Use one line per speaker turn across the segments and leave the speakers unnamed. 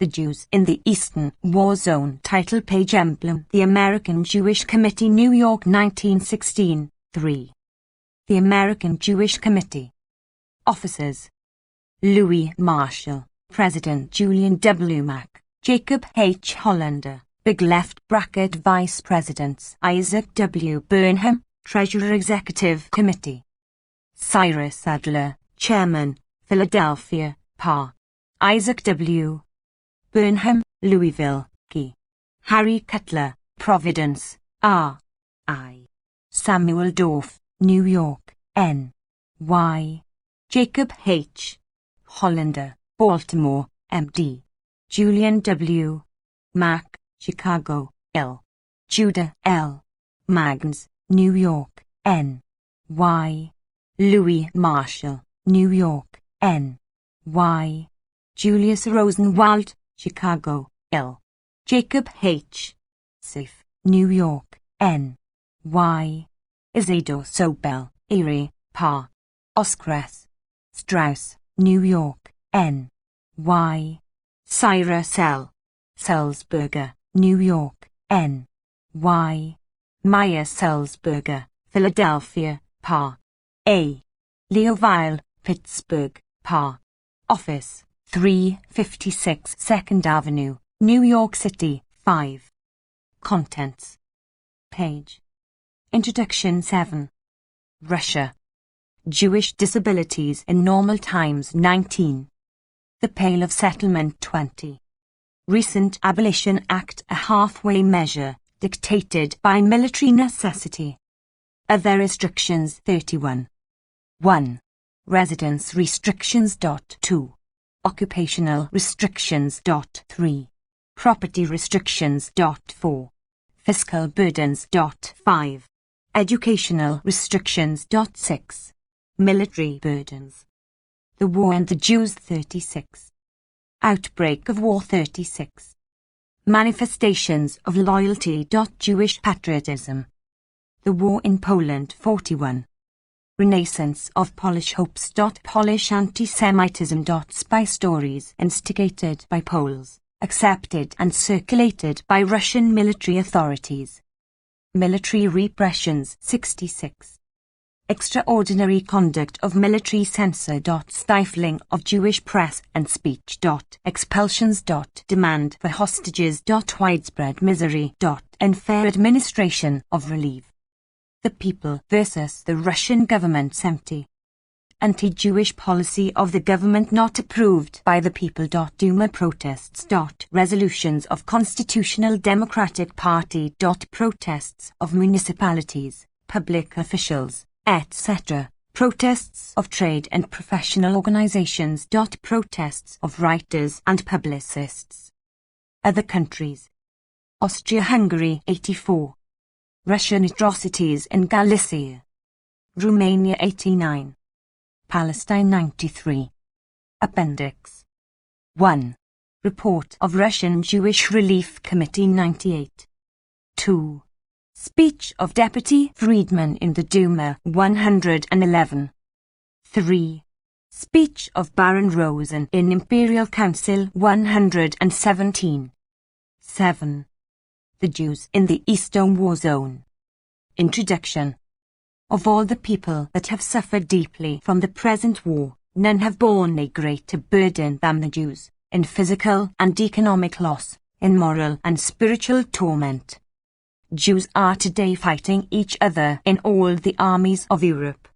The Jews in the Eastern War Zone. Title page emblem. The American Jewish Committee, New York, 1916. 3. The American Jewish Committee. Officers: Louis Marshall, President Julian W. Mack, Jacob H. Hollander, big left bracket. Vice Presidents: Isaac W. Burnham, Treasurer, Executive Committee. Cyrus Adler, Chairman, Philadelphia, PA. Isaac W. Burnham, Louisville, Key. Harry Cutler, Providence, R.I. Samuel Dorff, New York, N.Y. Jacob H. Hollander, Baltimore, M.D. Julian W. Mack, Chicago, Ill. Judah L. Magns, New York, N.Y. Louis Marshall, New York, N.Y. Julius Rosenwald, Chicago, Ill. Jacob H. Safe, New York, N.Y. Isidore Sobel, Erie, PA. Oscar S. Strauss, New York, N.Y. Cyrus L. Sulzberger, New York, N.Y. Maya Sulzberger, Philadelphia, PA. A. Leoville, Pittsburgh, PA. Office: 356 2nd Avenue, New York City, 5. Contents. Page. Introduction 7. Russia. Jewish disabilities in normal times 19. The Pale of Settlement 20. Recent Abolition Act, a halfway measure, dictated by military necessity. Other restrictions 31. 1. Residence restrictions. 2. Occupational restrictions. 3. Property restrictions. 4. Fiscal burdens. 5. Educational restrictions. 6. Military burdens. The War and the Jews 36. Outbreak of War 36. Manifestations of loyalty. Jewish patriotism. The War in Poland 41. Renaissance of Polish hopes. Polish anti-Semitism. Spy stories instigated by Poles, accepted and circulated by Russian military authorities. Military repressions 66. Extraordinary conduct of military censor. Stifling of Jewish press and speech. Expulsions. Demand for hostages. Widespread misery. Unfair administration of relief. The People versus the Russian government 70. Anti-Jewish policy of the government not approved by the people. Duma protests. Resolutions of Constitutional Democratic Party. Protests of municipalities, public officials, etc. Protests of trade and professional organizations. Protests of writers and publicists. Other countries. Austria-Hungary 84. Russian atrocities in Galicia. Romania 89. Palestine 93. Appendix 1. Report of Russian Jewish Relief Committee 98. 2. Speech of Deputy Friedman in the Duma 111. 3. Speech of Baron Rosen in Imperial Council 117. 7. The Jews in the Eastern War Zone. Introduction. Of all the people that have suffered deeply from the present war, none have borne a greater burden than the Jews, in physical and economic loss, in moral and spiritual torment. Jews are today fighting each other in all the armies of Europe.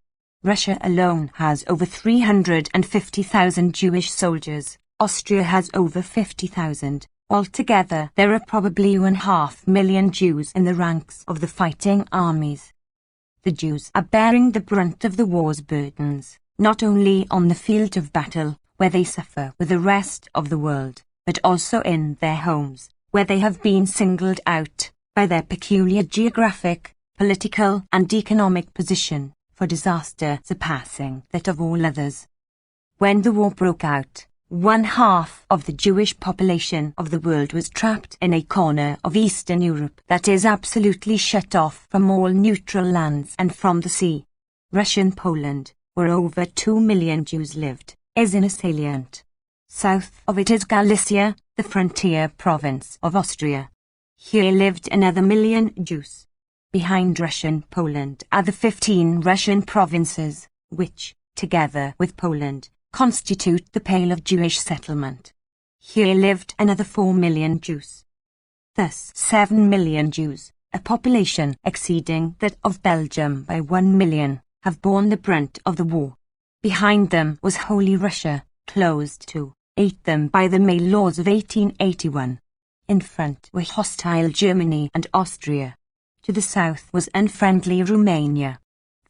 Russia alone has over 350,000 Jewish soldiers. Austria has over 50,000. Altogether, there are probably 1.5 million Jews in the ranks of the fighting armies. The Jews are bearing the brunt of the war's burdens, not only on the field of battle, where they suffer with the rest of the world, but also in their homes, where they have been singled out, by their peculiar geographic, political and economic position, for disaster surpassing that of all others. When the war broke out, 1/2 of the Jewish population of the world was trapped in a corner of Eastern Europe that is absolutely shut off from all neutral lands and from the sea. Russian Poland, where over 2 million Jews lived, is in a salient. South of it is Galicia, the frontier province of Austria. Here lived another million Jews. Behind Russian Poland are the 15 Russian provinces, which, together with Poland, constitute the Pale of Jewish settlement. Here lived another 4 million Jews. Thus 7 million Jews, a population exceeding that of Belgium by 1 million, have borne the brunt of the war. Behind them was Holy Russia, closed to ate them by the May laws of 1881. In front were hostile Germany and Austria. To the south was unfriendly Romania.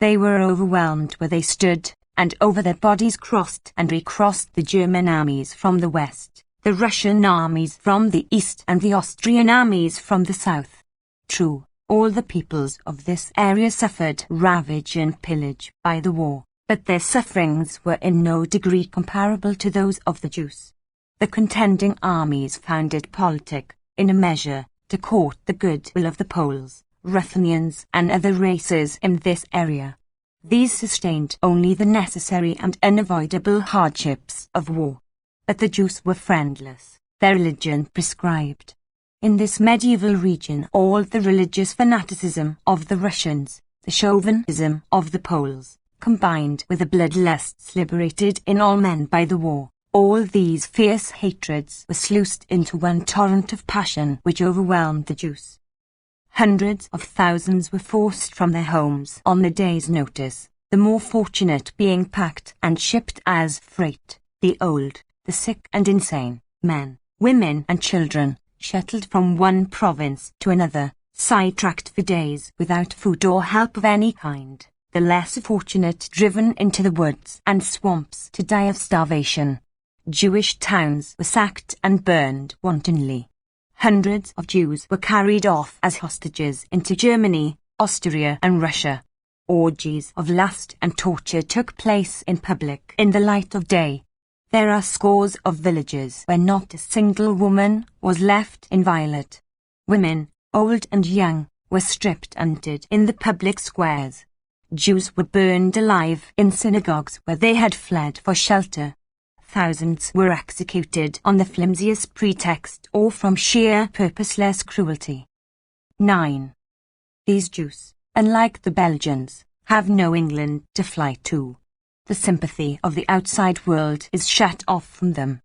They were overwhelmed where they stood, and over their bodies crossed and recrossed the German armies from the west, the Russian armies from the east and the Austrian armies from the south. True, all the peoples of this area suffered ravage and pillage by the war, but their sufferings were in no degree comparable to those of the Jews. The contending armies found it politic, in a measure, to court the goodwill of the Poles, Ruthenians and other races in this area. These sustained only the necessary and unavoidable hardships of war. But the Jews were friendless, their religion prescribed. In this medieval region all the religious fanaticism of the Russians, the chauvinism of the Poles, combined with the bloodlusts liberated in all men by the war, all these fierce hatreds were sluiced into one torrent of passion which overwhelmed the Jews. Hundreds of thousands were forced from their homes on the day's notice, the more fortunate being packed and shipped as freight, the old, the sick and insane, men, women and children, shuttled from one province to another, sidetracked for days without food or help of any kind, the less fortunate driven into the woods and swamps to die of starvation. Jewish towns were sacked and burned wantonly. Hundreds of Jews were carried off as hostages into Germany, Austria and Russia. Orgies of lust and torture took place in public in the light of day. There are scores of villages where not a single woman was left inviolate. Women, old and young, were stripped and hunted in the public squares. Jews were burned alive in synagogues where they had fled for shelter. Thousands were executed on the flimsiest pretext or from sheer purposeless cruelty. 9. These Jews, unlike the Belgians, have no England to fly to. The sympathy of the outside world is shut off from them.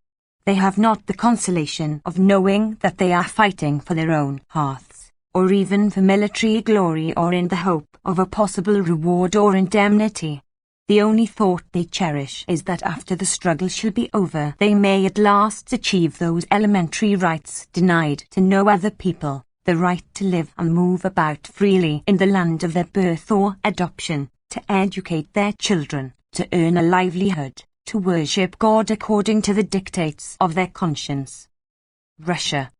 They have not the consolation of knowing that they are fighting for their own hearths, or even for military glory or in the hope of a possible reward or indemnity. The only thought they cherish is that after the struggle shall be over they may at last achieve those elementary rights denied to no other people, the right to live and move about freely in the land of their birth or adoption, to educate their children, to earn a livelihood, to worship God according to the dictates of their conscience. Russia.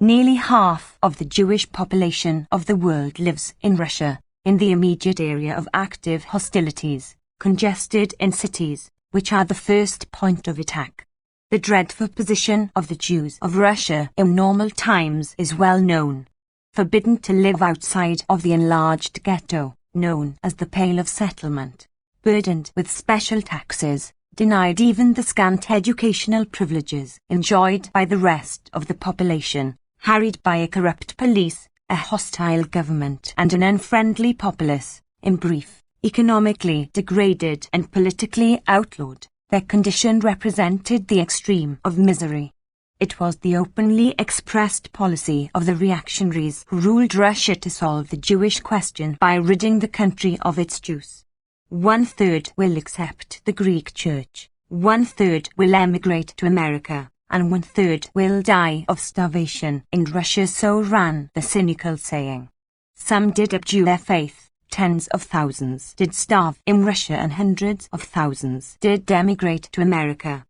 Nearly half of the Jewish population of the world lives in Russia, in the immediate area of active hostilities, congested in cities, which are the first point of attack. The dreadful position of the Jews of Russia in normal times is well known. Forbidden to live outside of the enlarged ghetto, known as the Pale of Settlement, burdened with special taxes, denied even the scant educational privileges enjoyed by the rest of the population, harried by a corrupt police, a hostile government and an unfriendly populace, in brief, economically degraded and politically outlawed, their condition represented the extreme of misery. It was the openly expressed policy of the reactionaries who ruled Russia to solve the Jewish question by ridding the country of its Jews. 1/3 will accept the Greek Church, 1/3 will emigrate to America, and 1/3 will die of starvation in Russia, so ran the cynical saying. Some did abjure their faith. Tens of thousands did starve in Russia and hundreds of thousands did emigrate to America.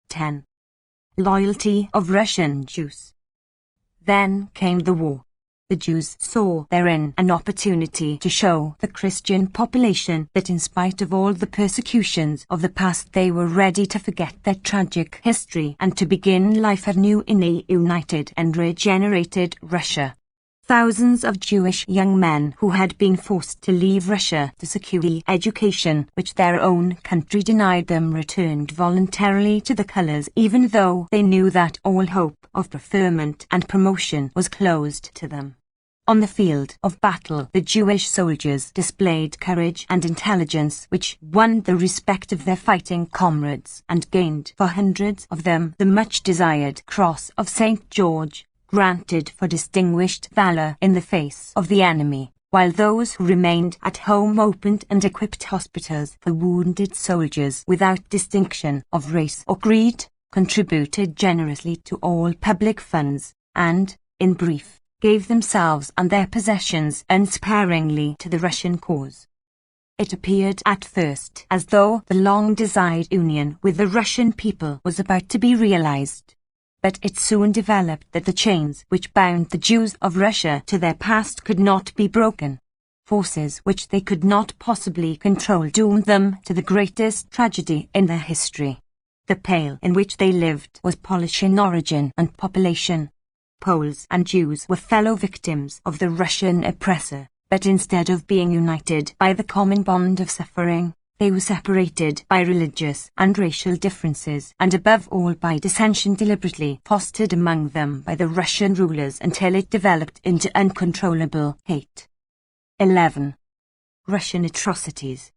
10. Loyalty of Russian Jews. Then came the war. The Jews saw therein an opportunity to show the Christian population that in spite of all the persecutions of the past they were ready to forget their tragic history and to begin life anew in a united and regenerated Russia. Thousands of Jewish young men who had been forced to leave Russia to secure the education which their own country denied them returned voluntarily to the colors even though they knew that all hope of preferment and promotion was closed to them. On the field of battle, the Jewish soldiers displayed courage and intelligence which won the respect of their fighting comrades and gained for hundreds of them the much-desired Cross of St. George, granted for distinguished valor in the face of the enemy, while those who remained at home opened and equipped hospitals for wounded soldiers without distinction of race or creed, contributed generously to all public funds, and, in brief, gave themselves and their possessions unsparingly to the Russian cause. It appeared at first as though the long-desired union with the Russian people was about to be realized. But it soon developed that the chains which bound the Jews of Russia to their past could not be broken. Forces which they could not possibly control doomed them to the greatest tragedy in their history. The Pale in which they lived was Polish in origin and population. Poles and Jews were fellow victims of the Russian oppressor, but instead of being united by the common bond of suffering, they were separated by religious and racial differences and above all by dissension deliberately fostered among them by the Russian rulers until it developed into uncontrollable hate. 11. Russian atrocities.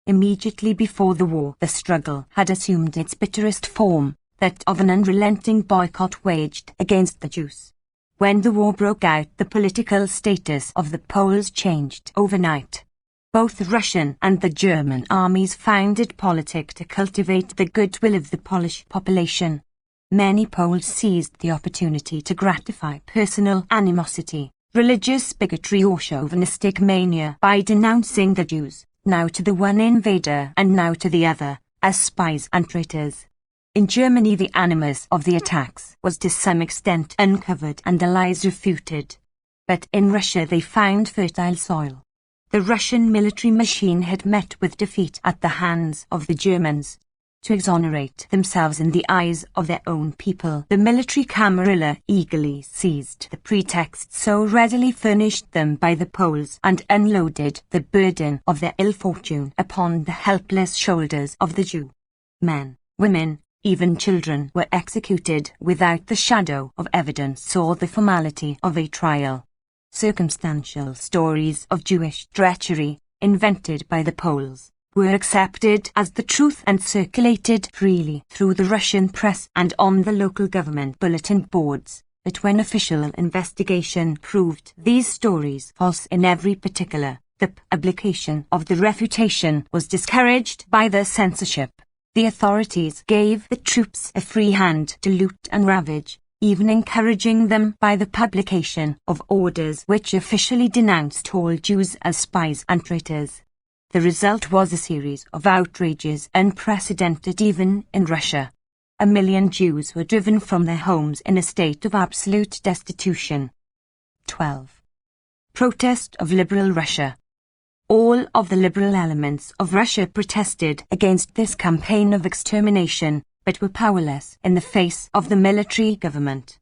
Immediately before the war, the struggle had assumed its bitterest form, that of an unrelenting boycott waged against the Jews. When the war broke out, the political status of the Poles changed overnight. Both the Russian and the German armies found it politic to cultivate the goodwill of the Polish population. Many Poles seized the opportunity to gratify personal animosity, religious bigotry or chauvinistic mania by denouncing the Jews, now to the one invader and now to the other, as spies and traitors. In Germany the animus of the attacks was to some extent uncovered and the lies refuted. But in Russia they found fertile soil. The Russian military machine had met with defeat at the hands of the Germans. To exonerate themselves in the eyes of their own people, the military camarilla eagerly seized the pretext so readily furnished them by the Poles and unloaded the burden of their ill fortune upon the helpless shoulders of the Jew. Men, women, even children were executed without the shadow of evidence or the formality of a trial. Circumstantial stories of Jewish treachery, invented by the Poles, were accepted as the truth and circulated freely through the Russian press and on the local government bulletin boards, but when official investigation proved these stories false in every particular, the publication of the refutation was discouraged by the censorship. The authorities gave the troops a free hand to loot and ravage, even encouraging them by the publication of orders which officially denounced all Jews as spies and traitors. The result was a series of outrages unprecedented even in Russia. 1 million Jews were driven from their homes in a state of absolute destitution. 12. Protest of liberal Russia. All of the liberal elements of Russia protested against this campaign of extermination, but were powerless in the face of the military government.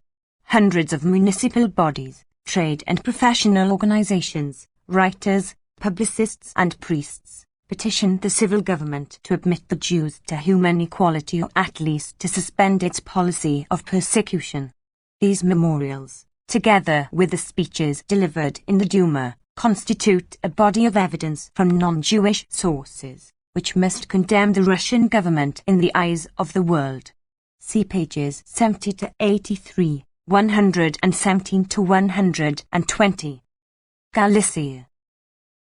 Hundreds of municipal bodies, trade and professional organizations, writers, publicists and priests petitioned the civil government to admit the Jews to human equality or at least to suspend its policy of persecution. These memorials, together with the speeches delivered in the Duma, constitute a body of evidence from non-Jewish sources, which must condemn the Russian government in the eyes of the world. See pages 70 to 83, 117 to 120. Galicia.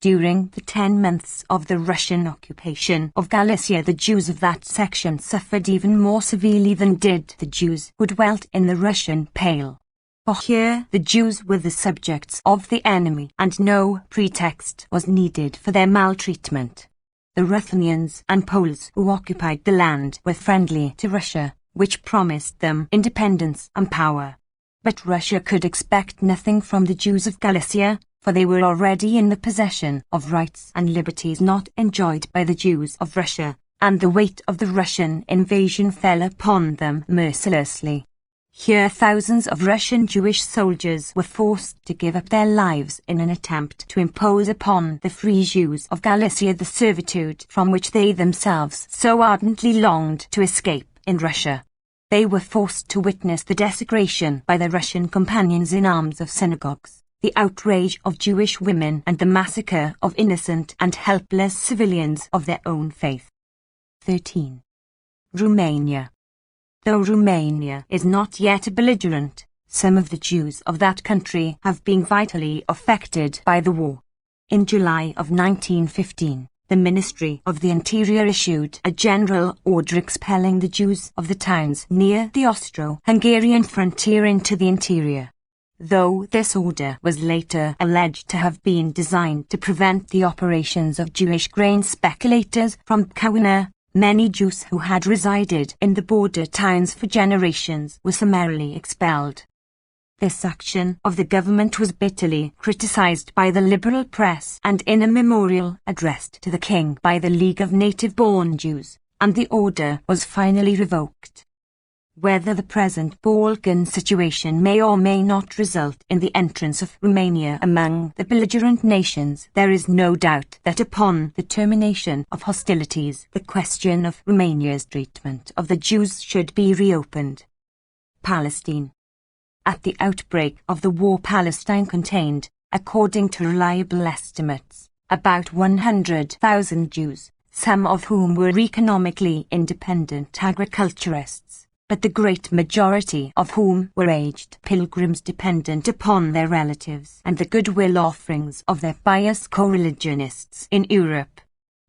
During the 10 months of the Russian occupation of Galicia, the Jews of that section suffered even more severely than did the Jews who dwelt in the Russian Pale. For here the Jews were the subjects of the enemy, and no pretext was needed for their maltreatment. The Ruthenians and Poles who occupied the land were friendly to Russia, which promised them independence and power. But Russia could expect nothing from the Jews of Galicia, for they were already in the possession of rights and liberties not enjoyed by the Jews of Russia, and the weight of the Russian invasion fell upon them mercilessly. Here thousands of Russian Jewish soldiers were forced to give up their lives in an attempt to impose upon the free Jews of Galicia the servitude from which they themselves so ardently longed to escape in Russia. They were forced to witness the desecration by their Russian companions in arms of synagogues, the outrage of Jewish women, and the massacre of innocent and helpless civilians of their own faith. 13. Romania. Though Romania is not yet a belligerent, some of the Jews of that country have been vitally affected by the war. In July of 1915, the Ministry of the Interior issued a general order expelling the Jews of the towns near the Austro-Hungarian frontier into the interior. Though this order was later alleged to have been designed to prevent the operations of Jewish grain speculators from Kaunas, many Jews who had resided in the border towns for generations were summarily expelled. This action of the government was bitterly criticized by the liberal press and in a memorial addressed to the king by the League of Native-Born Jews, and the order was finally revoked. Whether the present Balkan situation may or may not result in the entrance of Romania among the belligerent nations, there is no doubt that upon the termination of hostilities, the question of Romania's treatment of the Jews should be reopened. Palestine. At the outbreak of the war, Palestine contained, according to reliable estimates, about 100,000 Jews, some of whom were economically independent agriculturists, but the great majority of whom were aged pilgrims dependent upon their relatives and the goodwill offerings of their pious co-religionists in Europe.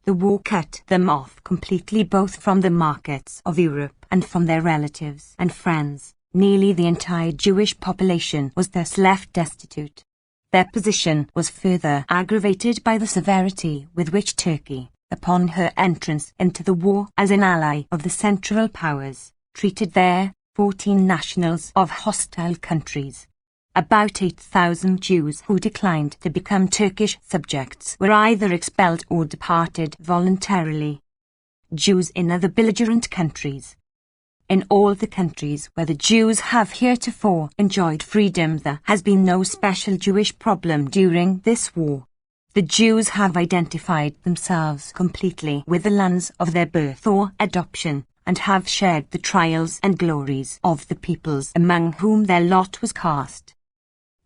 The war cut them off completely both from the markets of Europe and from their relatives and friends. Nearly the entire Jewish population was thus left destitute. Their position was further aggravated by the severity with which Turkey, upon her entrance into the war as an ally of the Central Powers, treated their 14 nationals of hostile countries. About 8,000 Jews who declined to become Turkish subjects were either expelled or departed voluntarily. Jews in other belligerent countries. In all the countries where the Jews have heretofore enjoyed freedom, there has been no special Jewish problem during this war. The Jews have identified themselves completely with the lands of their birth or adoption, and have shared the trials and glories of the peoples among whom their lot was cast.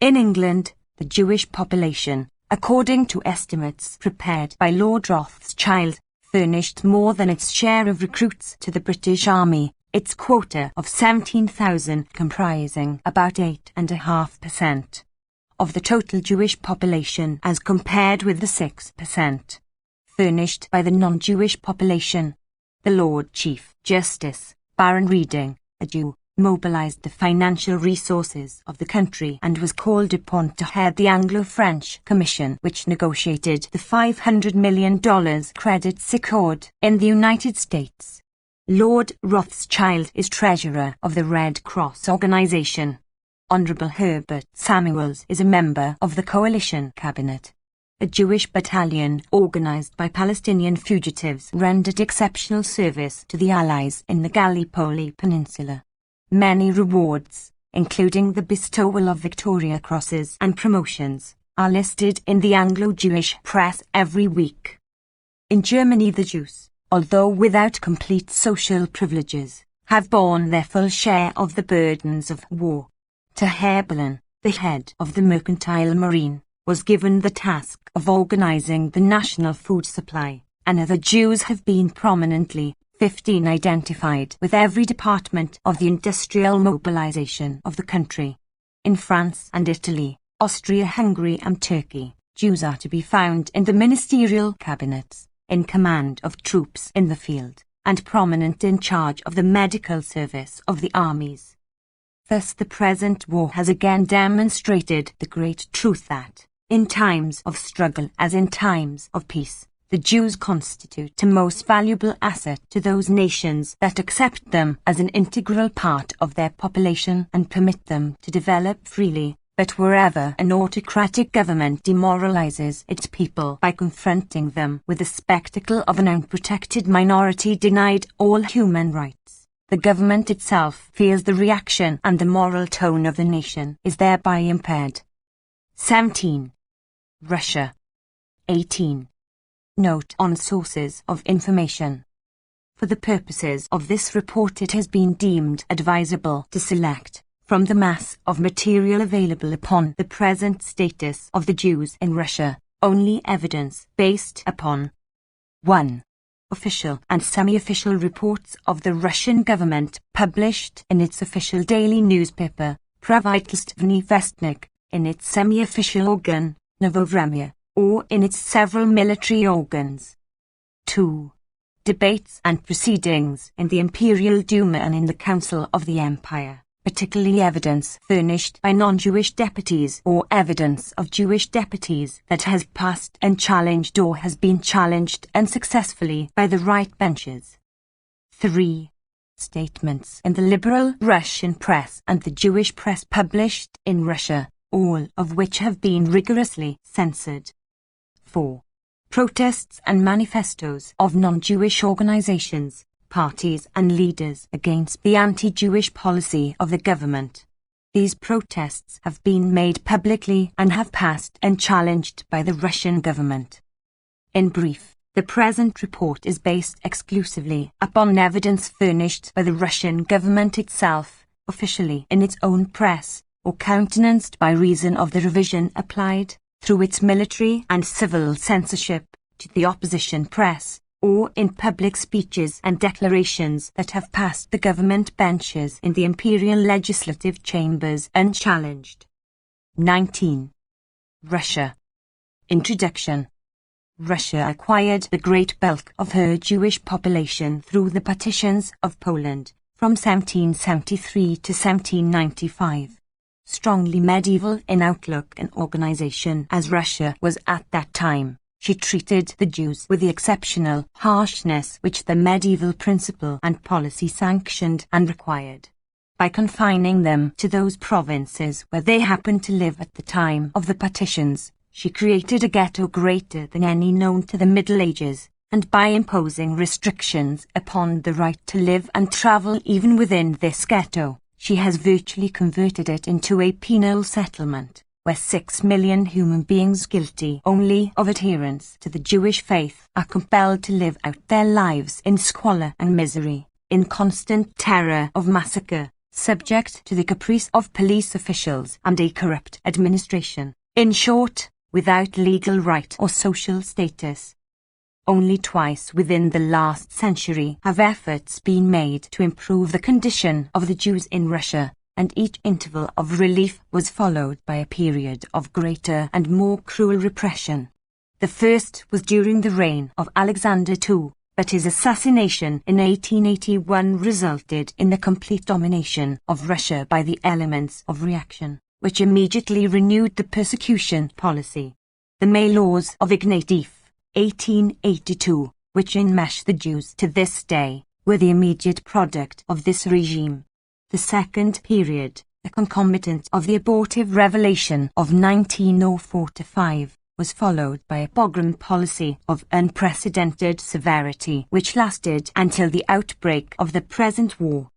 In England, the Jewish population, according to estimates prepared by Lord Rothschild, furnished more than its share of recruits to the British Army, its quota of 17,000 comprising about 8.5% of the total Jewish population as compared with the 6% furnished by the non-Jewish population. The Lord Chief Justice, Baron Reading, a Jew, mobilized the financial resources of the country and was called upon to head the Anglo-French Commission which negotiated the $500 million credit secured in the United States. Lord Rothschild is treasurer of the Red Cross organization. Honorable Herbert Samuels is a member of the coalition cabinet. A Jewish battalion organized by Palestinian fugitives rendered exceptional service to the Allies in the Gallipoli Peninsula. Many rewards, including the bestowal of Victoria Crosses and promotions, are listed in the Anglo-Jewish press every week. In Germany, the Jews, although without complete social privileges, have borne their full share of the burdens of war. To Herbelin, the head of the mercantile marine, was given the task of organizing the national food supply, and other Jews have been prominently 15 identified with every department of the industrial mobilization of the country. In France and Italy, Austria, Hungary and Turkey, Jews are to be found in the ministerial cabinets, in command of troops in the field, and prominent in charge of the medical service of the armies. Thus the present war has again demonstrated the great truth that, in times of struggle as in times of peace, the Jews constitute a most valuable asset to those nations that accept them as an integral part of their population and permit them to develop freely. But wherever an autocratic government demoralizes its people by confronting them with the spectacle of an unprotected minority denied all human rights, the government itself feels the reaction and the moral tone of the nation is thereby impaired. 17. Russia. 18. Note on sources of information. For the purposes of this report, it has been deemed advisable to select, from the mass of material available upon the present status of the Jews in Russia, only evidence based upon 1. Official and semi-official reports of the Russian government published in its official daily newspaper, Pravitelstvenny Vestnik, in its semi-official organ, Novovremya, or in its several military organs. 2. Debates and proceedings in the Imperial Duma and in the Council of the Empire, particularly evidence furnished by non-Jewish deputies or evidence of Jewish deputies that has passed unchallenged or has been challenged unsuccessfully by the right benches. 3. Statements in the liberal Russian press and the Jewish press published in Russia, all of which have been rigorously censored. 4. Protests and manifestos of non-Jewish organizations, parties and leaders against the anti-Jewish policy of the government. These protests have been made publicly and have passed unchallenged by the Russian government. In brief, the present report is based exclusively upon evidence furnished by the Russian government itself, officially in its own press, or countenanced by reason of the revision applied, through its military and civil censorship, to the opposition press, or in public speeches and declarations that have passed the government benches in the imperial legislative chambers unchallenged. 19. Russia. Introduction. Russia acquired the great bulk of her Jewish population through the partitions of Poland, from 1773 to 1795. Strongly medieval in outlook and organization as Russia was at that time, she treated the Jews with the exceptional harshness which the medieval principle and policy sanctioned and required. By confining them to those provinces where they happened to live at the time of the partitions, she created a ghetto greater than any known to the Middle Ages, and by imposing restrictions upon the right to live and travel even within this ghetto, she has virtually converted it into a penal settlement, where 6 million human beings guilty only of adherence to the Jewish faith are compelled to live out their lives in squalor and misery, in constant terror of massacre, subject to the caprice of police officials and a corrupt administration. In short, without legal right or social status. Only twice within the last century have efforts been made to improve the condition of the Jews in Russia, and each interval of relief was followed by a period of greater and more cruel repression. The first was during the reign of Alexander II, but his assassination in 1881 resulted in the complete domination of Russia by the elements of reaction, which immediately renewed the persecution policy. The May laws of Ignatieff, 1882, which enmesh the Jews to this day, were the immediate product of this regime. The second period, the concomitant of the abortive revelation of 1904-5, was followed by a pogrom policy of unprecedented severity which lasted until the outbreak of the present war.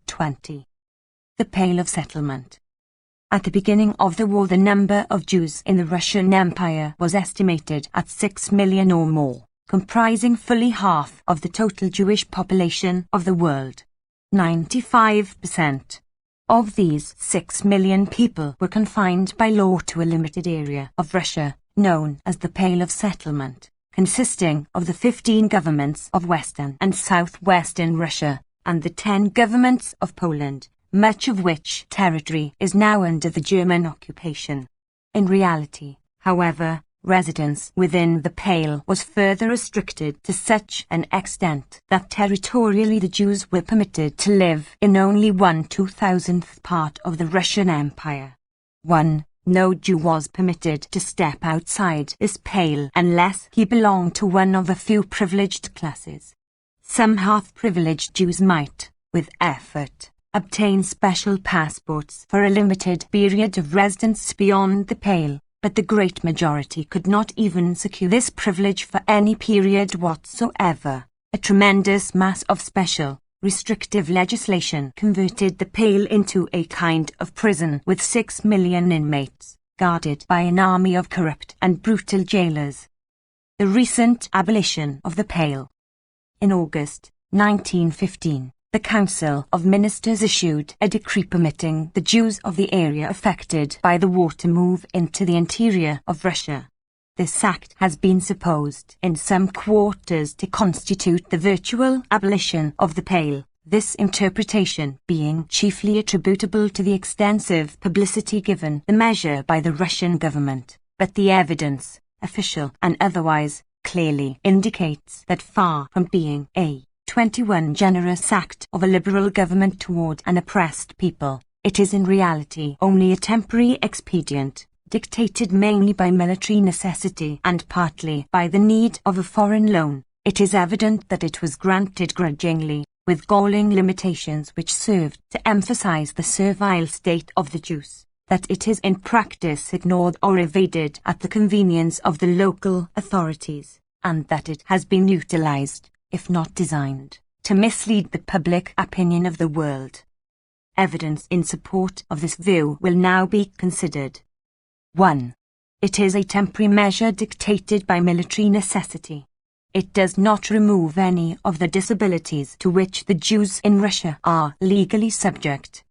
20. The Pale of Settlement. At the beginning of the war, the number of Jews in the Russian Empire was estimated at 6 million or more, comprising fully half of the total Jewish population of the world. 95% of these 6 million people were confined by law to a limited area of Russia, known as the Pale of Settlement, consisting of the 15 governments of Western and Southwestern Russia, and the 10 governments of Poland, much of which territory is now under the German occupation. In reality, however, residence within the Pale was further restricted to such an extent that territorially the Jews were permitted to live in only 1/2000th part of the Russian Empire. 1. No Jew was permitted to step outside this Pale unless he belonged to one of a few privileged classes. Some half-privileged Jews might, with effort, obtain special passports for a limited period of residence beyond the Pale, but the great majority could not even secure this privilege for any period whatsoever. A tremendous mass of special, restrictive legislation converted the Pale into a kind of prison with 6 million inmates, guarded by an army of corrupt and brutal jailers. The recent abolition of the Pale. In August 1915, the Council of Ministers issued a decree permitting the Jews of the area affected by the war to move into the interior of Russia. This act has been supposed in some quarters to constitute the virtual abolition of the Pale, this interpretation being chiefly attributable to the extensive publicity given the measure by the Russian government, but the evidence, official and otherwise, clearly indicates that far from being a 21 generous act of a liberal government toward an oppressed people, it is in reality only a temporary expedient, dictated mainly by military necessity and partly by the need of a foreign loan. It is evident that it was granted grudgingly, with galling limitations which served to emphasize the servile state of the Jews, that it is in practice ignored or evaded at the convenience of the local authorities, and that it has been utilized, if not designed, to mislead the public opinion of the world. Evidence in support of this view will now be considered. 1. It is a temporary measure dictated by military necessity. It does not remove any of the disabilities to which the Jews in Russia are legally subject.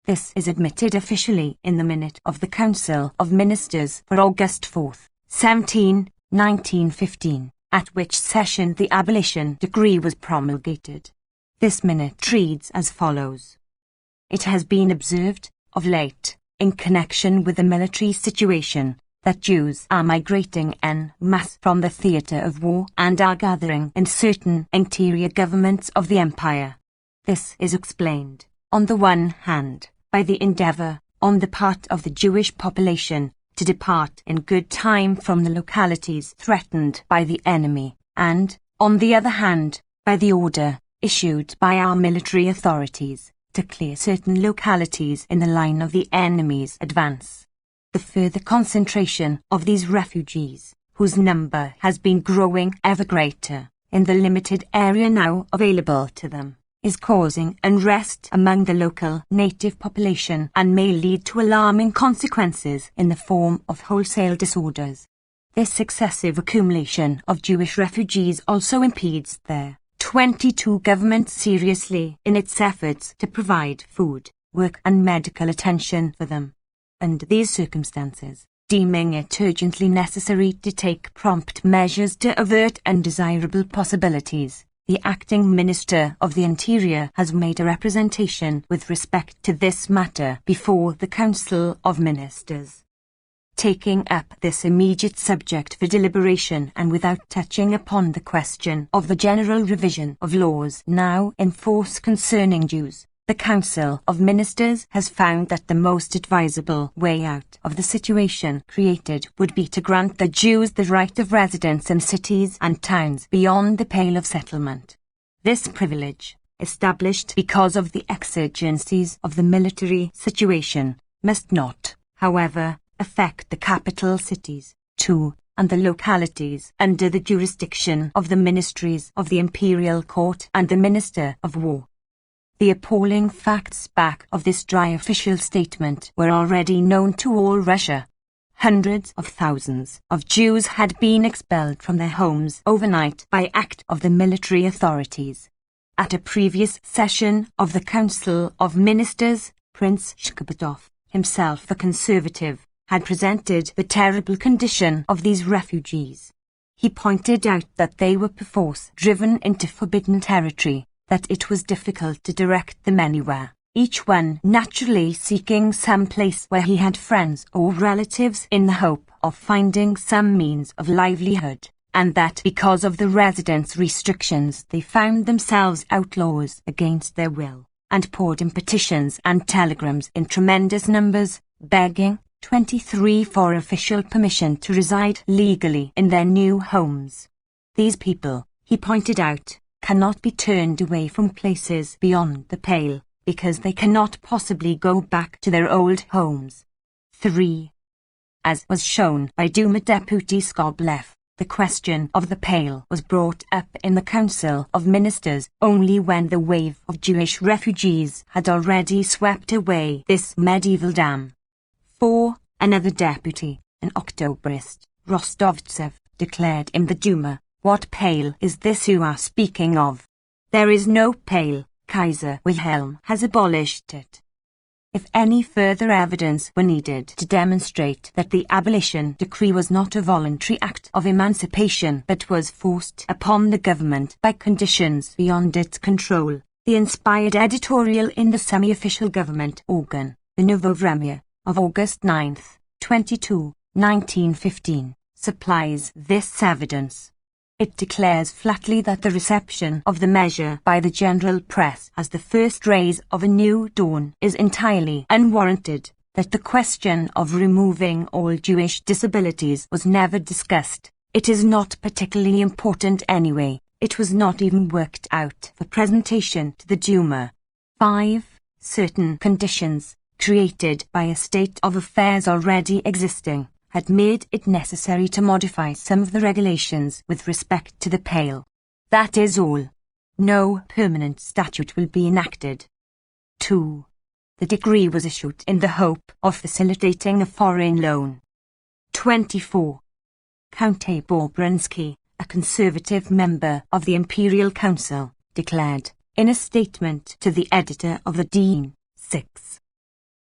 This is admitted officially in the minute of the Council of Ministers for August 4, 1915, at which session the abolition decree was promulgated. This minute reads as follows. It has been observed, of late, in connection with the military situation, that Jews are migrating en masse from the theatre of war and are gathering in certain interior governments of the empire. This is explained, on the one hand, by the endeavour, on the part of the Jewish population, to depart in good time from the localities threatened by the enemy, and, on the other hand, by the order, issued by our military authorities, to clear certain localities in the line of the enemy's advance. The further concentration of these refugees, whose number has been growing ever greater, in the limited area now available to them, is causing unrest among the local native population and may lead to alarming consequences in the form of wholesale disorders. This excessive accumulation of Jewish refugees also impedes their 22 government seriously in its efforts to provide food, work and medical attention for them. Under these circumstances, deeming it urgently necessary to take prompt measures to avert undesirable possibilities, the acting Minister of the Interior has made a representation with respect to this matter before the Council of Ministers. Taking up this immediate subject for deliberation and without touching upon the question of the general revision of laws now in force concerning Jews, the Council of Ministers has found that the most advisable way out of the situation created would be to grant the Jews the right of residence in cities and towns beyond the Pale of Settlement. This privilege, established because of the exigencies of the military situation, must not, however, affect the capital cities, too, and the localities under the jurisdiction of the ministries of the Imperial Court and the Minister of War. The appalling facts back of this dry official statement were already known to all Russia. Hundreds of thousands of Jews had been expelled from their homes overnight by act of the military authorities. At a previous session of the Council of Ministers, Prince Shchebatov, himself a conservative, had presented the terrible condition of these refugees. He pointed out that they were perforce driven into forbidden territory, that it was difficult to direct them anywhere, each one naturally seeking some place where he had friends or relatives in the hope of finding some means of livelihood, and that because of the residence restrictions they found themselves outlaws against their will, and poured in petitions and telegrams in tremendous numbers, begging 23 for official permission to reside legally in their new homes. These people, he pointed out, cannot be turned away from places beyond the Pale, because they cannot possibly go back to their old homes. 3. As was shown by Duma Deputy Skoblev, the question of the Pale was brought up in the Council of Ministers only when the wave of Jewish refugees had already swept away this medieval dam. 4. Another deputy, an Octoberist, Rostovtsev, declared in the Duma, "What Pale is this you are speaking of? There is no Pale. Kaiser Wilhelm has abolished it. If any further evidence were needed to demonstrate that the abolition decree was not a voluntary act of emancipation but was forced upon the government by conditions beyond its control, the inspired editorial in the semi-official government organ, the Nouveau Vremya, of August 9, 1915, supplies this evidence. It declares flatly that the reception of the measure by the general press as the first rays of a new dawn is entirely unwarranted, that the question of removing all Jewish disabilities was never discussed. It is not particularly important anyway. It was not even worked out for presentation to the Duma. 5. Certain conditions, created by a state of affairs already existing, had made it necessary to modify some of the regulations with respect to the Pale. That is all. No permanent statute will be enacted. 2. The decree was issued in the hope of facilitating a foreign loan. 24. Count Borbransky, a conservative member of the Imperial Council, declared, in a statement to the editor of the Dean, 6.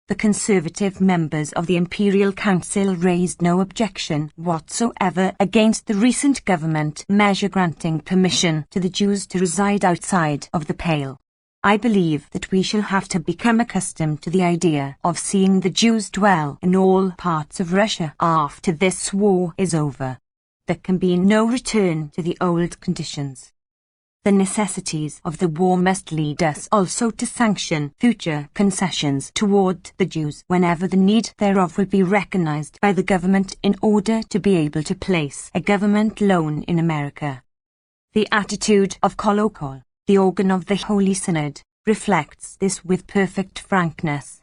The conservative members of the Imperial Council raised no objection whatsoever against the recent government measure granting permission to the Jews to reside outside of the Pale. I believe that we shall have to become accustomed to the idea of seeing the Jews dwell in all parts of Russia after this war is over. There can be no return to the old conditions. The necessities of the war must lead us also to sanction future concessions toward the Jews whenever the need thereof will be recognized by the government in order to be able to place a government loan in America. The attitude of Kolokol, the organ of the Holy Synod, reflects this with perfect frankness.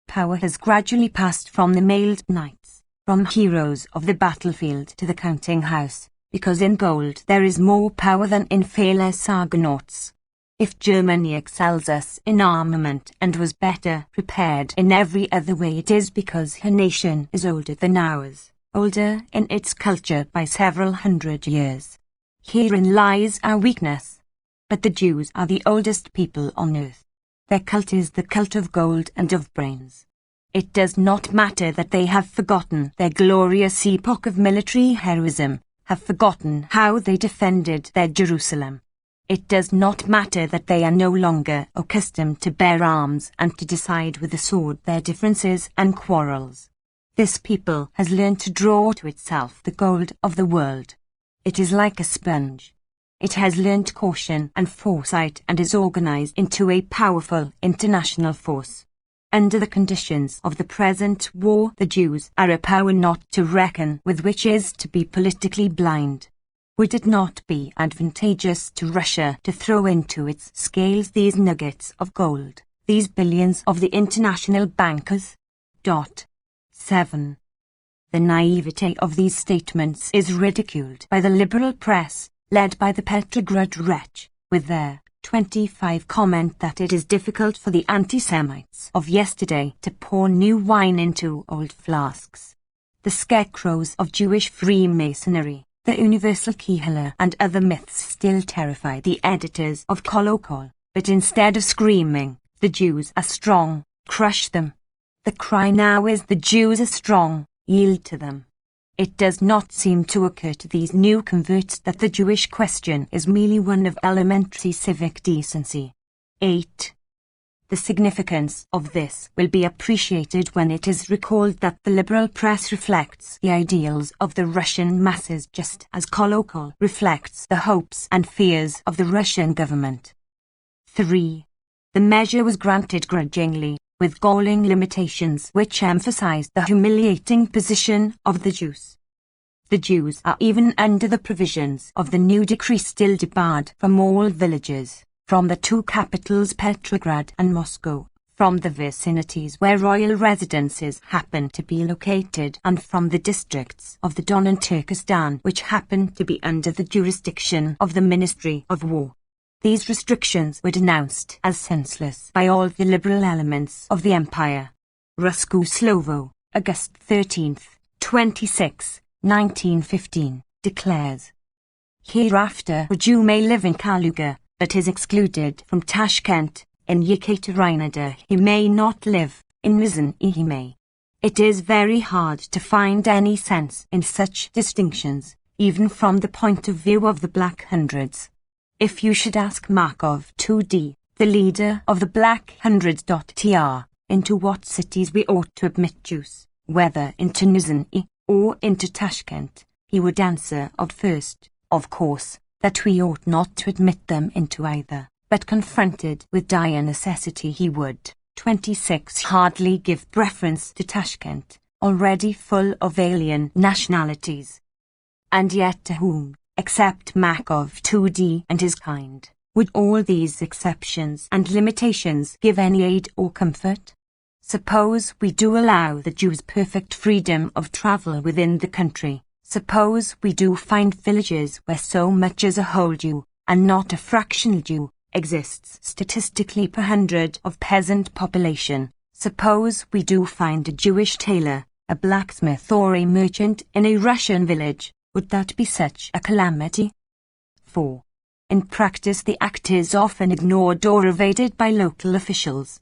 Power has gradually passed from the mailed knights, from heroes of the battlefield to the counting house, because in gold there is more power than in fearless Argonauts. If Germany excels us in armament and was better prepared in every other way, it is because her nation is older than ours, older in its culture by several hundred years. Herein lies our weakness. But the Jews are the oldest people on earth. Their cult is the cult of gold and of brains. It does not matter that they have forgotten their glorious epoch of military heroism, have forgotten how they defended their Jerusalem. It does not matter that they are no longer accustomed to bear arms and to decide with the sword their differences and quarrels. This people has learned to draw to itself the gold of the world. It is like a sponge. It has learned caution and foresight and is organized into a powerful international force. Under the conditions of the present war, the Jews are a power not to reckon with, which is to be politically blind. Would it not be advantageous to Russia to throw into its scales these nuggets of gold, these billions of the international bankers? 7. The naivety of these statements is ridiculed by the liberal press, led by the Petrograd wretch, with their 25 comment that it is difficult for the anti-Semites of yesterday to pour new wine into old flasks. The scarecrows of Jewish Freemasonry, the universal Kehillah and other myths still terrify the editors of Kolokol, but instead of screaming, "The Jews are strong, crush them," the cry now is, "The Jews are strong, yield to them." It does not seem to occur to these new converts that the Jewish question is merely one of elementary civic decency. 8. The significance of this will be appreciated when it is recalled that the liberal press reflects the ideals of the Russian masses just as Kolokol reflects the hopes and fears of the Russian government. 3. The measure was granted grudgingly, with galling limitations which emphasized the humiliating position of the Jews. The Jews are, even under the provisions of the new decree, still debarred from all villages, from the two capitals Petrograd and Moscow, from the vicinities where royal residences happen to be located, and from the districts of the Don and Turkestan which happen to be under the jurisdiction of the Ministry of War. These restrictions were denounced as senseless by all the liberal elements of the empire. Rusko Slovo, August 13, 26, 1915, declares, "Hereafter a Jew may live in Kaluga, but is excluded from Tashkent. In Yekaterinburg he may not live, in Nizhny he may. It is very hard to find any sense in such distinctions, even from the point of view of the Black Hundreds. If you should ask Markov 2D, the leader of the Black Hundreds, into what cities we ought to admit Jews, whether into Nizhny or into Tashkent, he would answer at first, of course, that we ought not to admit them into either, but confronted with dire necessity he would, 26, hardly give preference to Tashkent, already full of alien nationalities. And yet to whom, except Markov 2D and his kind, would all these exceptions and limitations give any aid or comfort? Suppose we do allow the Jews perfect freedom of travel within the country. Suppose we do find villages where so much as a whole Jew, and not a fractional Jew, exists statistically per 100 of peasant population. Suppose we do find a Jewish tailor, a blacksmith or a merchant in a Russian village. Would that be such a calamity? 4. In practice the act is often ignored or evaded by local officials.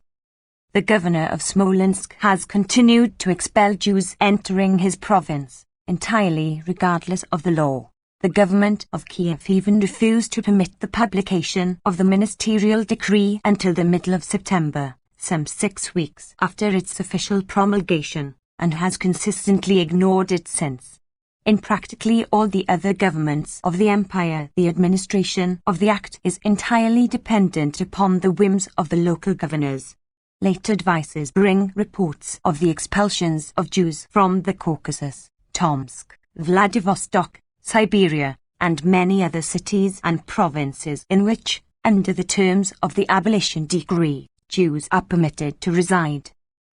The governor of Smolensk has continued to expel Jews entering his province, entirely regardless of the law. The government of Kiev even refused to permit the publication of the ministerial decree until the middle of September, some 6 weeks after its official promulgation, and has consistently ignored it since. In practically all the other governments of the empire, the administration of the act is entirely dependent upon the whims of the local governors. Late advices bring reports of the expulsions of Jews from the Caucasus, Tomsk, Vladivostok, Siberia, and many other cities and provinces in which, under the terms of the abolition decree, Jews are permitted to reside.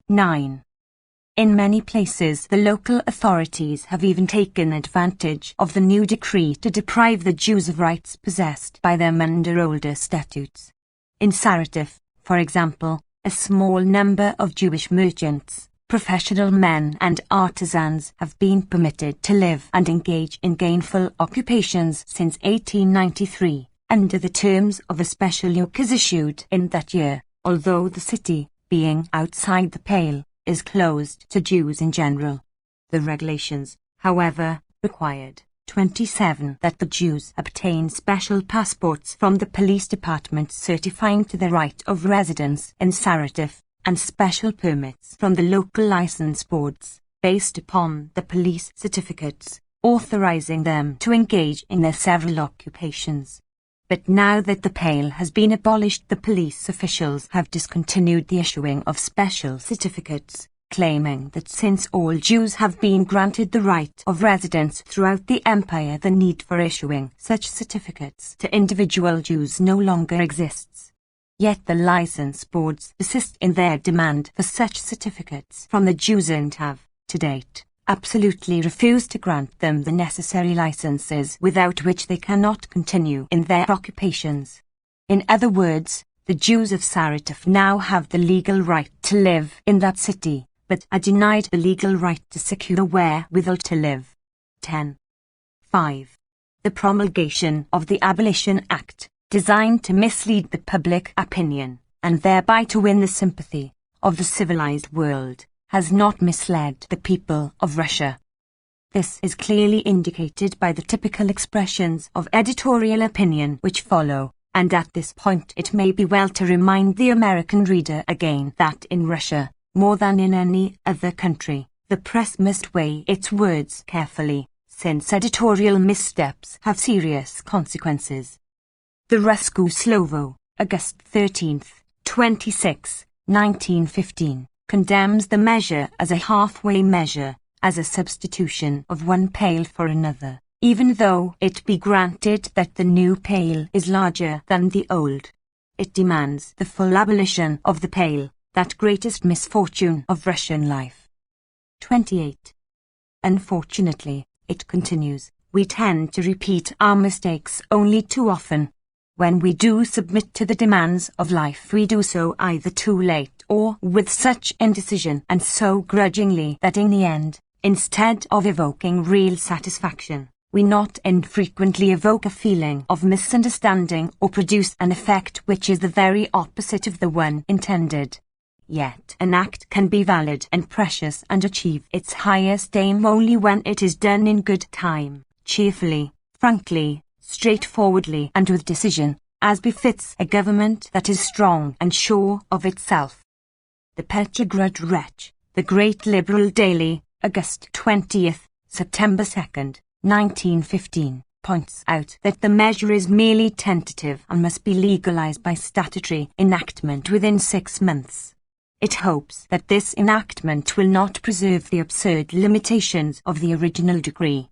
9. In many places the local authorities have even taken advantage of the new decree to deprive the Jews of rights possessed by them under older statutes. In Saratov, for example, a small number of Jewish merchants, professional men and artisans have been permitted to live and engage in gainful occupations since 1893, under the terms of a special ukaz issued in that year, although the city, being outside the pale, is closed to Jews in general. The regulations, however, required 27 that the Jews obtain special passports from the police department certifying to their right of residence in Saratov, and special permits from the local license boards, based upon the police certificates, authorizing them to engage in their several occupations. But now that the Pale has been abolished, the police officials have discontinued the issuing of special certificates, claiming that since all Jews have been granted the right of residence throughout the empire, the need for issuing such certificates to individual Jews no longer exists. Yet the license boards persist in their demand for such certificates from the Jews and have, to date, absolutely refused to grant them the necessary licenses, without which they cannot continue in their occupations. In other words, the Jews of Saratov now have the legal right to live in that city, but are denied the legal right to secure wherewithal to live. 10. 5. The promulgation of the Abolition Act, designed to mislead the public opinion, and thereby to win the sympathy of the civilized world, has not misled the people of Russia. This is clearly indicated by the typical expressions of editorial opinion which follow, and at this point it may be well to remind the American reader again that in Russia, more than in any other country, the press must weigh its words carefully, since editorial missteps have serious consequences. The Russko Slovo, August 13, 26, 1915. Condemns the measure as a halfway measure, as a substitution of one Pale for another, even though it be granted that the new Pale is larger than the old. It demands the full abolition of the Pale, that greatest misfortune of Russian life. 28. Unfortunately, it continues, we tend to repeat our mistakes only too often. When we do submit to the demands of life, we do so either too late or with such indecision and so grudgingly that in the end, instead of evoking real satisfaction, we not infrequently evoke a feeling of misunderstanding or produce an effect which is the very opposite of the one intended. Yet an act can be valid and precious and achieve its highest aim only when it is done in good time, cheerfully, frankly, straightforwardly and with decision, as befits a government that is strong and sure of itself. The Petrograd Wretch, the Great Liberal Daily, August 20th, September 2nd, 1915, points out that the measure is merely tentative and must be legalized by statutory enactment within 6 months. It hopes that this enactment will not preserve the absurd limitations of the original decree.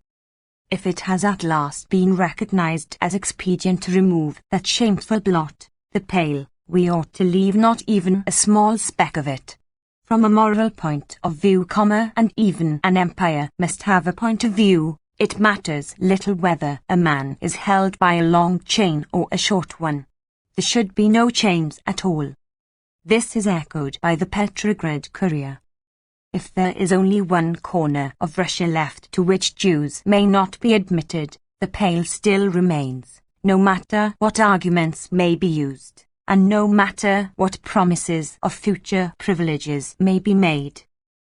If it has at last been recognized as expedient to remove that shameful blot, the pale, we ought to leave not even a small speck of it. From a moral point of view, and even an empire must have a point of view, it matters little whether a man is held by a long chain or a short one. There should be no chains at all. This is echoed by the Petrograd Courier. If there is only one corner of Russia left to which Jews may not be admitted, the pale still remains, no matter what arguments may be used, and no matter what promises of future privileges may be made.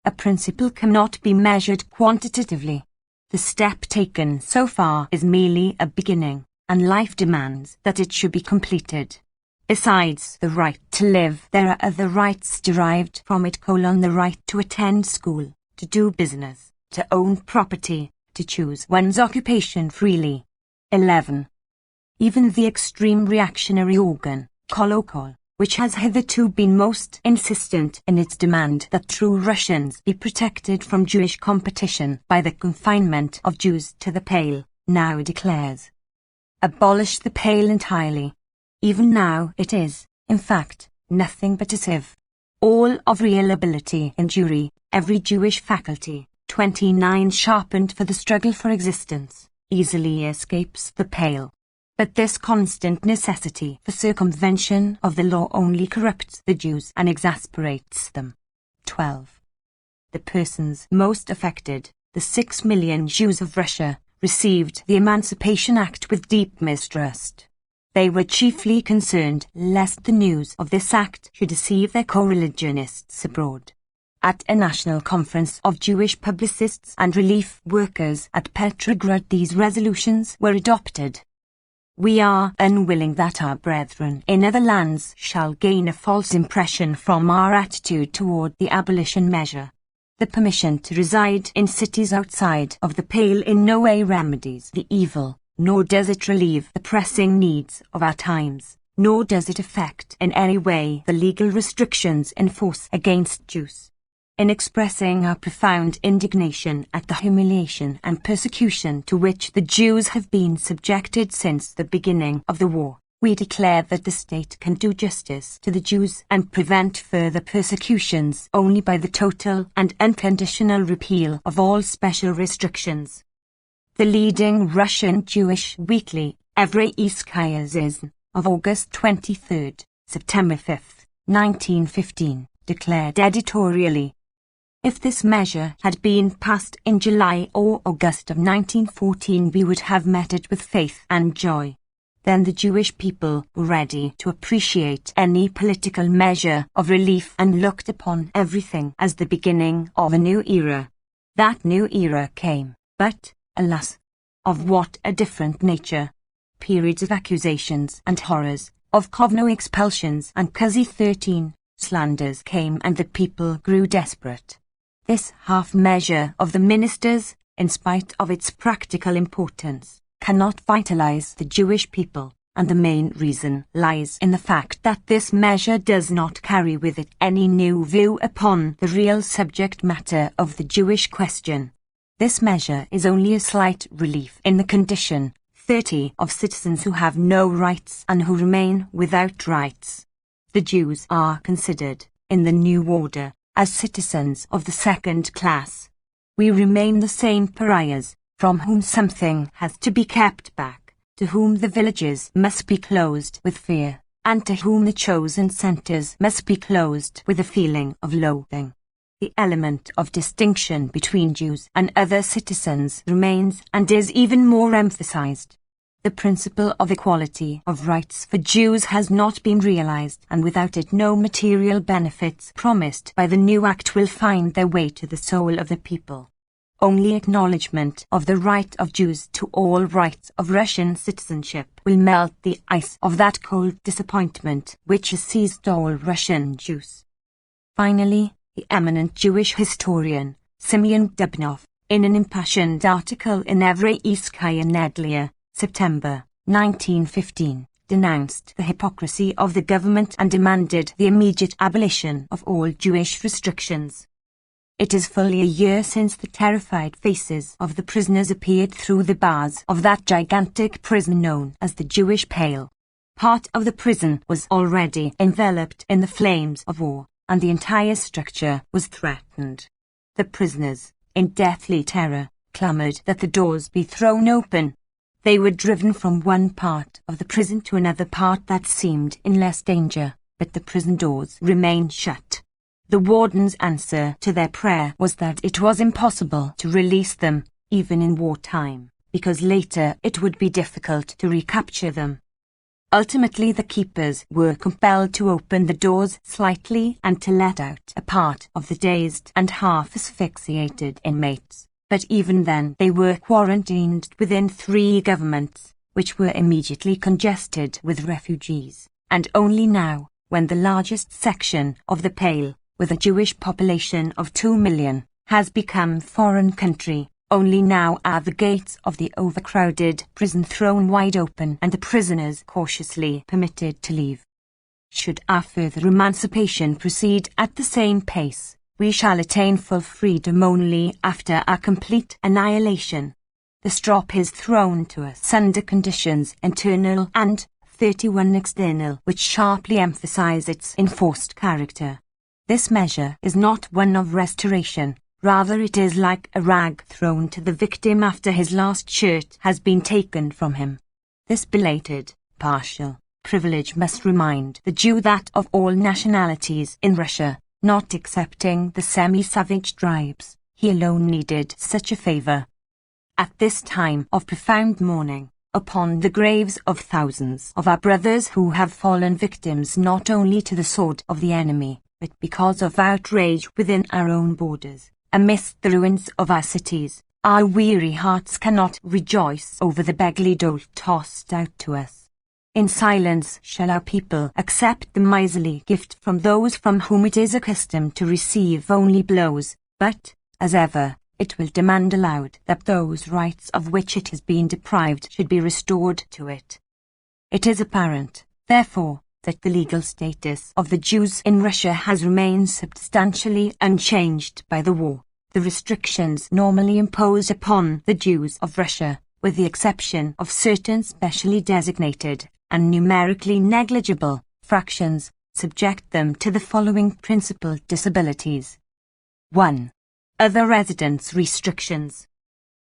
A principle cannot be measured quantitatively. The step taken so far is merely a beginning, and life demands that it should be completed. Besides the right to live, there are other rights derived from it: the right to attend school, to do business, to own property, to choose one's occupation freely. 11. Even the extreme reactionary organ, Kolokol, which has hitherto been most insistent in its demand that true Russians be protected from Jewish competition by the confinement of Jews to the Pale, now declares, abolish the Pale entirely. Even now it is, in fact, nothing but a sieve. All of real ability in Jewry, every Jewish faculty, 29 sharpened for the struggle for existence, easily escapes the Pale. But this constant necessity for circumvention of the law only corrupts the Jews and exasperates them. 12. The persons most affected, the 6 million Jews of Russia, received the Emancipation Act with deep mistrust. They were chiefly concerned lest the news of this act should deceive their co-religionists abroad. At a national conference of Jewish publicists and relief workers at Petrograd, these resolutions were adopted. We are unwilling that our brethren in other lands shall gain a false impression from our attitude toward the abolition measure. The permission to reside in cities outside of the Pale in no way remedies the evil, nor does it relieve the pressing needs of our times, nor does it affect in any way the legal restrictions in force against Jews. In expressing our profound indignation at the humiliation and persecution to which the Jews have been subjected since the beginning of the war, we declare that the state can do justice to the Jews and prevent further persecutions only by the total and unconditional repeal of all special restrictions. The leading Russian Jewish weekly, Evreiskaya Zizn, of August 23, September 5, 1915, declared editorially, if this measure had been passed in July or August of 1914, we would have met it with faith and joy. Then the Jewish people were ready to appreciate any political measure of relief and looked upon everything as the beginning of a new era. That new era came, but, alas, of what a different nature. Periods of accusations and horrors, of Kovno expulsions and Kuzi 13 slanders came, and the people grew desperate. This half-measure of the ministers, in spite of its practical importance, cannot vitalize the Jewish people, and the main reason lies in the fact that this measure does not carry with it any new view upon the real subject matter of the Jewish question. This measure is only a slight relief in the condition, 30, of citizens who have no rights and who remain without rights. The Jews are considered, in the new order, as citizens of the second class. We remain the same pariahs, from whom something has to be kept back, to whom the villages must be closed with fear, and to whom the chosen centres must be closed with a feeling of loathing. the element of distinction between Jews and other citizens remains and is even more emphasized. The principle of equality of rights for Jews has not been realized, and without it no material benefits promised by the new act will find their way to the soul of the people. Only acknowledgement of the right of Jews to all rights of Russian citizenship will melt the ice of that cold disappointment which has seized all Russian Jews. Finally, the eminent Jewish historian, Simeon Dubnow, in an impassioned article in Evreiskaya Nedelia, September 1915, denounced the hypocrisy of the government and demanded the immediate abolition of all Jewish restrictions. It is fully a year since the terrified faces of the prisoners appeared through the bars of that gigantic prison known as the Jewish Pale. Part of the prison was already enveloped in the flames of war, and the entire structure was threatened. The prisoners, in deathly terror, clamoured that the doors be thrown open. They were driven from one part of the prison to another part that seemed in less danger, but the prison doors remained shut. The warden's answer to their prayer was that it was impossible to release them, even in wartime, because later it would be difficult to recapture them. Ultimately the keepers were compelled to open the doors slightly and to let out a part of the dazed and half asphyxiated inmates. But even then they were quarantined within 3 governments, which were immediately congested with refugees, and only now, when the largest section of the Pale, with a Jewish population of 2 million, has become foreign country, only now are the gates of the overcrowded prison thrown wide open and the prisoners cautiously permitted to leave. Should our further emancipation proceed at the same pace, we shall attain full freedom only after our complete annihilation. The strop is thrown to us under conditions internal and 31 external which sharply emphasize its enforced character. This measure is not one of restoration, rather it is like a rag thrown to the victim after his last shirt has been taken from him. This belated, partial privilege must remind the Jew that of all nationalities in Russia, not excepting the semi-savage tribes, he alone needed such a favor. At this time of profound mourning, upon the graves of thousands of our brothers who have fallen victims not only to the sword of the enemy, but because of outrage within our own borders, amidst the ruins of our cities, our weary hearts cannot rejoice over the beggarly dole tossed out to us. In silence shall our people accept the miserly gift from those from whom it is accustomed to receive only blows, but, as ever, it will demand aloud that those rights of which it has been deprived should be restored to it. It is apparent, therefore, that the legal status of the Jews in Russia has remained substantially unchanged by the war. The restrictions normally imposed upon the Jews of Russia, with the exception of certain specially designated and numerically negligible fractions, subject them to the following principal disabilities. 1. Other residence restrictions.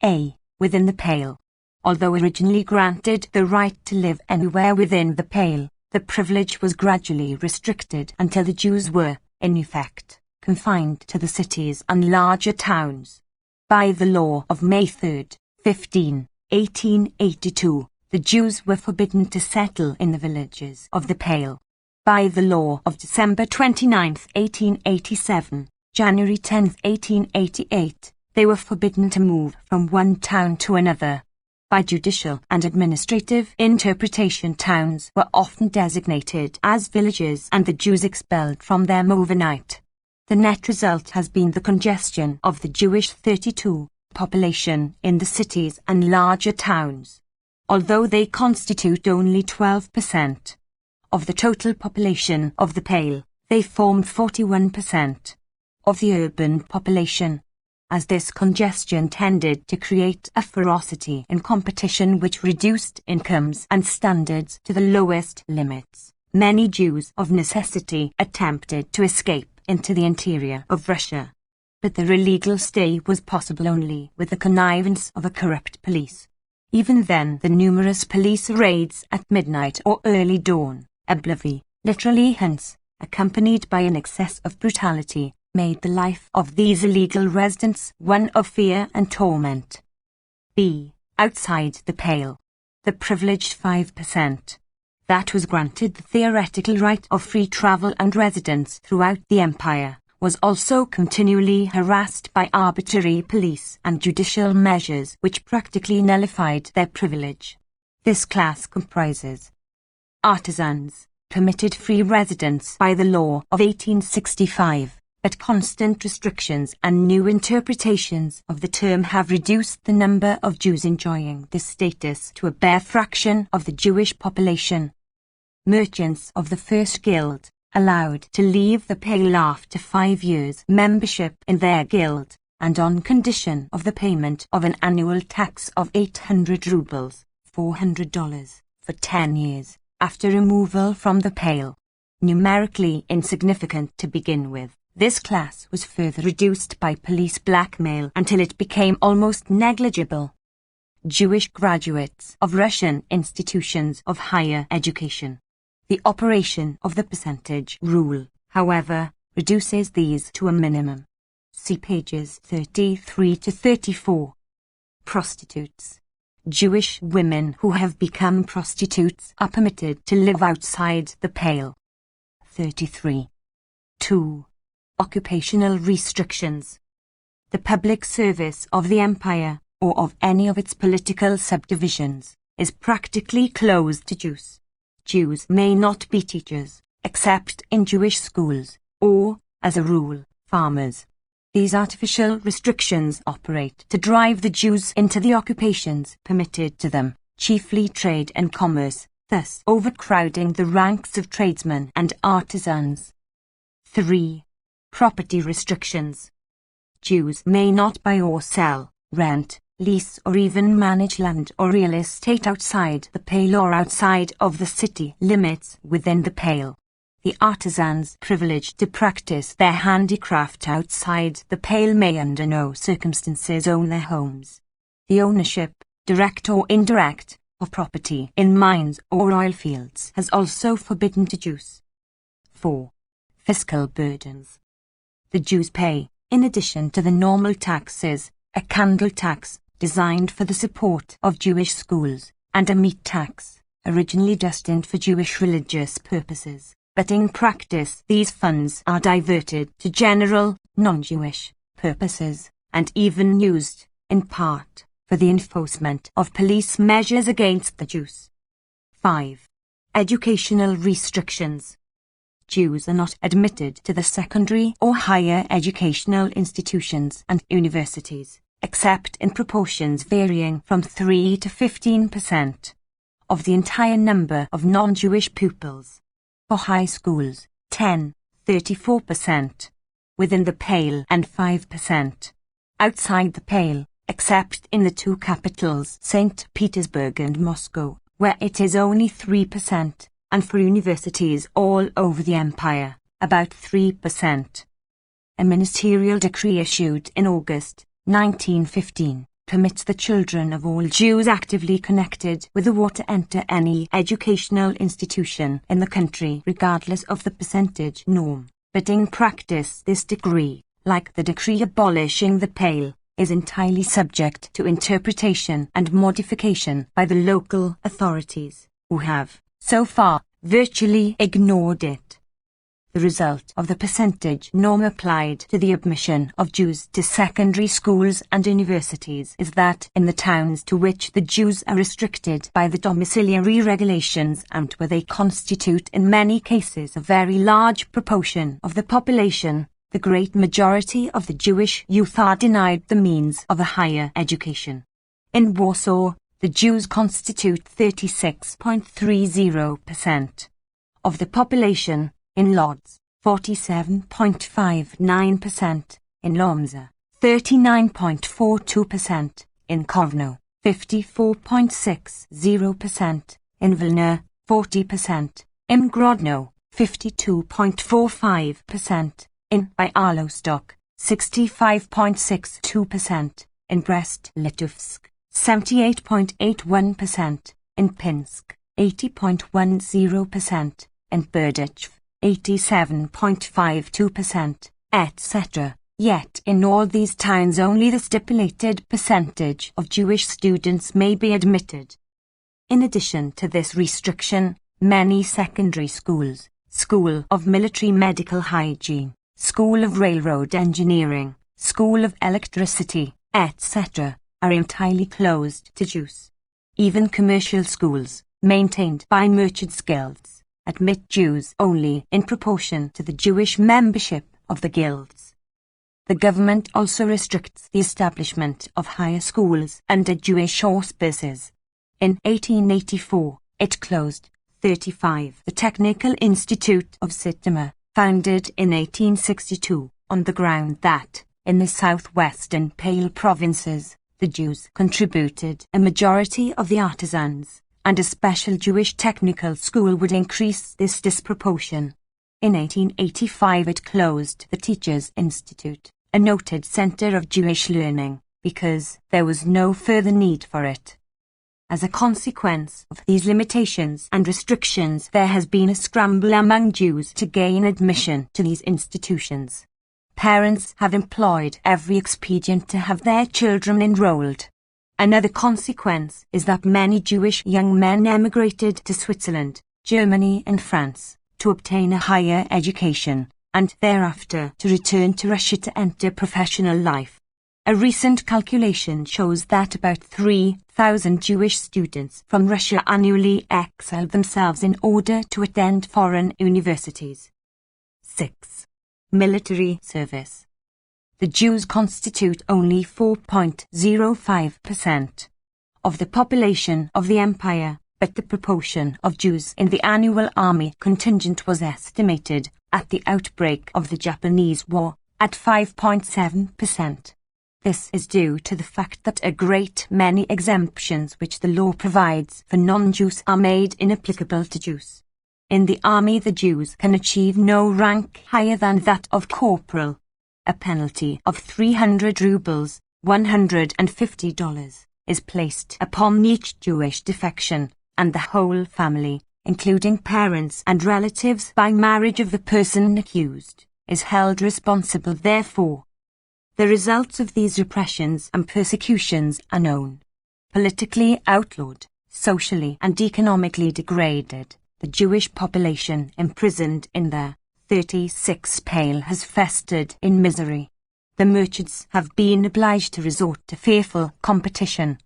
A. Within the Pale. Although originally granted the right to live anywhere within the Pale, the privilege was gradually restricted until the Jews were, in effect, confined to the cities and larger towns. By the law of May 3, 1882, the Jews were forbidden to settle in the villages of the Pale. By the law of December 29, 1887, January 10, 1888, they were forbidden to move from one town to another. By judicial and administrative interpretation, towns were often designated as villages and the Jews expelled from them overnight. The net result has been the congestion of the Jewish 32 population in the cities and larger towns. Although they constitute only 12% of the total population of the Pale, they form 41% of the urban population, as this congestion tended to create a ferocity in competition which reduced incomes and standards to the lowest limits. Many Jews of necessity attempted to escape into the interior of Russia, but their illegal stay was possible only with the connivance of a corrupt police. Even then, the numerous police raids at midnight or early dawn, oblivi, literally hence, accompanied by an excess of brutality, made the life of these illegal residents one of fear and torment. B. Outside the pale. The privileged 5%. That was granted the theoretical right of free travel and residence throughout the empire, was also continually harassed by arbitrary police and judicial measures which practically nullified their privilege. This class comprises artisans, permitted free residence by the law of 1865, but constant restrictions and new interpretations of the term have reduced the number of Jews enjoying this status to a bare fraction of the Jewish population. Merchants of the first guild, allowed to leave the pale after 5 years membership in their guild, and on condition of the payment of an annual tax of 800 rubles, $400, for 10 years, after removal from the pale. Numerically insignificant to begin with, this class was further reduced by police blackmail until it became almost negligible. Jewish graduates of Russian institutions of higher education. The operation of the percentage rule, however, reduces these to a minimum. See pages 33 to 34. Prostitutes. Jewish women who have become prostitutes are permitted to live outside the pale. 33. 2. Occupational restrictions. The public service of the empire, or of any of its political subdivisions, is practically closed to Jews. Jews may not be teachers, except in Jewish schools, or, as a rule, farmers. These artificial restrictions operate to drive the Jews into the occupations permitted to them, chiefly trade and commerce, thus overcrowding the ranks of tradesmen and artisans. 3. Property restrictions. Jews may not buy or sell, rent, lease or even manage land or real estate outside the pale or outside of the city limits within the pale. The artisans privileged to practice their handicraft outside the pale may under no circumstances own their homes. The ownership, direct or indirect, of property in mines or oil fields has also forbidden to Jews. 4. Fiscal burdens. The Jews pay, in addition to the normal taxes, a candle tax, designed for the support of Jewish schools, and a meat tax, originally destined for Jewish religious purposes, but in practice these funds are diverted to general, non-Jewish purposes, and even used, in part, for the enforcement of police measures against the Jews. 5. Educational restrictions. Jews are not admitted to the secondary or higher educational institutions and universities, except in proportions varying from 3 to 15% of the entire number of non-Jewish pupils. For high schools, 34%, within the pale and 5%, outside the pale, except in the two capitals St. Petersburg and Moscow, where it is only 3%, and for universities all over the empire, about 3%. A ministerial decree issued in August 1915 permits the children of all Jews actively connected with the war to enter any educational institution in the country regardless of the percentage norm, but in practice this decree, like the decree abolishing the pale, is entirely subject to interpretation and modification by the local authorities, who have, so far, virtually ignored it. The result of the percentage norm applied to the admission of Jews to secondary schools and universities is that in the towns to which the Jews are restricted by the domiciliary regulations and where they constitute in many cases a very large proportion of the population, the great majority of the Jewish youth are denied the means of a higher education. In Warsaw, the Jews constitute 36.30% of the population, in Lodz, 47.59%, in Lomza, 39.42%, in Kovno, 54.60%, in Vilna, 40%, in Grodno, 52.45%, in Bialystok, 65.62%, in Brest-Litovsk, 78.81%, in Pinsk, 80.10%, in Berdych, 87.52%, etc. Yet in all these towns only the stipulated percentage of Jewish students may be admitted. In addition to this restriction, many secondary schools, School of Military Medical Hygiene, School of Railroad Engineering, School of Electricity, etc., are entirely closed to Jews. Even commercial schools, maintained by merchants' guilds, admit Jews only in proportion to the Jewish membership of the guilds. The government also restricts the establishment of higher schools under Jewish auspices. In 1884, it closed 35. The Technical Institute of Sittama, founded in 1862, on the ground that, in the southwestern Pale provinces, the Jews contributed a majority of the artisans, and a special Jewish technical school would increase this disproportion. In 1885 it closed the Teachers' Institute, a noted center of Jewish learning, because there was no further need for it. As a consequence of these limitations and restrictions, there has been a scramble among Jews to gain admission to these institutions. Parents have employed every expedient to have their children enrolled. Another consequence is that many Jewish young men emigrated to Switzerland, Germany and France to obtain a higher education, and thereafter to return to Russia to enter professional life. A recent calculation shows that about 3,000 Jewish students from Russia annually exile themselves in order to attend foreign universities. 6. Military service. The Jews constitute only 4.05% of the population of the empire, but the proportion of Jews in the annual army contingent was estimated, at the outbreak of the Japanese War, at 5.7%. This is due to the fact that a great many exemptions which the law provides for non-Jews are made inapplicable to Jews. In the army the Jews can achieve no rank higher than that of corporal. A penalty of 300 rubles, $150, is placed upon each Jewish defection, and the whole family, including parents and relatives by marriage of the person accused, is held responsible therefor. The results of these repressions and persecutions are known. Politically outlawed, socially and economically degraded, the Jewish population imprisoned in their 36 Pale has festered in misery. The merchants have been obliged to resort to fearful competition.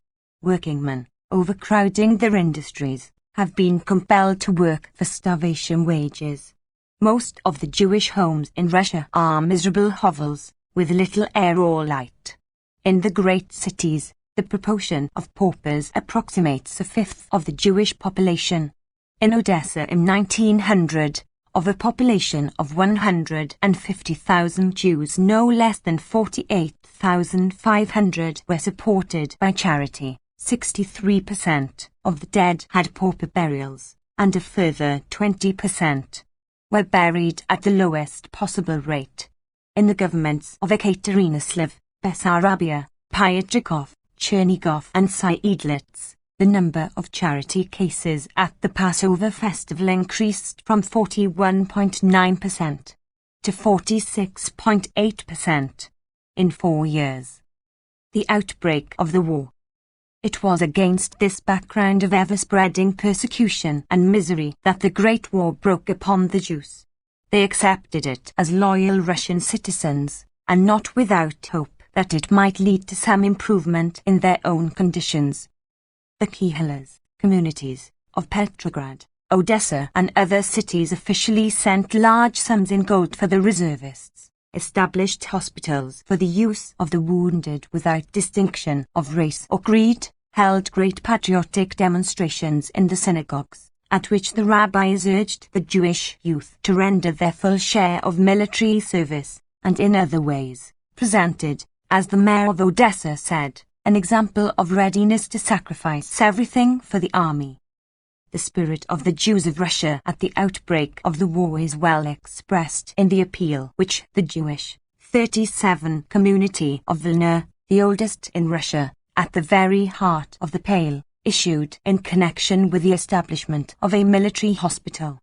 Workingmen, overcrowding their industries, have been compelled to work for starvation wages. Most of the Jewish homes in Russia are miserable hovels, with little air or light. In the great cities, the proportion of paupers approximates a fifth of the Jewish population. In Odessa in 1900, of a population of 150,000 Jews, no less than 48,500 were supported by charity. 63% of the dead had pauper burials, and a further 20% were buried at the lowest possible rate. In the governments of Ekaterinslav, Bessarabia, Pyatrikov, Chernigov and Seidlitz, the number of charity cases at the Passover festival increased from 41.9% to 46.8% in 4 years. The outbreak of the war. It was against this background of ever-spreading persecution and misery that the Great War broke upon the Jews. They accepted it as loyal Russian citizens, and not without hope that it might lead to some improvement in their own conditions. The Kihelas, communities, of Petrograd, Odessa and other cities officially sent large sums in gold for the reservists, established hospitals for the use of the wounded without distinction of race or creed, held great patriotic demonstrations in the synagogues, at which the rabbis urged the Jewish youth to render their full share of military service, and in other ways, presented, as the mayor of Odessa said, an example of readiness to sacrifice everything for the army. The spirit of the Jews of Russia at the outbreak of the war is well expressed in the appeal which the Jewish 37 community of Vilna, the oldest in Russia, at the very heart of the Pale, issued in connection with the establishment of a military hospital.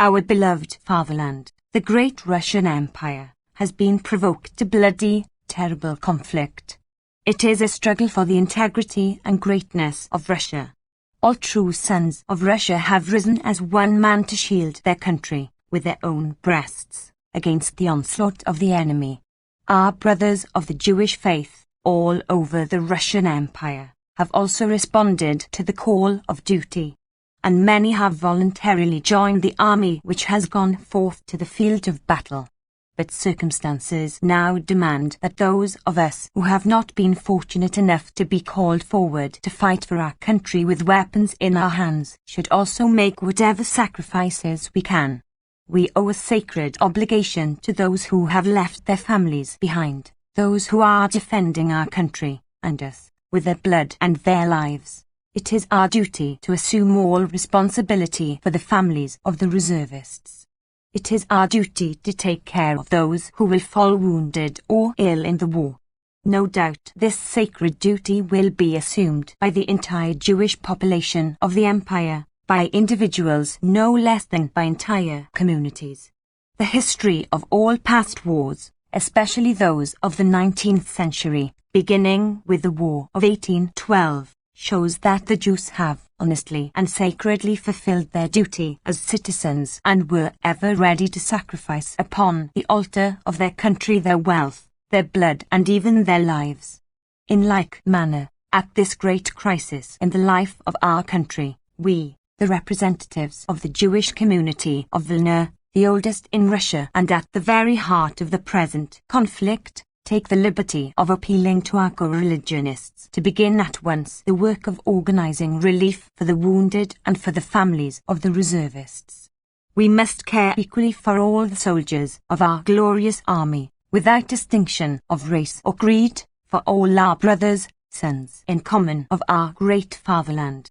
Our beloved fatherland, the great Russian Empire, has been provoked to bloody, terrible conflict. It is a struggle for the integrity and greatness of Russia. All true sons of Russia have risen as one man to shield their country, with their own breasts, against the onslaught of the enemy. Our brothers of the Jewish faith, all over the Russian Empire, have also responded to the call of duty, and many have voluntarily joined the army which has gone forth to the field of battle. But circumstances now demand that those of us who have not been fortunate enough to be called forward to fight for our country with weapons in our hands should also make whatever sacrifices we can. We owe a sacred obligation to those who have left their families behind, those who are defending our country and us with their blood and their lives. It is our duty to assume all responsibility for the families of the reservists. It is our duty to take care of those who will fall wounded or ill in the war. No doubt this sacred duty will be assumed by the entire Jewish population of the empire, by individuals no less than by entire communities. The history of all past wars, especially those of the 19th century, beginning with the War of 1812, shows that the Jews have honestly and sacredly fulfilled their duty as citizens and were ever ready to sacrifice upon the altar of their country their wealth, their blood and even their lives. In like manner, at this great crisis in the life of our country, we, the representatives of the Jewish community of Vilna, the oldest in Russia and at the very heart of the present conflict, take the liberty of appealing to our co-religionists to begin at once the work of organizing relief for the wounded and for the families of the reservists. We must care equally for all the soldiers of our glorious army, without distinction of race or creed, for all our brothers, sons in common of our great fatherland.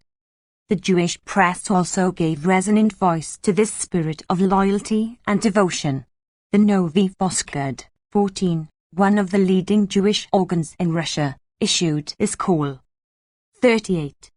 The Jewish press also gave resonant voice to this spirit of loyalty and devotion. The Novi Voskad, 14, one of the leading Jewish organs in Russia, issued this call. 38.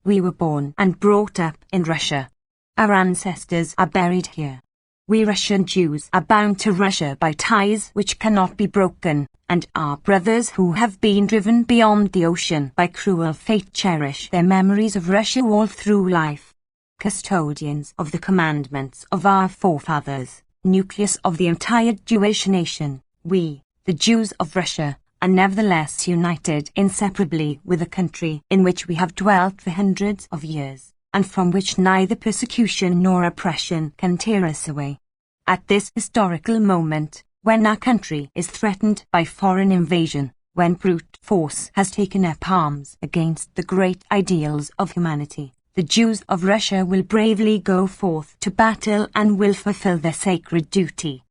We were born and brought up in Russia. Our ancestors are buried here. We Russian Jews are bound to Russia by ties which cannot be broken, and our brothers who have been driven beyond the ocean by cruel fate cherish their memories of Russia all through life. Custodians of the commandments of our forefathers, nucleus of the entire Jewish nation, we, the Jews of Russia, are nevertheless united inseparably with a country in which we have dwelt for hundreds of years, and from which neither persecution nor oppression can tear us away. At this historical moment, when our country is threatened by foreign invasion, when brute force has taken up arms against the great ideals of humanity, the Jews of Russia will bravely go forth to battle and will fulfill their sacred duty.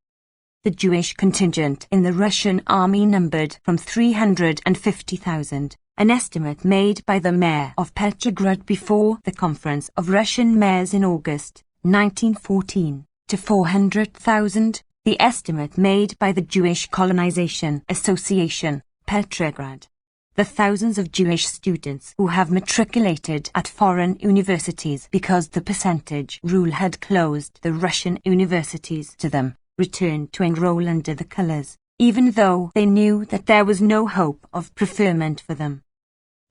The Jewish contingent in the Russian army numbered from 350,000, an estimate made by the mayor of Petrograd before the Conference of Russian Mayors in August 1914, to 400,000, the estimate made by the Jewish Colonization Association, Petrograd. The thousands of Jewish students who have matriculated at foreign universities because the percentage rule had closed the Russian universities to them, returned to enroll under the colors, even though they knew that there was no hope of preferment for them.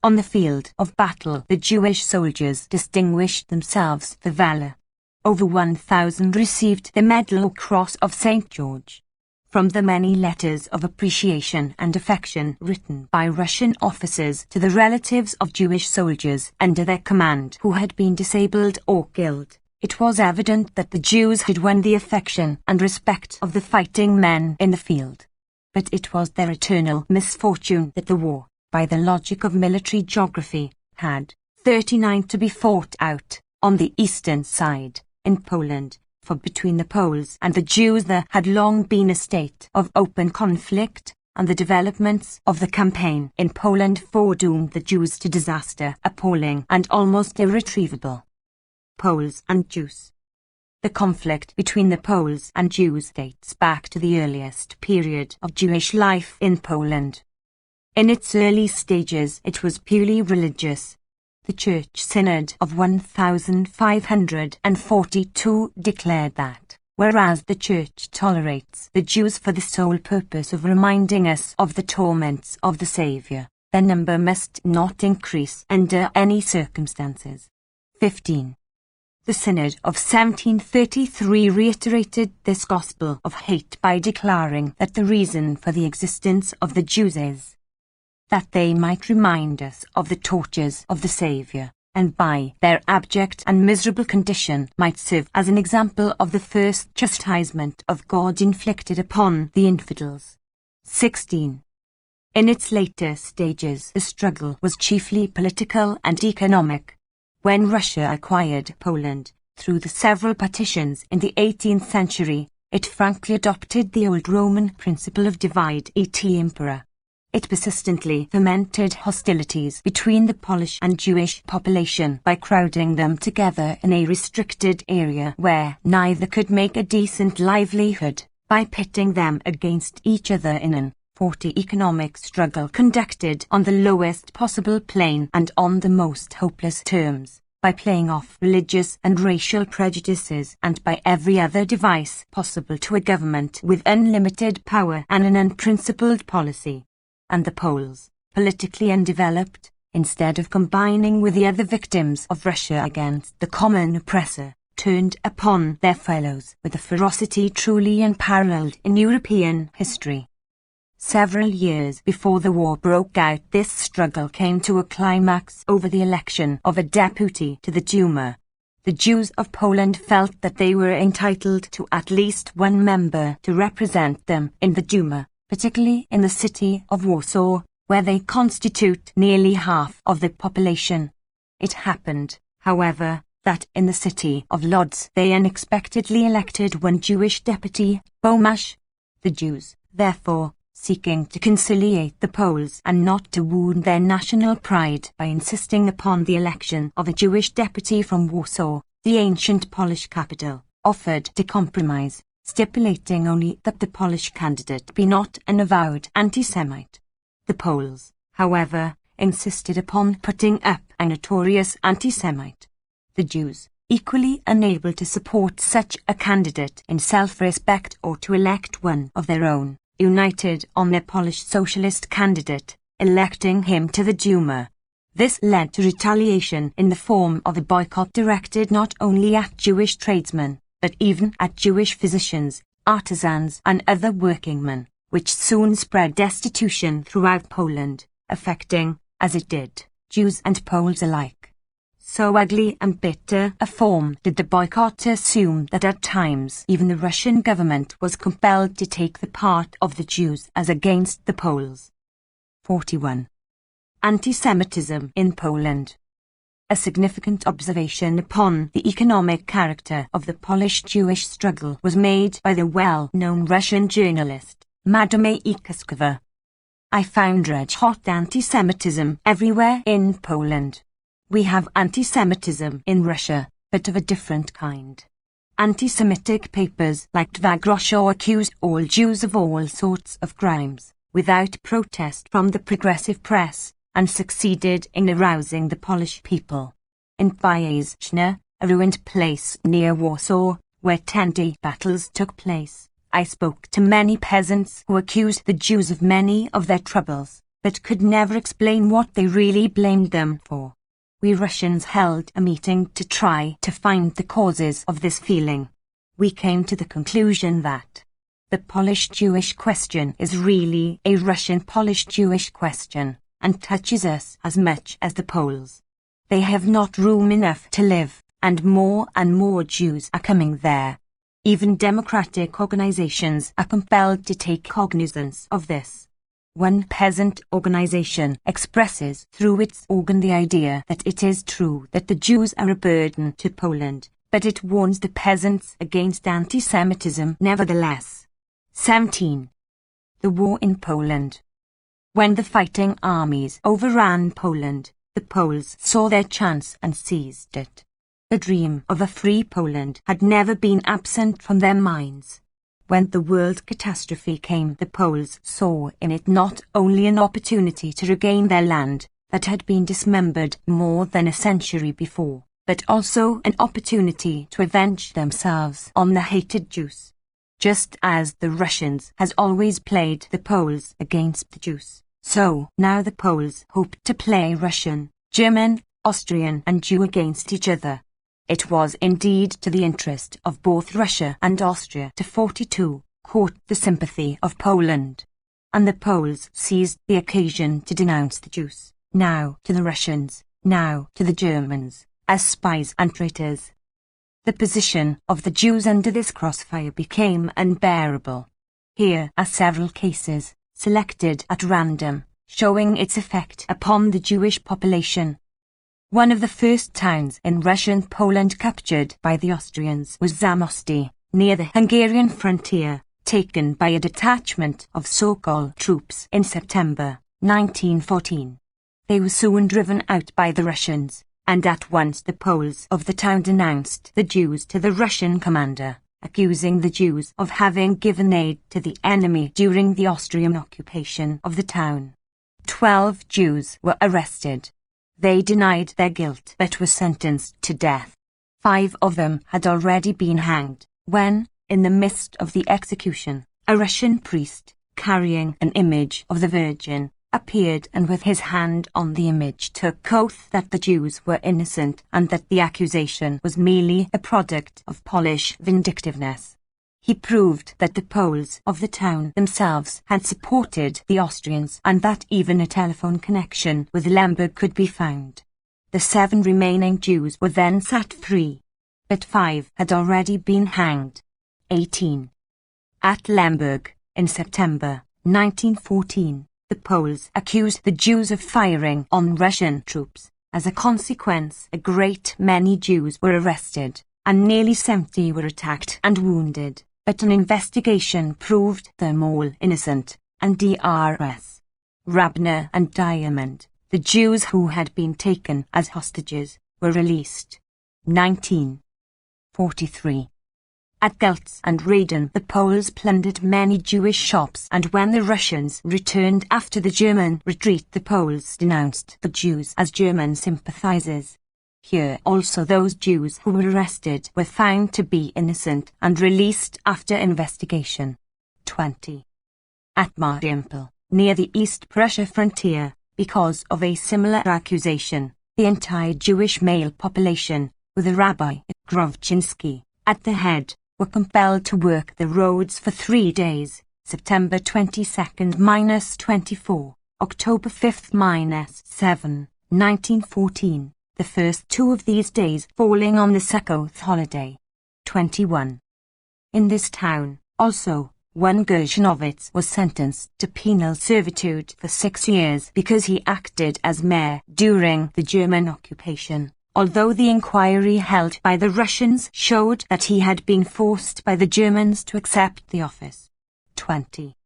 On the field of battle, the Jewish soldiers distinguished themselves for valor. Over 1,000 received the Medal or Cross of St. George. From the many letters of appreciation and affection written by Russian officers to the relatives of Jewish soldiers under their command who had been disabled or killed, it was evident that the Jews had won the affection and respect of the fighting men in the field. But it was their eternal misfortune that the war, by the logic of military geography, had 39 to be fought out on the eastern side, in Poland, for between the Poles and the Jews there had long been a state of open conflict, and the developments of the campaign in Poland foredoomed the Jews to disaster appalling and almost irretrievable. Poles and Jews. The conflict between the Poles and Jews dates back to the earliest period of Jewish life in Poland. In its early stages it was purely religious. The Church Synod of 1542 declared that Whereas the Church tolerates the Jews for the sole purpose of reminding us of the torments of the Saviour, their number must not increase under any circumstances. 15. The Synod of 1733 reiterated this gospel of hate by declaring that the reason for the existence of the Jews is that they might remind us of the tortures of the Saviour, and by their abject and miserable condition might serve as an example of the first chastisement of God inflicted upon the infidels. 16. In its later stages, the struggle was chiefly political and economic. When Russia acquired Poland, through the several partitions in the 18th century, it frankly adopted the old Roman principle of divide et impera. It persistently fomented hostilities between the Polish and Jewish population by crowding them together in a restricted area where neither could make a decent livelihood, by pitting them against each other in an economic struggle conducted on the lowest possible plane and on the most hopeless terms, by playing off religious and racial prejudices and by every other device possible to a government with unlimited power and an unprincipled policy. And the Poles, politically undeveloped, instead of combining with the other victims of Russia against the common oppressor, turned upon their fellows with a ferocity truly unparalleled in European history. Several years before the war broke out, this struggle came to a climax over the election of a deputy to the Duma. The Jews of Poland felt that they were entitled to at least one member to represent them in the Duma, particularly in the city of Warsaw, where they constitute nearly half of the population. It happened, however, that in the city of Lodz they unexpectedly elected one Jewish deputy, Bomash. The Jews, therefore, seeking to conciliate the Poles and not to wound their national pride by insisting upon the election of a Jewish deputy from Warsaw, the ancient Polish capital, offered to compromise, stipulating only that the Polish candidate be not an avowed anti-Semite. The Poles, however, insisted upon putting up a notorious anti-Semite. The Jews, equally unable to support such a candidate in self-respect or to elect one of their own, united on their Polish socialist candidate, electing him to the Duma. This led to retaliation in the form of a boycott directed not only at Jewish tradesmen, but even at Jewish physicians, artisans and other workingmen, which soon spread destitution throughout Poland, affecting, as it did, Jews and Poles alike. So ugly and bitter a form did the boycott assume that at times even the Russian government was compelled to take the part of the Jews as against the Poles. 41. Anti-Semitism in Poland. A significant observation upon the economic character of the Polish-Jewish struggle was made by the well-known Russian journalist, Madame Ikaskova. I found red-hot anti-Semitism everywhere in Poland. We have anti-Semitism in Russia, but of a different kind. Anti-Semitic papers like Dva Grosha accused all Jews of all sorts of crimes, without protest from the progressive press, and succeeded in arousing the Polish people. In Wyazna, a ruined place near Warsaw, where 10-day battles took place, I spoke to many peasants who accused the Jews of many of their troubles, but could never explain what they really blamed them for. We Russians held a meeting to try to find the causes of this feeling. We came to the conclusion that the Polish-Jewish question is really a Russian-Polish-Jewish question, and touches us as much as the Poles. They have not room enough to live, and more Jews are coming there. Even democratic organizations are compelled to take cognizance of this. One peasant organization expresses through its organ the idea that it is true that the Jews are a burden to Poland, but it warns the peasants against anti-Semitism nevertheless. 17. The war in Poland. When the fighting armies overran Poland, the Poles saw their chance and seized it. The dream of a free Poland had never been absent from their minds. When the world catastrophe came, the Poles saw in it not only an opportunity to regain their land that had been dismembered more than a century before, but also an opportunity to avenge themselves on the hated Jews. Just as the Russians has always played the Poles against the Jews, so now the Poles hoped to play Russian, German, Austrian and Jew against each other. It was indeed to the interest of both Russia and Austria to 42 court the sympathy of Poland. And the Poles seized the occasion to denounce the Jews, now to the Russians, now to the Germans, as spies and traitors. The position of the Jews under this crossfire became unbearable. Here are several cases, selected at random, showing its effect upon the Jewish population. One of the first towns in Russian Poland captured by the Austrians was Zamosti, near the Hungarian frontier, taken by a detachment of Sokol troops in September 1914. They were soon driven out by the Russians, and at once the Poles of the town denounced the Jews to the Russian commander, accusing the Jews of having given aid to the enemy during the Austrian occupation of the town. 12 Jews were arrested. They denied their guilt but were sentenced to death. 5 of them had already been hanged, when, in the midst of the execution, a Russian priest, carrying an image of the Virgin, appeared and with his hand on the image took oath that the Jews were innocent and that the accusation was merely a product of Polish vindictiveness. He proved that the Poles of the town themselves had supported the Austrians and that even a telephone connection with Lemberg could be found. The 7 remaining Jews were then set free, but 5 had already been hanged. 18. At Lemberg, in September 1914, the Poles accused the Jews of firing on Russian troops. As a consequence, a great many Jews were arrested, and nearly 70 were attacked and wounded, but an investigation proved them all innocent, and Drs. Rabner and Diamond, the Jews who had been taken as hostages, were released. 1943. At Gultz and Raden the Poles plundered many Jewish shops, and when the Russians returned after the German retreat the Poles denounced the Jews as German sympathizers. Here also those Jews who were arrested were found to be innocent and released after investigation. 20. At Mariupol, near the East Prussia frontier, because of a similar accusation, the entire Jewish male population, with a Rabbi, Grovchinsky, at the head, were compelled to work the roads for 3 days, September 22nd–24, October 5th–7, 1914, the first 2 of these days falling on the Sukkot holiday. 21. In this town, also, one Gershonovitz was sentenced to penal servitude for 6 years because he acted as mayor during the German occupation, although the inquiry held by the Russians showed that he had been forced by the Germans to accept the office. 20.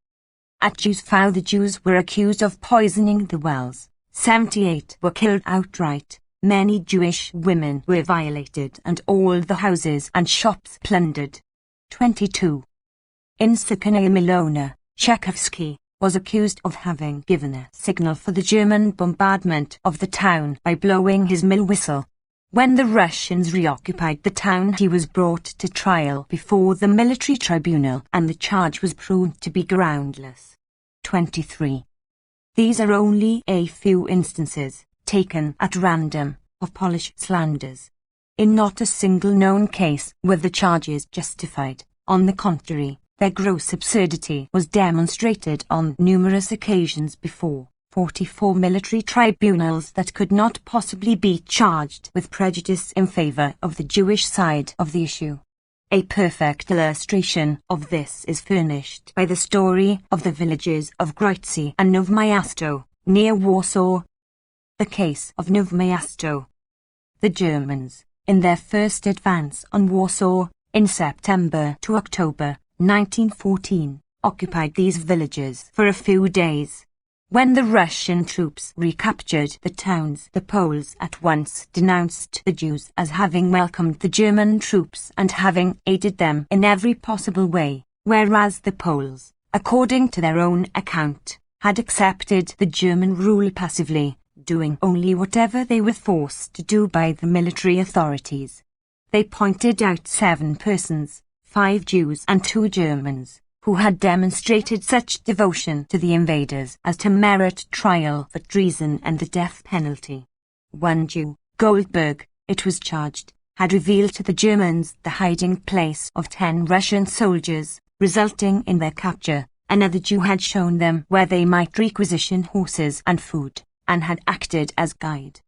At Jewsfau the Jews were accused of poisoning the wells. 78 were killed outright, many Jewish women were violated and all the houses and shops plundered. 22. In Sakana Milona, Tchaikovsky was accused of having given a signal for the German bombardment of the town by blowing his mill whistle. When the Russians reoccupied the town he was brought to trial before the military tribunal and the charge was proved to be groundless. 23. These are only a few instances, taken at random, of Polish slanders. In not a single known case were the charges justified. On the contrary, their gross absurdity was demonstrated on numerous occasions before 44 military tribunals that could not possibly be charged with prejudice in favor of the Jewish side of the issue. A perfect illustration of this is furnished by the story of the villages of Grodzice and Nowe Miasto, near Warsaw. The case of Nowe Miasto. The Germans, in their first advance on Warsaw, in September to October 1914, occupied these villages for a few days. When the Russian troops recaptured the towns, the Poles at once denounced the Jews as having welcomed the German troops and having aided them in every possible way, whereas the Poles, according to their own account, had accepted the German rule passively, doing only whatever they were forced to do by the military authorities. They pointed out 7 persons, 5 Jews and 2 Germans, who had demonstrated such devotion to the invaders as to merit trial for treason and the death penalty. One Jew, Goldberg, it was charged, had revealed to the Germans the hiding place of 10 Russian soldiers, resulting in their capture. Another Jew had shown them where they might requisition horses and food, and had acted as guide.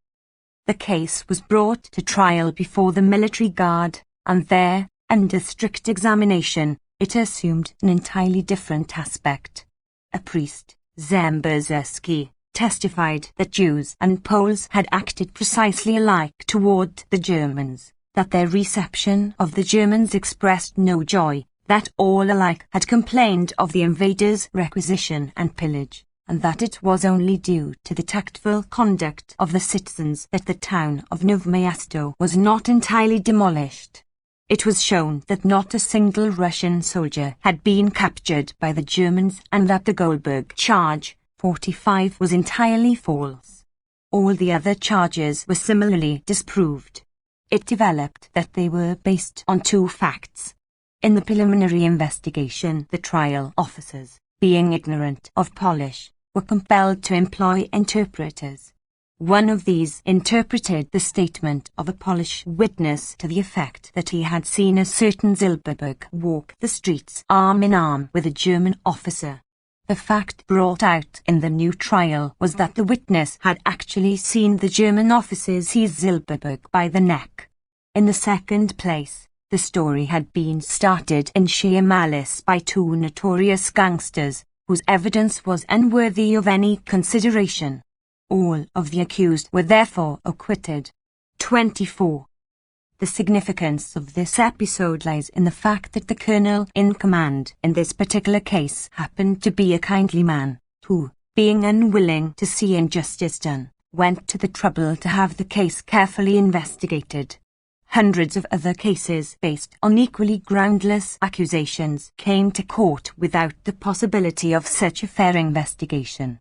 The case was brought to trial before the military guard, and there, under strict examination, it assumed an entirely different aspect. A priest, Zemberzeski, testified that Jews and Poles had acted precisely alike toward the Germans, that their reception of the Germans expressed no joy, that all alike had complained of the invaders' requisition and pillage, and that it was only due to the tactful conduct of the citizens that the town of Novomesto was not entirely demolished. It was shown that not a single Russian soldier had been captured by the Germans and that the Goldberg charge, 45, was entirely false. All the other charges were similarly disproved. It developed that they were based on 2 facts. In the preliminary investigation, the trial officers, being ignorant of Polish, were compelled to employ interpreters. One of these interpreted the statement of a Polish witness to the effect that he had seen a certain Zilberberg walk the streets arm in arm with a German officer. The fact brought out in the new trial was that the witness had actually seen the German officer seize Zilberberg by the neck. In the second place, the story had been started in sheer malice by 2 notorious gangsters, whose evidence was unworthy of any consideration. All of the accused were therefore acquitted. 24. The significance of this episode lies in the fact that the colonel in command in this particular case happened to be a kindly man, who, being unwilling to see injustice done, went to the trouble to have the case carefully investigated. Hundreds of other cases based on equally groundless accusations came to court without the possibility of such a fair investigation.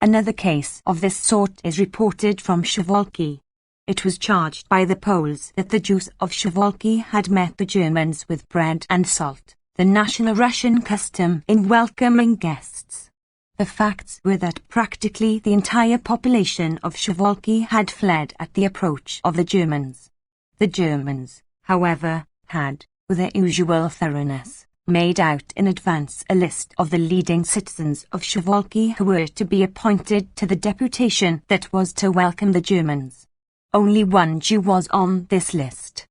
Another case of this sort is reported from Suwałki. It was charged by the Poles that the Jews of Suwałki had met the Germans with bread and salt, the national Russian custom in welcoming guests. The facts were that practically the entire population of Suwałki had fled at the approach of the Germans. The Germans, however, had, with their usual thoroughness, made out in advance a list of the leading citizens of Suwałki who were to be appointed to the deputation that was to welcome the Germans. Only 1 Jew was on this list.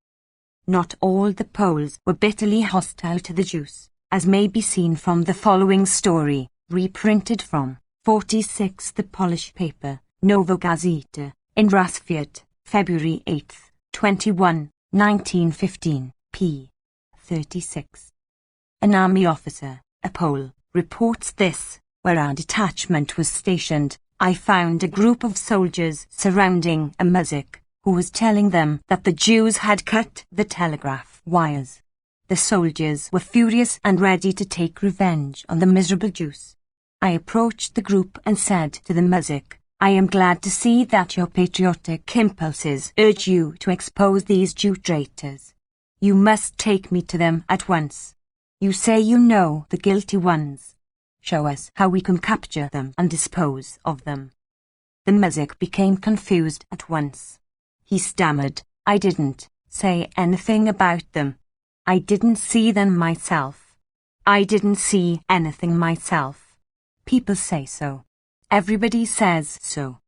Not all the Poles were bitterly hostile to the Jews, as may be seen from the following story, reprinted from 46 the Polish paper, Nowa Gazeta, in Rasfiat, February 8, 21, 1915, p. 36. An army officer, a Pole, reports this: where our detachment was stationed, I found a group of soldiers surrounding a muzhik, who was telling them that the Jews had cut the telegraph wires. The soldiers were furious and ready to take revenge on the miserable Jews. I approached the group and said to the muzhik, I am glad to see that your patriotic impulses urge you to expose these Jew traitors. You must take me to them at once. You say you know the guilty ones. Show us how we can capture them and dispose of them. The muzhik became confused at once. He stammered, I didn't say anything about them. I didn't see them myself. I didn't see anything myself. People say so. Everybody says so.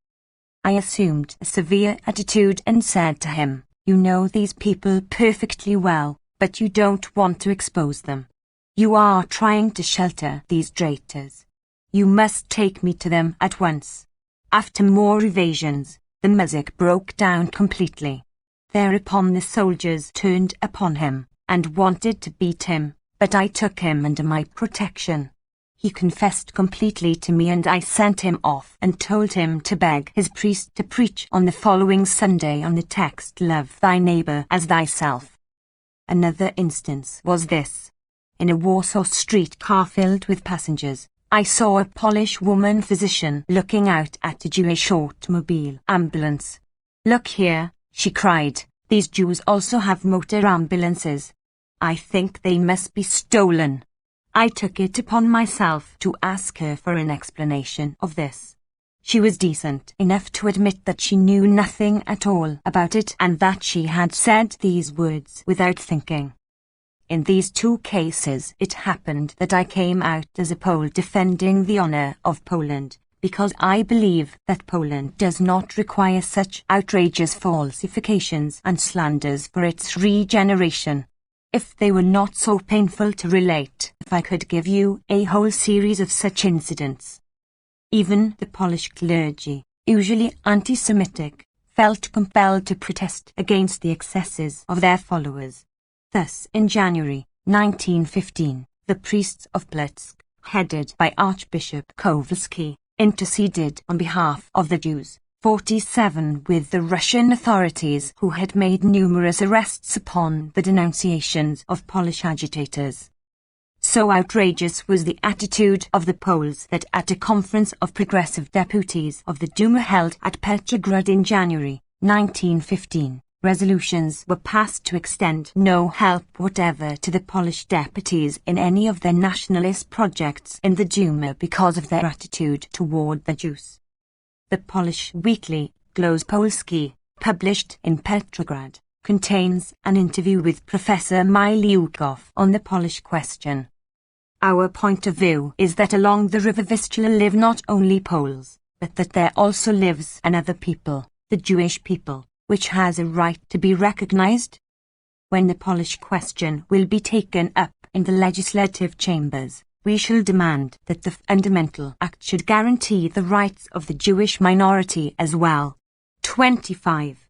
I assumed a severe attitude and said to him, you know these people perfectly well, but you don't want to expose them. You are trying to shelter these traitors. You must take me to them at once. After more evasions, the muzhik broke down completely. Thereupon the soldiers turned upon him and wanted to beat him, but I took him under my protection. He confessed completely to me and I sent him off and told him to beg his priest to preach on the following Sunday on the text, love thy neighbor as thyself. Another instance was this. In a Warsaw street car filled with passengers, I saw a Polish woman physician looking out at a Jewish automobile ambulance. "Look here," she cried, "these Jews also have motor ambulances. I think they must be stolen." I took it upon myself to ask her for an explanation of this. She was decent enough to admit that she knew nothing at all about it and that she had said these words without thinking. In these two cases it happened that I came out as a Pole defending the honor of Poland, because I believe that Poland does not require such outrageous falsifications and slanders for its regeneration. If they were not so painful to relate, if I could give you a whole series of such incidents. Even the Polish clergy, usually anti-Semitic, felt compelled to protest against the excesses of their followers. Thus, in January 1915, the priests of Plotzk, headed by Archbishop Kowalski, interceded on behalf of the Jews, 47, with the Russian authorities, who had made numerous arrests upon the denunciations of Polish agitators. So outrageous was the attitude of the Poles that at a conference of progressive deputies of the Duma held at Petrograd in January 1915, resolutions were passed to extend no help whatever to the Polish deputies in any of their nationalist projects in the Duma because of their attitude toward the Jews. The Polish weekly Głos Polski, published in Petrograd, contains an interview with Professor Miliukov on the Polish question. Our point of view is that along the river Vistula live not only Poles, but that there also lives another people, the Jewish people, which has a right to be recognized. When the Polish question will be taken up in the legislative chambers, we shall demand that the Fundamental Act should guarantee the rights of the Jewish minority as well. 25.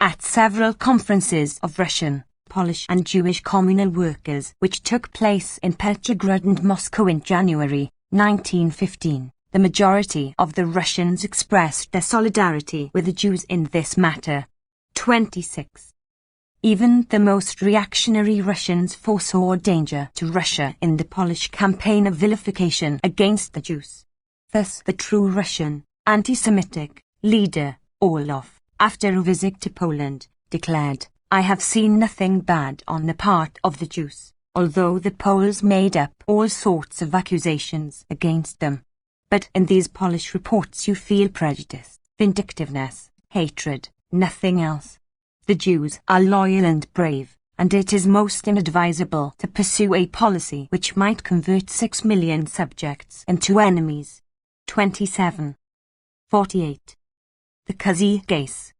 At several conferences of Russian, Polish and Jewish communal workers which took place in Petrograd and Moscow in January 1915, the majority of the Russians expressed their solidarity with the Jews in this matter. 26. Even the most reactionary Russians foresaw danger to Russia in the Polish campaign of vilification against the Jews. Thus the true Russian, anti-Semitic, leader, Orlov, after a visit to Poland, declared, "I have seen nothing bad on the part of the Jews, although the Poles made up all sorts of accusations against them. But in these Polish reports you feel prejudice, vindictiveness, hatred, nothing else. The Jews are loyal and brave, and it is most inadvisable to pursue a policy which might convert 6 million subjects into enemies." 27. 48. The Kazi case.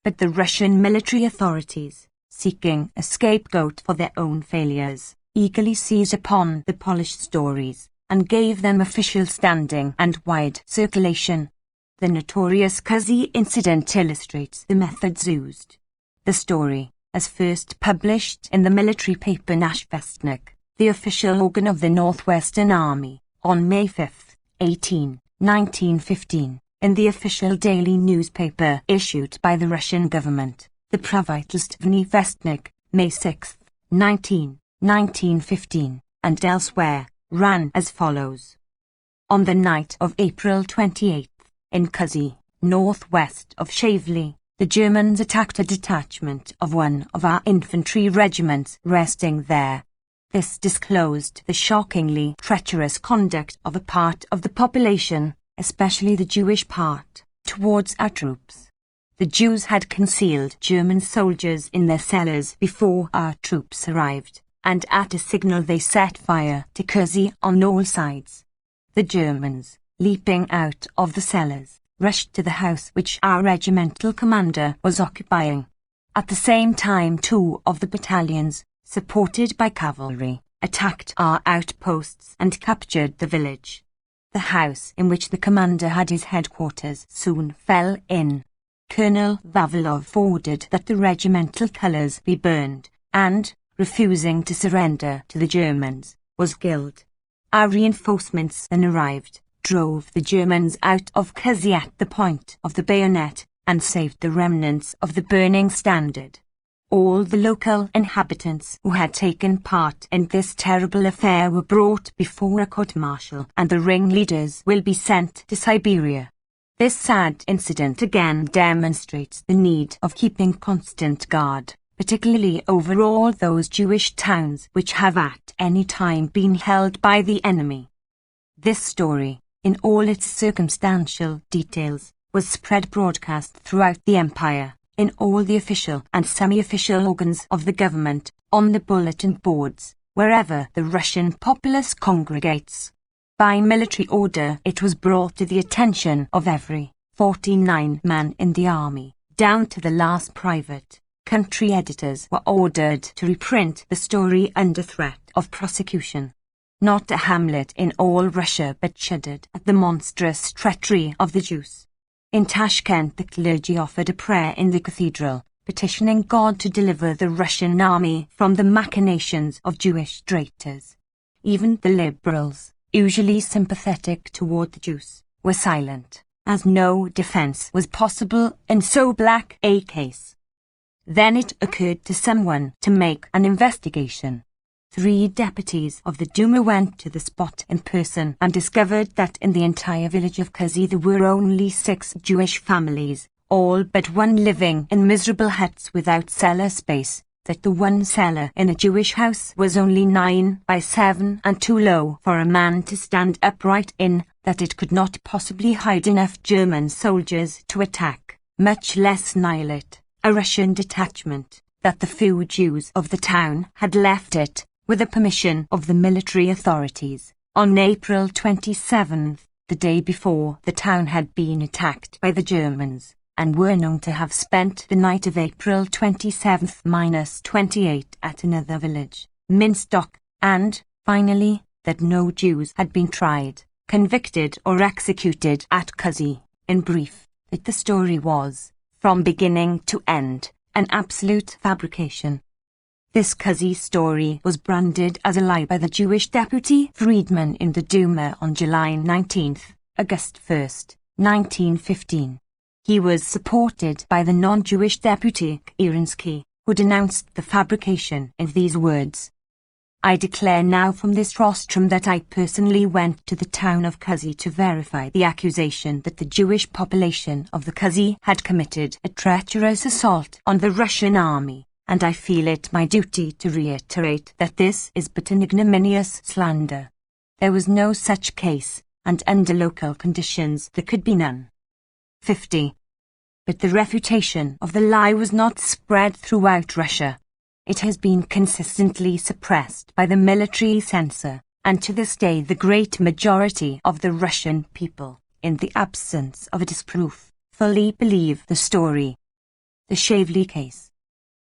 But the Russian military authorities, seeking a scapegoat for their own failures, eagerly seized upon the Polish stories and gave them official standing and wide circulation. The notorious Kazi incident illustrates the methods used. The story, as first published in the military paper Nasz Westnik, the official organ of the Northwestern Army, on May 5, 1915, in the official daily newspaper issued by the Russian government, the Pravitelstvenny Vestnik, May 6, 1915, and elsewhere, ran as follows. On the night of April 28, in Kazi, northwest of Shavli, the Germans attacked a detachment of one of our infantry regiments resting there. This disclosed the shockingly treacherous conduct of a part of the population, especially the Jewish part, towards our troops. The Jews had concealed German soldiers in their cellars before our troops arrived, and at a signal they set fire to Kazi on all sides. The Germans, leaping out of the cellars, rushed to the house which our regimental commander was occupying. At the same time 2 of the battalions, supported by cavalry, attacked our outposts and captured the village. The house in which the commander had his headquarters soon fell in. Colonel Vavilov ordered that the regimental colours be burned, and, refusing to surrender to the Germans, was killed. Our reinforcements then arrived, drove the Germans out of Kazi at the point of the bayonet, and saved the remnants of the burning standard. All the local inhabitants who had taken part in this terrible affair were brought before a court-martial, and the ringleaders will be sent to Siberia. This sad incident again demonstrates the need of keeping constant guard, particularly over all those Jewish towns which have at any time been held by the enemy. This story, in all its circumstantial details, was spread broadcast throughout the empire, in all the official and semi-official organs of the government, on the bulletin boards, wherever the Russian populace congregates. By military order it was brought to the attention of every 49 man in the army, down to the last private. Country editors were ordered to reprint the story under threat of prosecution. Not a hamlet in all Russia but shuddered at the monstrous treachery of the Jews. In Tashkent the clergy offered a prayer in the cathedral, petitioning God to deliver the Russian army from the machinations of Jewish traitors. Even the liberals, usually sympathetic toward the Jews, were silent, as no defense was possible in so black a case. Then it occurred to someone to make an investigation. 3 deputies of the Duma went to the spot in person and discovered that in the entire village of Kazi there were only 6 Jewish families, all but one living in miserable huts without cellar space, that the one cellar in a Jewish house was only 9 by 7 and too low for a man to stand upright in, that it could not possibly hide enough German soldiers to attack, much less annihilate, a Russian detachment, that the few Jews of the town had left it, with the permission of the military authorities, on April 27th, the day before the town had been attacked by the Germans, and were known to have spent the night of April 27th-28 at another village, Minstock, and, finally, that no Jews had been tried, convicted or executed at Kazi. In brief, that the story was, from beginning to end, an absolute fabrication. This Kazi story was branded as a lie by the Jewish deputy Friedman in the Duma on July 19, August 1, 1915. He was supported by the non-Jewish deputy Kerensky, who denounced the fabrication in these words: "I declare now from this rostrum that I personally went to the town of Kazi to verify the accusation that the Jewish population of the Kazi had committed a treacherous assault on the Russian army. And I feel it my duty to reiterate that this is but an ignominious slander. There was no such case, and under local conditions there could be none." 50. But the refutation of the lie was not spread throughout Russia. It has been consistently suppressed by the military censor, and to this day the great majority of the Russian people, in the absence of a disproof, fully believe the story. The Shavli case.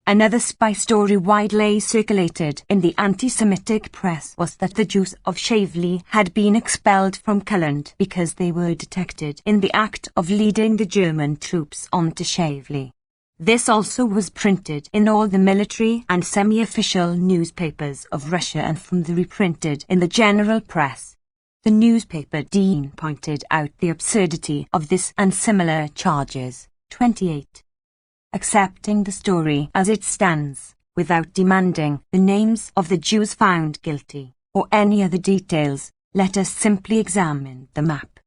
Another spy story widely circulated in the anti-Semitic press was that the Jews of Shavli had been expelled from Courland because they were detected in the act of leading the German troops onto Shavli. This also was printed in all the military and semi-official newspapers of Russia and from the reprinted in the general press. The newspaper Dean pointed out the absurdity of this and similar charges. 28. Accepting the story as it stands, without demanding the names of the Jews found guilty, or any other details, let us simply examine the map.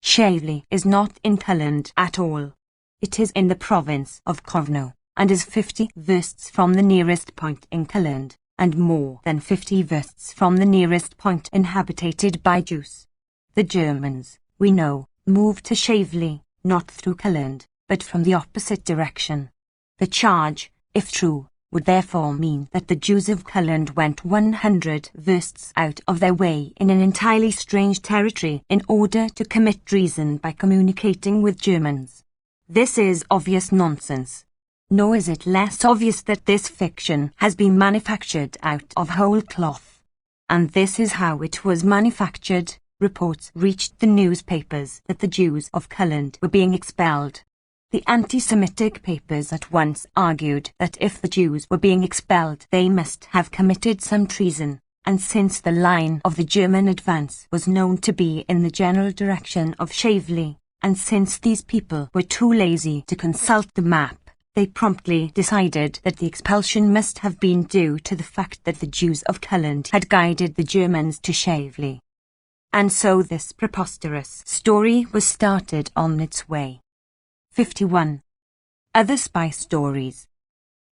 Shavli is not in Courland at all. It is in the province of Kovno, and is 50 versts from the nearest point in Courland, and more than 50 versts from the nearest point inhabited by Jews. The Germans, we know, moved to Shavli, not through Courland, but from the opposite direction. The charge, if true, would therefore mean that the Jews of Courland went 100 versts out of their way in an entirely strange territory in order to commit treason by communicating with Germans. This is obvious nonsense. Nor is it less obvious that this fiction has been manufactured out of whole cloth. And this is how it was manufactured. Reports reached the newspapers that the Jews of Courland were being expelled. The anti-Semitic papers at once argued that if the Jews were being expelled they must have committed some treason, and since the line of the German advance was known to be in the general direction of Shavli, and since these people were too lazy to consult the map, They promptly decided that the expulsion must have been due to the fact that the Jews of Poland had guided the Germans to Shavli. And so this preposterous story was started on its way. 51. Other spy stories.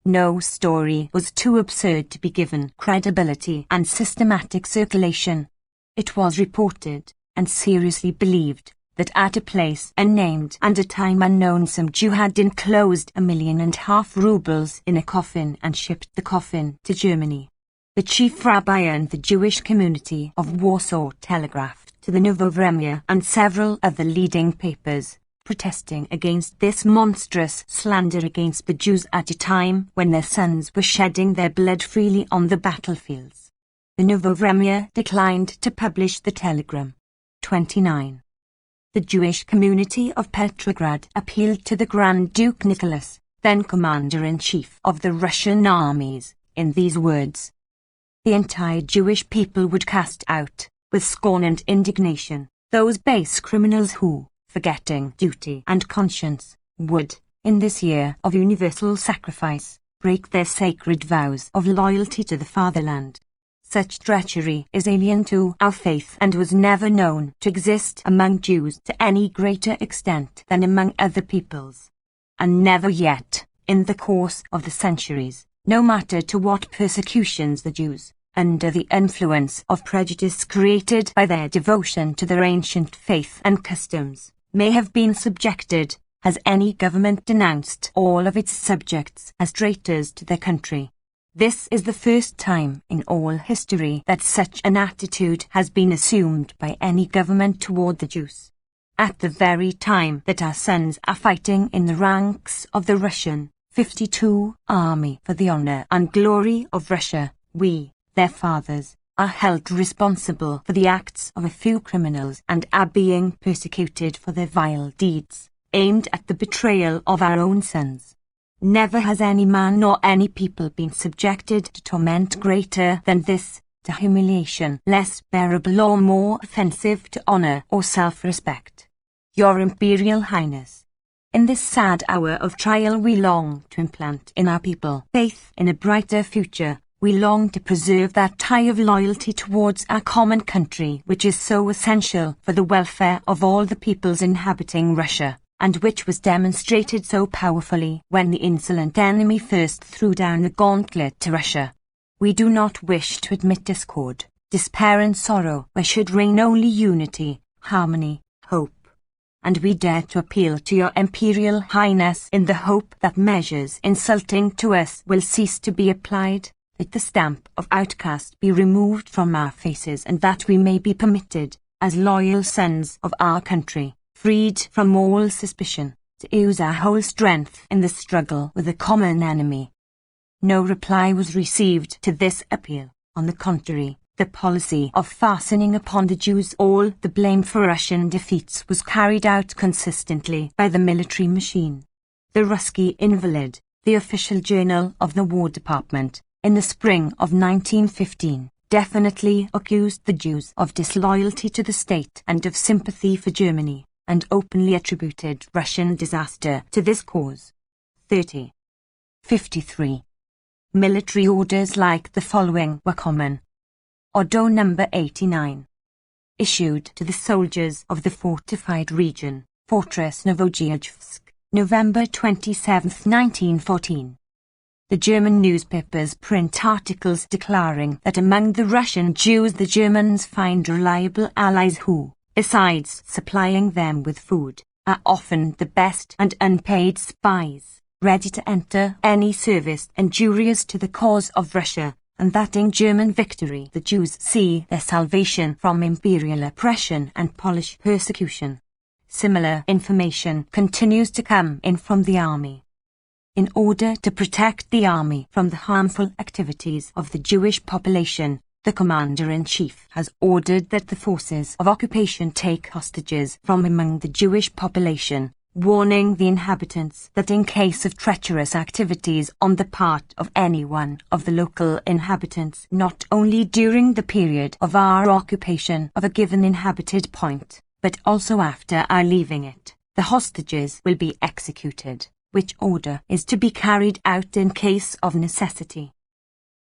No story was too absurd to be given credibility and systematic circulation. It was reported, and seriously believed, that at a place unnamed and a time unknown some Jew had enclosed 1.5 million rubles in a coffin and shipped the coffin to Germany. The chief rabbi and the Jewish community of Warsaw telegraphed to the Nowovremia and several other leading papers, protesting against this monstrous slander against the Jews at a time when their sons were shedding their blood freely on the battlefields. The Nowovremia declined to publish the telegram. 29. The Jewish community of Petrograd appealed to the Grand Duke Nicholas, then Commander-in-Chief of the Russian armies, in these words: "The entire Jewish people would cast out, with scorn and indignation, those base criminals who, forgetting duty and conscience, would, in this year of universal sacrifice, break their sacred vows of loyalty to the fatherland. Such treachery is alien to our faith and was never known to exist among Jews to any greater extent than among other peoples. And never yet, in the course of the centuries, no matter to what persecutions the Jews, under the influence of prejudice created by their devotion to their ancient faith and customs, may have been subjected, has any government denounced all of its subjects as traitors to their country. This is the first time in all history that such an attitude has been assumed by any government toward the Jews. At the very time that our sons are fighting in the ranks of the Russian 52 Army for the honor and glory of Russia, we, their fathers, are held responsible for the acts of a few criminals and are being persecuted for their vile deeds, aimed at the betrayal of our own sons. Never has any man nor any people been subjected to torment greater than this, to humiliation less bearable or more offensive to honor or self-respect. Your Imperial Highness, in this sad hour of trial we long to implant in our people faith in a brighter future. We long to preserve that tie of loyalty towards our common country which is so essential for the welfare of all the peoples inhabiting Russia, and which was demonstrated so powerfully when the insolent enemy first threw down the gauntlet to Russia. We do not wish to admit discord, despair and sorrow where should reign only unity, harmony, hope. And we dare to appeal to your Imperial Highness in the hope that measures insulting to us will cease to be applied, that the stamp of outcast be removed from our faces, and that we may be permitted, as loyal sons of our country, freed from all suspicion, to use our whole strength in the struggle with the common enemy." No reply was received to this appeal. On the contrary, the policy of fastening upon the Jews all the blame for Russian defeats was carried out consistently by the military machine. The Ruski Invalid, the official journal of the War Department, in the spring of 1915, definitely accused the Jews of disloyalty to the state and of sympathy for Germany, and openly attributed Russian disaster to this cause. 30. 53. Military orders like the following were common. Order number 89. Issued to the soldiers of the fortified region, Fortress Novogeorgivsk, November 27, 1914. The German newspapers print articles declaring that among the Russian Jews the Germans find reliable allies who, besides supplying them with food, are often the best and unpaid spies, ready to enter any service injurious to the cause of Russia, and that in German victory the Jews see their salvation from imperial oppression and Polish persecution. Similar information continues to come in from the army. In order to protect the army from the harmful activities of the Jewish population, the Commander-in-Chief has ordered that the forces of occupation take hostages from among the Jewish population, warning the inhabitants that in case of treacherous activities on the part of any one of the local inhabitants, not only during the period of our occupation of a given inhabited point, but also after our leaving it, the hostages will be executed, which order is to be carried out in case of necessity.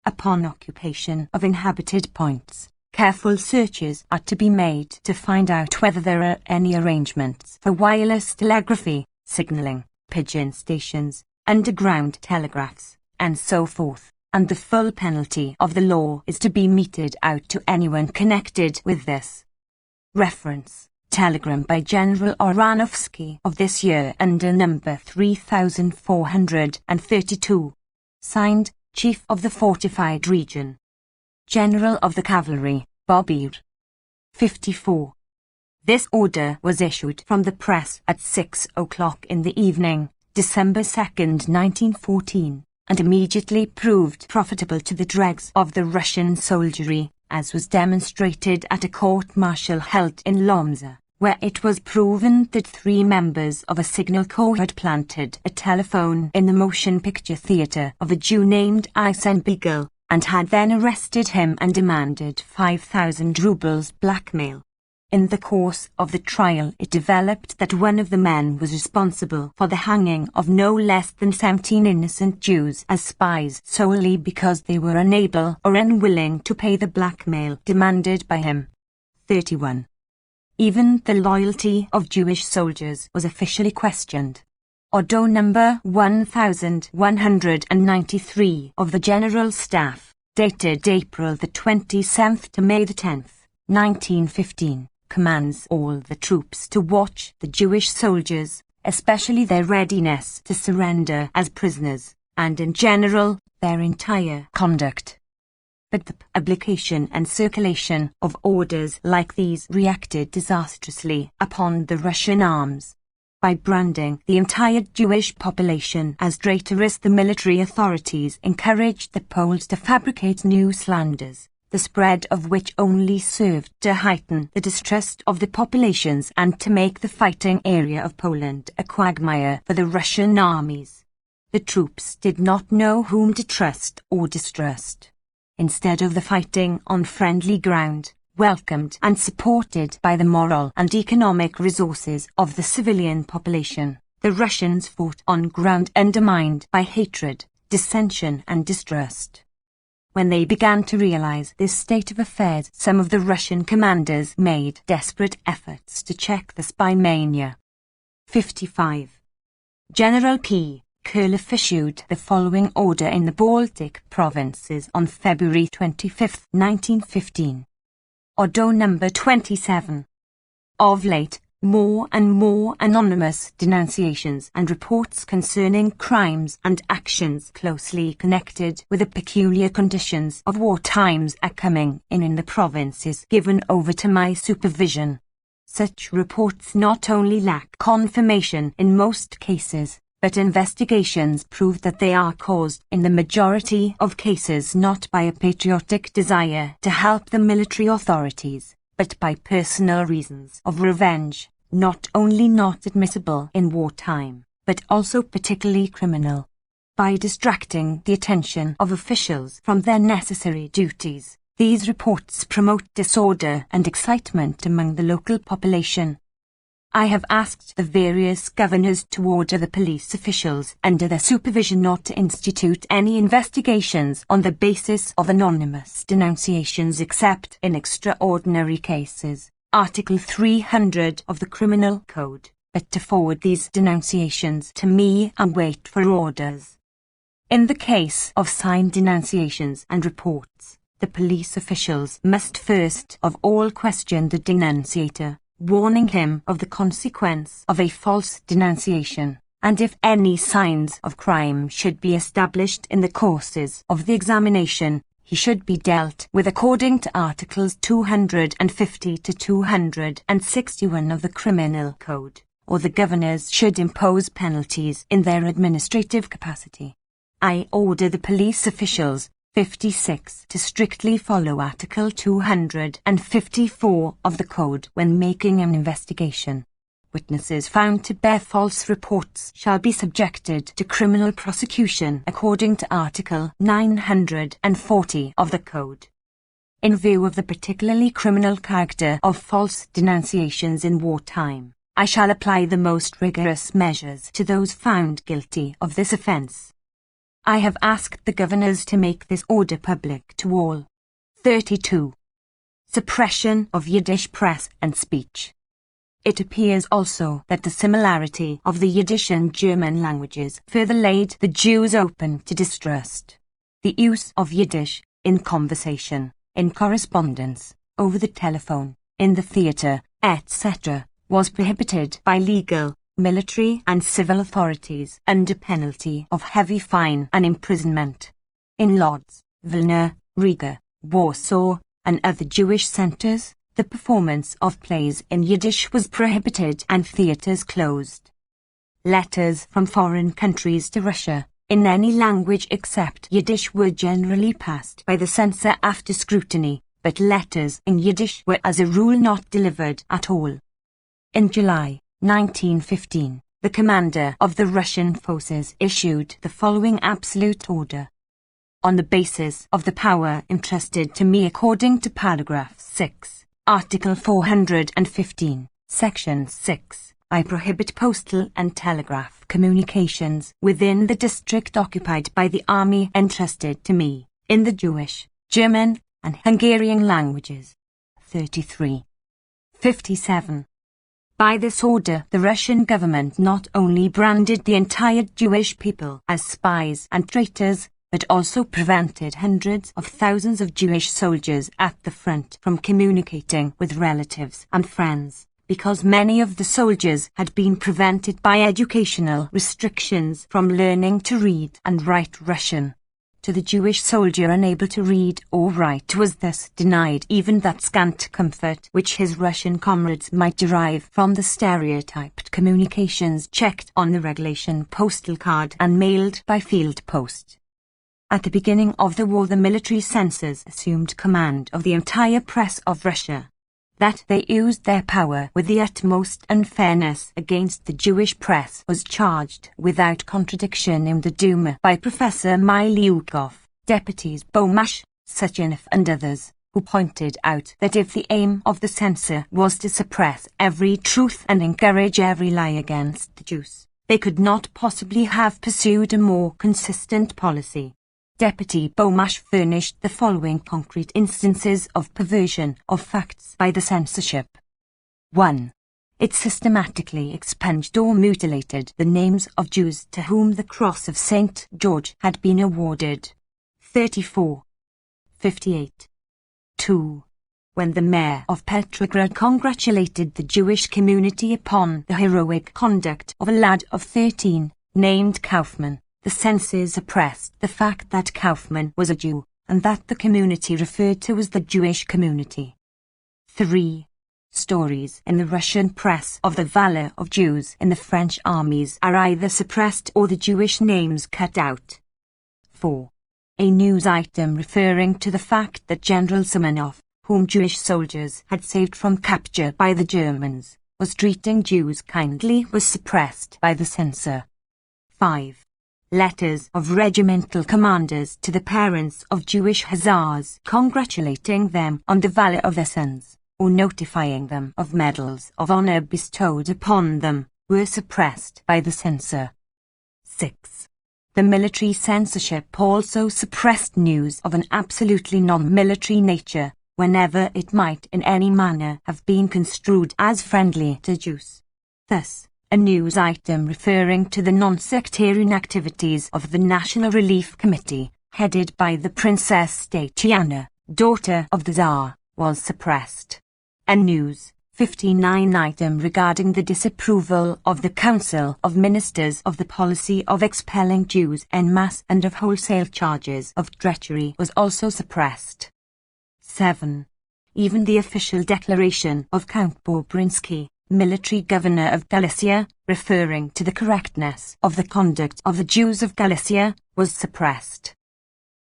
Upon occupation of inhabited points, careful searches are to be made to find out whether there are any arrangements for wireless telegraphy, signalling, pigeon stations, underground telegraphs, and so forth, and the full penalty of the law is to be meted out to anyone connected with this. Reference: Telegram by General Oranovsky of this year under number 3432. Signed, Chief of the Fortified Region. General of the Cavalry, Bobir. 54. This order was issued from the press at 6 o'clock in the evening, December 2nd, 1914, and immediately proved profitable to the dregs of the Russian soldiery, as was demonstrated at a court-martial held in Lomza, where it was proven that 3 members of a signal corps had planted a telephone in the motion picture theatre of a Jew named Eisenbiegel, and had then arrested him and demanded 5,000 rubles blackmail. In the course of the trial it developed that one of the men was responsible for the hanging of no less than 17 innocent Jews as spies solely because they were unable or unwilling to pay the blackmail demanded by him. 31. Even the loyalty of Jewish soldiers was officially questioned. Order number 1193 of the General Staff, dated April the 27th to May the 10th, 1915, commands all the troops to watch the Jewish soldiers, especially their readiness to surrender as prisoners, and in general, their entire conduct. But the publication and circulation of orders like these reacted disastrously upon the Russian arms. By branding the entire Jewish population as traitorous, the military authorities encouraged the Poles to fabricate new slanders, the spread of which only served to heighten the distrust of the populations and to make the fighting area of Poland a quagmire for the Russian armies. The troops did not know whom to trust or distrust. Instead of the fighting on friendly ground, welcomed and supported by the moral and economic resources of the civilian population, the Russians fought on ground undermined by hatred, dissension and distrust. When they began to realize this state of affairs, some of the Russian commanders made desperate efforts to check the spy mania. 55. General P. Kurloff issued the following order in the Baltic provinces on February 25, 1915. Order number 27. Of late, more and more anonymous denunciations and reports concerning crimes and actions closely connected with the peculiar conditions of war times are coming in the provinces given over to my supervision. Such reports not only lack confirmation in most cases, but investigations prove that they are caused in the majority of cases not by a patriotic desire to help the military authorities, but by personal reasons of revenge, not only not admissible in wartime, but also particularly criminal. By distracting the attention of officials from their necessary duties, these reports promote disorder and excitement among the local population. I have asked the various governors to order the police officials under their supervision not to institute any investigations on the basis of anonymous denunciations except in extraordinary cases, Article 300 of the Criminal Code, but to forward these denunciations to me and wait for orders. In the case of signed denunciations and reports, the police officials must first of all question the denunciator, warning him of the consequence of a false denunciation, and if any signs of crime should be established in the courses of the examination, he should be dealt with according to Articles 250 to 261 of the Criminal Code, or the governors should impose penalties in their administrative capacity. I order the police officials 56 to strictly follow Article 254 of the Code when making an investigation. Witnesses found to bear false reports shall be subjected to criminal prosecution according to Article 940 of the Code. In view of the particularly criminal character of false denunciations in wartime, I shall apply the most rigorous measures to those found guilty of this offence. I have asked the governors to make this order public to all. 32. Suppression of Yiddish press and speech. It appears also that the similarity of the Yiddish and German languages further laid the Jews open to distrust. The use of Yiddish in conversation, in correspondence, over the telephone, in the theatre, etc., was prohibited by legal, military and civil authorities under penalty of heavy fine and imprisonment. In Lodz, Vilna, Riga, Warsaw, and other Jewish centres, the performance of plays in Yiddish was prohibited and theatres closed. Letters from foreign countries to Russia, in any language except Yiddish, were generally passed by the censor after scrutiny, but letters in Yiddish were as a rule not delivered at all. In July 1915, the commander of the Russian forces issued the following absolute order. On the basis of the power entrusted to me according to paragraph 6, Article 415, Section 6, I prohibit postal and telegraph communications within the district occupied by the army entrusted to me, in the Jewish, German, and Hungarian languages. 33. 57. By this order, the Russian government not only branded the entire Jewish people as spies and traitors, but also prevented hundreds of thousands of Jewish soldiers at the front from communicating with relatives and friends, because many of the soldiers had been prevented by educational restrictions from learning to read and write Russian. To the Jewish soldier unable to read or write was thus denied even that scant comfort which his Russian comrades might derive from the stereotyped communications checked on the regulation postal card and mailed by field post. At the beginning of the war, the military censors assumed command of the entire press of Russia. That they used their power with the utmost unfairness against the Jewish press was charged without contradiction in the Duma by Professor Miliukov, deputies Bomash, Suchinov and others, who pointed out that if the aim of the censor was to suppress every truth and encourage every lie against the Jews, they could not possibly have pursued a more consistent policy. Deputy Bomash furnished the following concrete instances of perversion of facts by the censorship. 1. It systematically expunged or mutilated the names of Jews to whom the Cross of St. George had been awarded. 34. 58. 2. When the mayor of Petrograd congratulated the Jewish community upon the heroic conduct of a lad of 13, named Kaufman, the censors suppressed the fact that Kaufman was a Jew, and that the community referred to as the Jewish community. 3. Stories in the Russian press of the valor of Jews in the French armies are either suppressed or the Jewish names cut out. 4. A news item referring to the fact that General Simonov, whom Jewish soldiers had saved from capture by the Germans, was treating Jews kindly, was suppressed by the censor. 5. Letters of regimental commanders to the parents of Jewish Hussars congratulating them on the valor of their sons, or notifying them of medals of honor bestowed upon them, were suppressed by the censor. 6. The military censorship also suppressed news of an absolutely non-military nature, whenever it might in any manner have been construed as friendly to Jews. Thus, a news item referring to the non-sectarian activities of the National Relief Committee, headed by the Princess Tatiana, daughter of the Tsar, was suppressed. A News 59 item regarding the disapproval of the Council of Ministers of the policy of expelling Jews en masse and of wholesale charges of treachery was also suppressed. 7. Even the official declaration of Count Bobrinsky, military governor of Galicia, referring to the correctness of the conduct of the Jews of Galicia, was suppressed.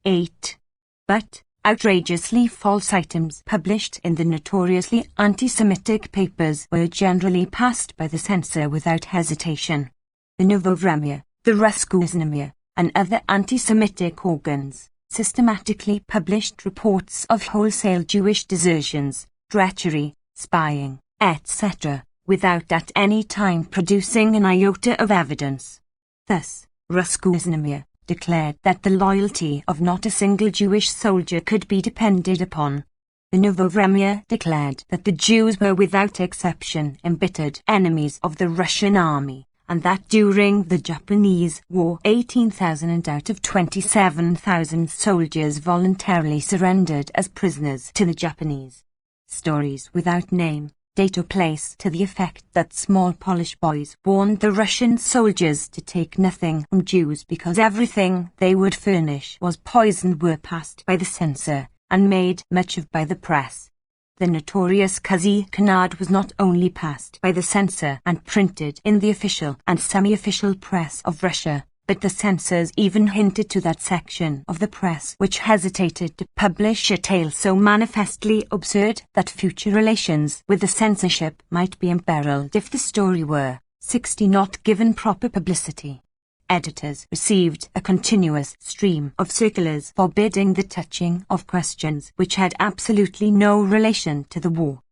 8. But outrageously false items published in the notoriously anti-Semitic papers were generally passed by the censor without hesitation. The Novovremya, the Ruskoznamya, and other anti-Semitic organs systematically published reports of wholesale Jewish desertions, treachery, spying, etc., without at any time producing an iota of evidence. Thus, Russkoznamir declared that the loyalty of not a single Jewish soldier could be depended upon. The Novovremya declared that the Jews were without exception embittered enemies of the Russian army, and that during the Japanese War 18,000 out of 27,000 soldiers voluntarily surrendered as prisoners to the Japanese. Stories without name, date or place to the effect that small Polish boys warned the Russian soldiers to take nothing from Jews because everything they would furnish was poisoned were passed by the censor and made much of by the press. The notorious Kazi Canard was not only passed by the censor and printed in the official and semi-official press of Russia, but the censors even hinted to that section of the press which hesitated to publish a tale so manifestly absurd that future relations with the censorship might be imperiled if the story were, 60, not given proper publicity. Editors received a continuous stream of circulars forbidding the touching of questions which had absolutely no relation to the war.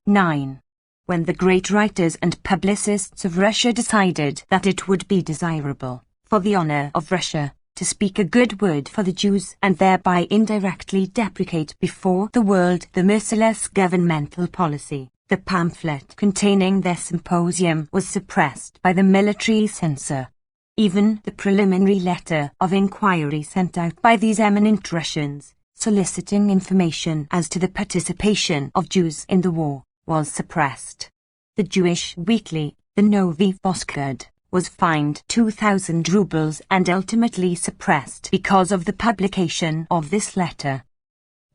9. When the great writers and publicists of Russia decided that it would be desirable, for the honor of Russia, to speak a good word for the Jews and thereby indirectly deprecate before the world the merciless governmental policy, the pamphlet containing their symposium was suppressed by the military censor. Even the preliminary letter of inquiry sent out by these eminent Russians, soliciting information as to the participation of Jews in the war, was suppressed. The Jewish weekly, the Novi Voskard, was fined 2,000 rubles and ultimately suppressed because of the publication of this letter.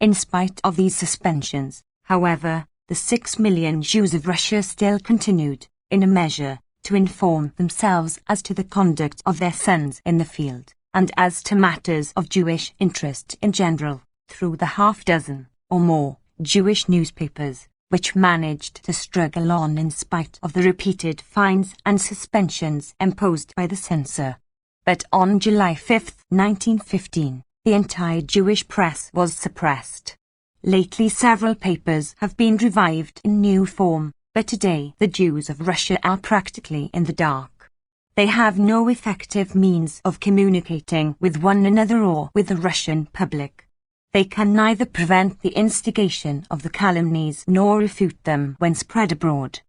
In spite of these suspensions, however, the 6 million Jews of Russia still continued, in a measure, to inform themselves as to the conduct of their sons in the field, and as to matters of Jewish interest in general, through the half-dozen, or more, Jewish newspapers, which managed to struggle on in spite of the repeated fines and suspensions imposed by the censor. But on July 5, 1915, the entire Jewish press was suppressed. Lately several papers have been revived in new form, but today the Jews of Russia are practically in the dark. They have no effective means of communicating with one another or with the Russian public. They can neither prevent the instigation of the calumnies nor refute them when spread abroad.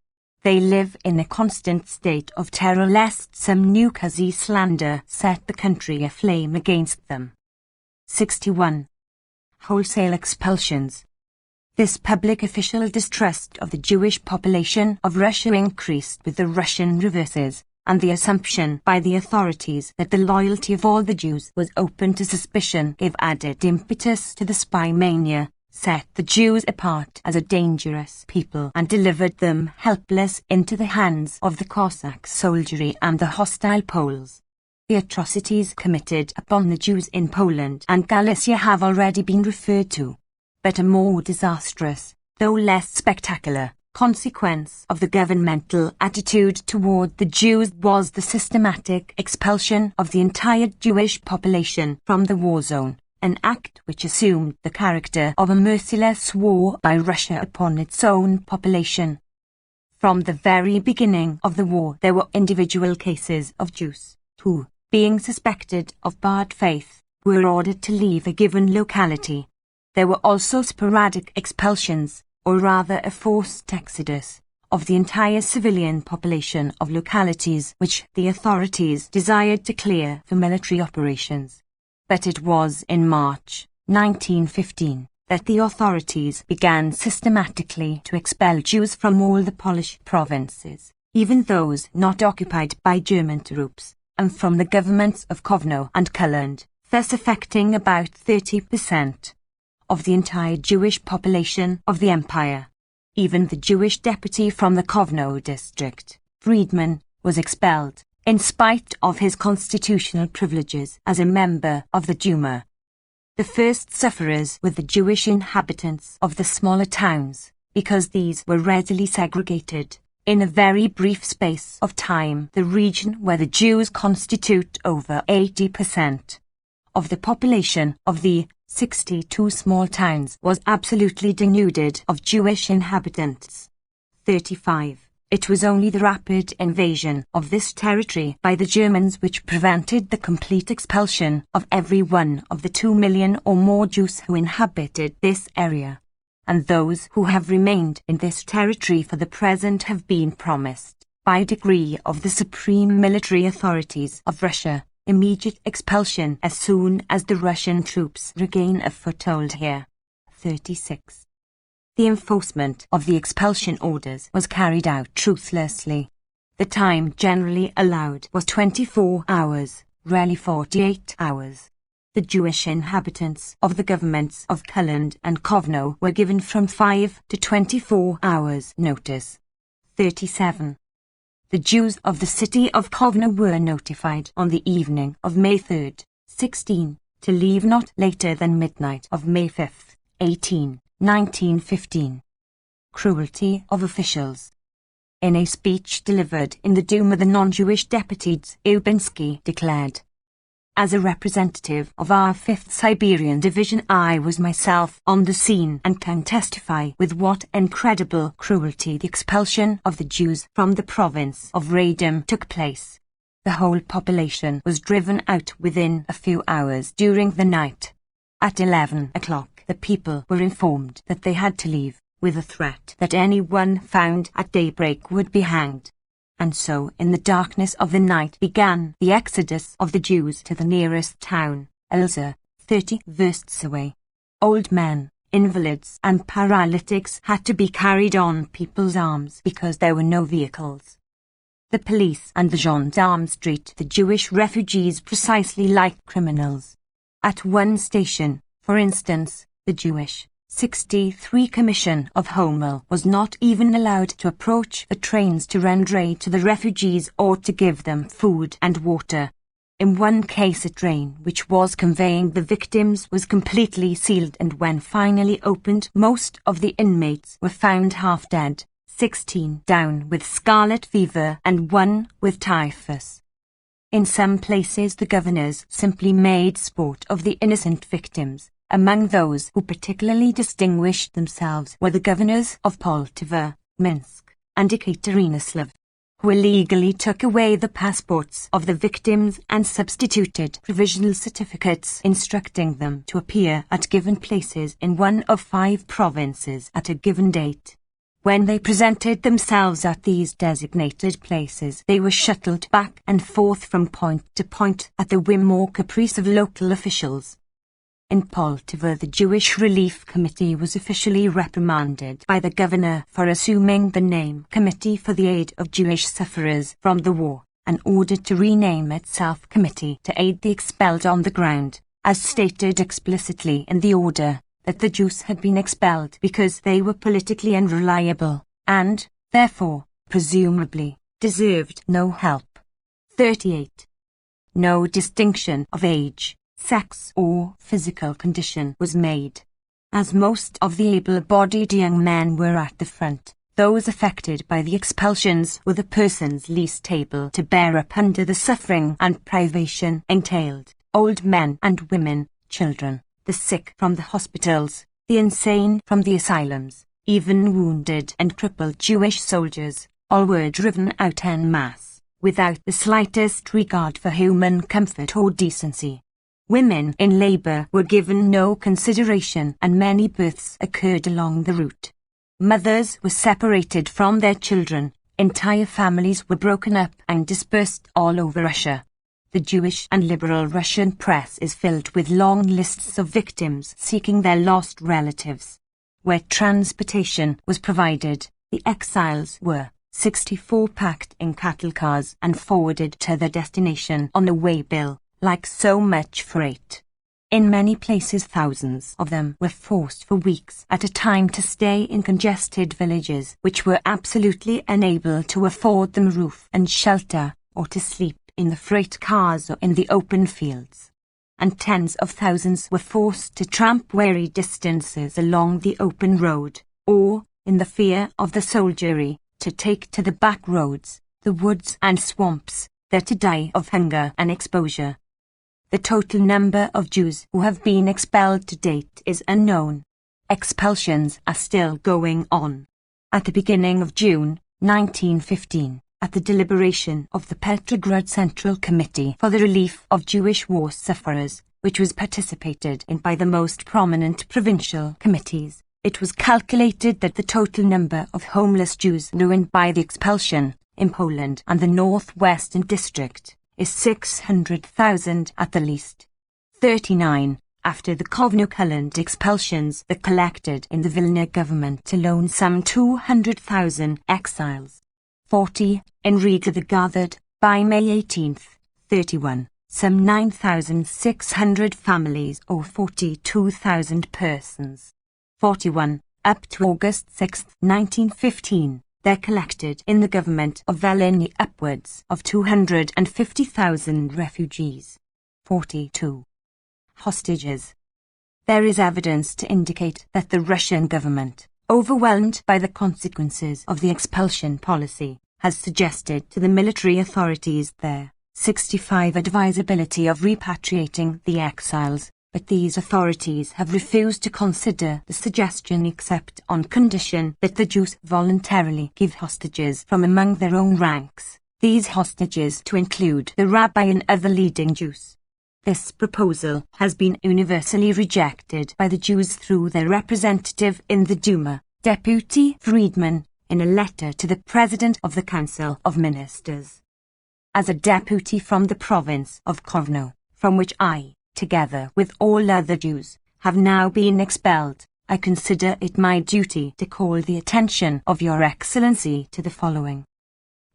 They live in a constant state of terror lest some new Kazi slander set the country aflame against them. 61. Wholesale expulsions. This public official distrust of the Jewish population of Russia increased with the Russian reverses, and the assumption by the authorities that the loyalty of all the Jews was open to suspicion gave added impetus to the spy mania, set the Jews apart as a dangerous people and delivered them helpless into the hands of the Cossack soldiery and the hostile Poles. The atrocities committed upon the Jews in Poland and Galicia have already been referred to. But a more disastrous, though less spectacular, consequence of the governmental attitude toward the Jews was the systematic expulsion of the entire Jewish population from the war zone, an act which assumed the character of a merciless war by Russia upon its own population. From the very beginning of the war there were individual cases of Jews, who, being suspected of bad faith, were ordered to leave a given locality. There were also sporadic expulsions, or rather a forced exodus, of the entire civilian population of localities which the authorities desired to clear for military operations. But it was in March 1915 that the authorities began systematically to expel Jews from all the Polish provinces, even those not occupied by German troops, and from the governments of Kovno and Courland, thus affecting about 30% of the entire Jewish population of the empire. Even the Jewish deputy from the Kovno district, Friedman, was expelled, in spite of his constitutional privileges as a member of the Duma. The first sufferers were the Jewish inhabitants of the smaller towns, because these were readily segregated. In a very brief space of time, the region where the Jews constitute over 80% of the population of the 62 small towns was absolutely denuded of Jewish inhabitants. 35. It was only the rapid invasion of this territory by the Germans which prevented the complete expulsion of every one of the 2 million or more Jews who inhabited this area. And those who have remained in this territory for the present have been promised, by decree of the supreme military authorities of Russia, immediate expulsion as soon as the Russian troops regain a foothold here. 36. The enforcement of the expulsion orders was carried out ruthlessly. The time generally allowed was 24 hours, rarely 48 hours. The Jewish inhabitants of the governments of Poland and Kovno were given from 5 to 24 hours notice. 37. The Jews of the city of Kovno were notified on the evening of May 3, 16, to leave not later than midnight of May 5, 1915. Cruelty of officials. In a speech delivered in the Duma, the non-Jewish deputies Ubinsky declared, "As a representative of our 5th Siberian Division, I was myself on the scene and can testify with what incredible cruelty the expulsion of the Jews from the province of Radom took place. The whole population was driven out within a few hours during the night. At 11 o'clock the people were informed that they had to leave, with a threat that anyone found at daybreak would be hanged. And so in the darkness of the night began the exodus of the Jews to the nearest town, Elza, 30 versts away. Old men, invalids and paralytics had to be carried on people's arms because there were no vehicles. The police and the gendarmes treat the Jewish refugees precisely like criminals. At one station, for instance, the Jewish 63 Commission of Homel was not even allowed to approach the trains to render aid to the refugees or to give them food and water. In one case, a train which was conveying the victims was completely sealed, and when finally opened, most of the inmates were found half dead, 16 down with scarlet fever and 1 with typhus. In some places the governors simply made sport of the innocent victims. Among those who particularly distinguished themselves were the governors of Poltava, Minsk, and Ekaterinoslav, who illegally took away the passports of the victims and substituted provisional certificates instructing them to appear at given places in one of 5 provinces at a given date. When they presented themselves at these designated places, they were shuttled back and forth from point to point at the whim or caprice of local officials. In Poltava, the Jewish Relief Committee was officially reprimanded by the governor for assuming the name Committee for the Aid of Jewish Sufferers from the War, and ordered to rename itself Committee to Aid the Expelled on the ground, as stated explicitly in the order that the Jews had been expelled because they were politically unreliable, and, therefore, presumably, deserved no help. 38. No distinction of age, sex or physical condition was made. As most of the able-bodied young men were at the front, those affected by the expulsions were the persons least able to bear up under the suffering and privation entailed: old men and women, children, the sick from the hospitals, the insane from the asylums, even wounded and crippled Jewish soldiers, all were driven out en masse, without the slightest regard for human comfort or decency. Women in labour were given no consideration, and many births occurred along the route. Mothers were separated from their children, entire families were broken up and dispersed all over Russia. The Jewish and liberal Russian press is filled with long lists of victims seeking their lost relatives. Where transportation was provided, the exiles were 64 packed in cattle cars and forwarded to their destination on a waybill, like so much freight. In many places thousands of them were forced for weeks at a time to stay in congested villages which were absolutely unable to afford them roof and shelter, or to sleep in the freight cars or in the open fields. And tens of thousands were forced to tramp weary distances along the open road, or, in the fear of the soldiery, to take to the back roads, the woods and swamps, there to die of hunger and exposure. The total number of Jews who have been expelled to date is unknown. Expulsions are still going on. At the beginning of June, 1915, at the deliberation of the Petrograd Central Committee for the Relief of Jewish War Sufferers, which was participated in by the most prominent provincial committees, it was calculated that the total number of homeless Jews ruined by the expulsion in Poland and the northwestern district is 600,000 at the least. 39. After the Kovno-Kulland expulsions that collected in the Vilna government alone some 200,000 exiles. 40. In Riga there gathered, by May 18th, 31, some 9,600 families or 42,000 persons. 41. Up to August 6, 1915, there collected in the government of Volhynia upwards of 250,000 refugees. 42. Hostages. There is evidence to indicate that the Russian government, overwhelmed by the consequences of the expulsion policy, has suggested to the military authorities there, 65 advisability of repatriating the exiles, but these authorities have refused to consider the suggestion except on condition that the Jews voluntarily give hostages from among their own ranks, these hostages to include the rabbi and other leading Jews. This proposal has been universally rejected by the Jews through their representative in the Duma, Deputy Friedman, in a letter to the President of the Council of Ministers. As a deputy from the province of Kovno, from which I, together with all other Jews, have now been expelled, I consider it my duty to call the attention of Your Excellency to the following.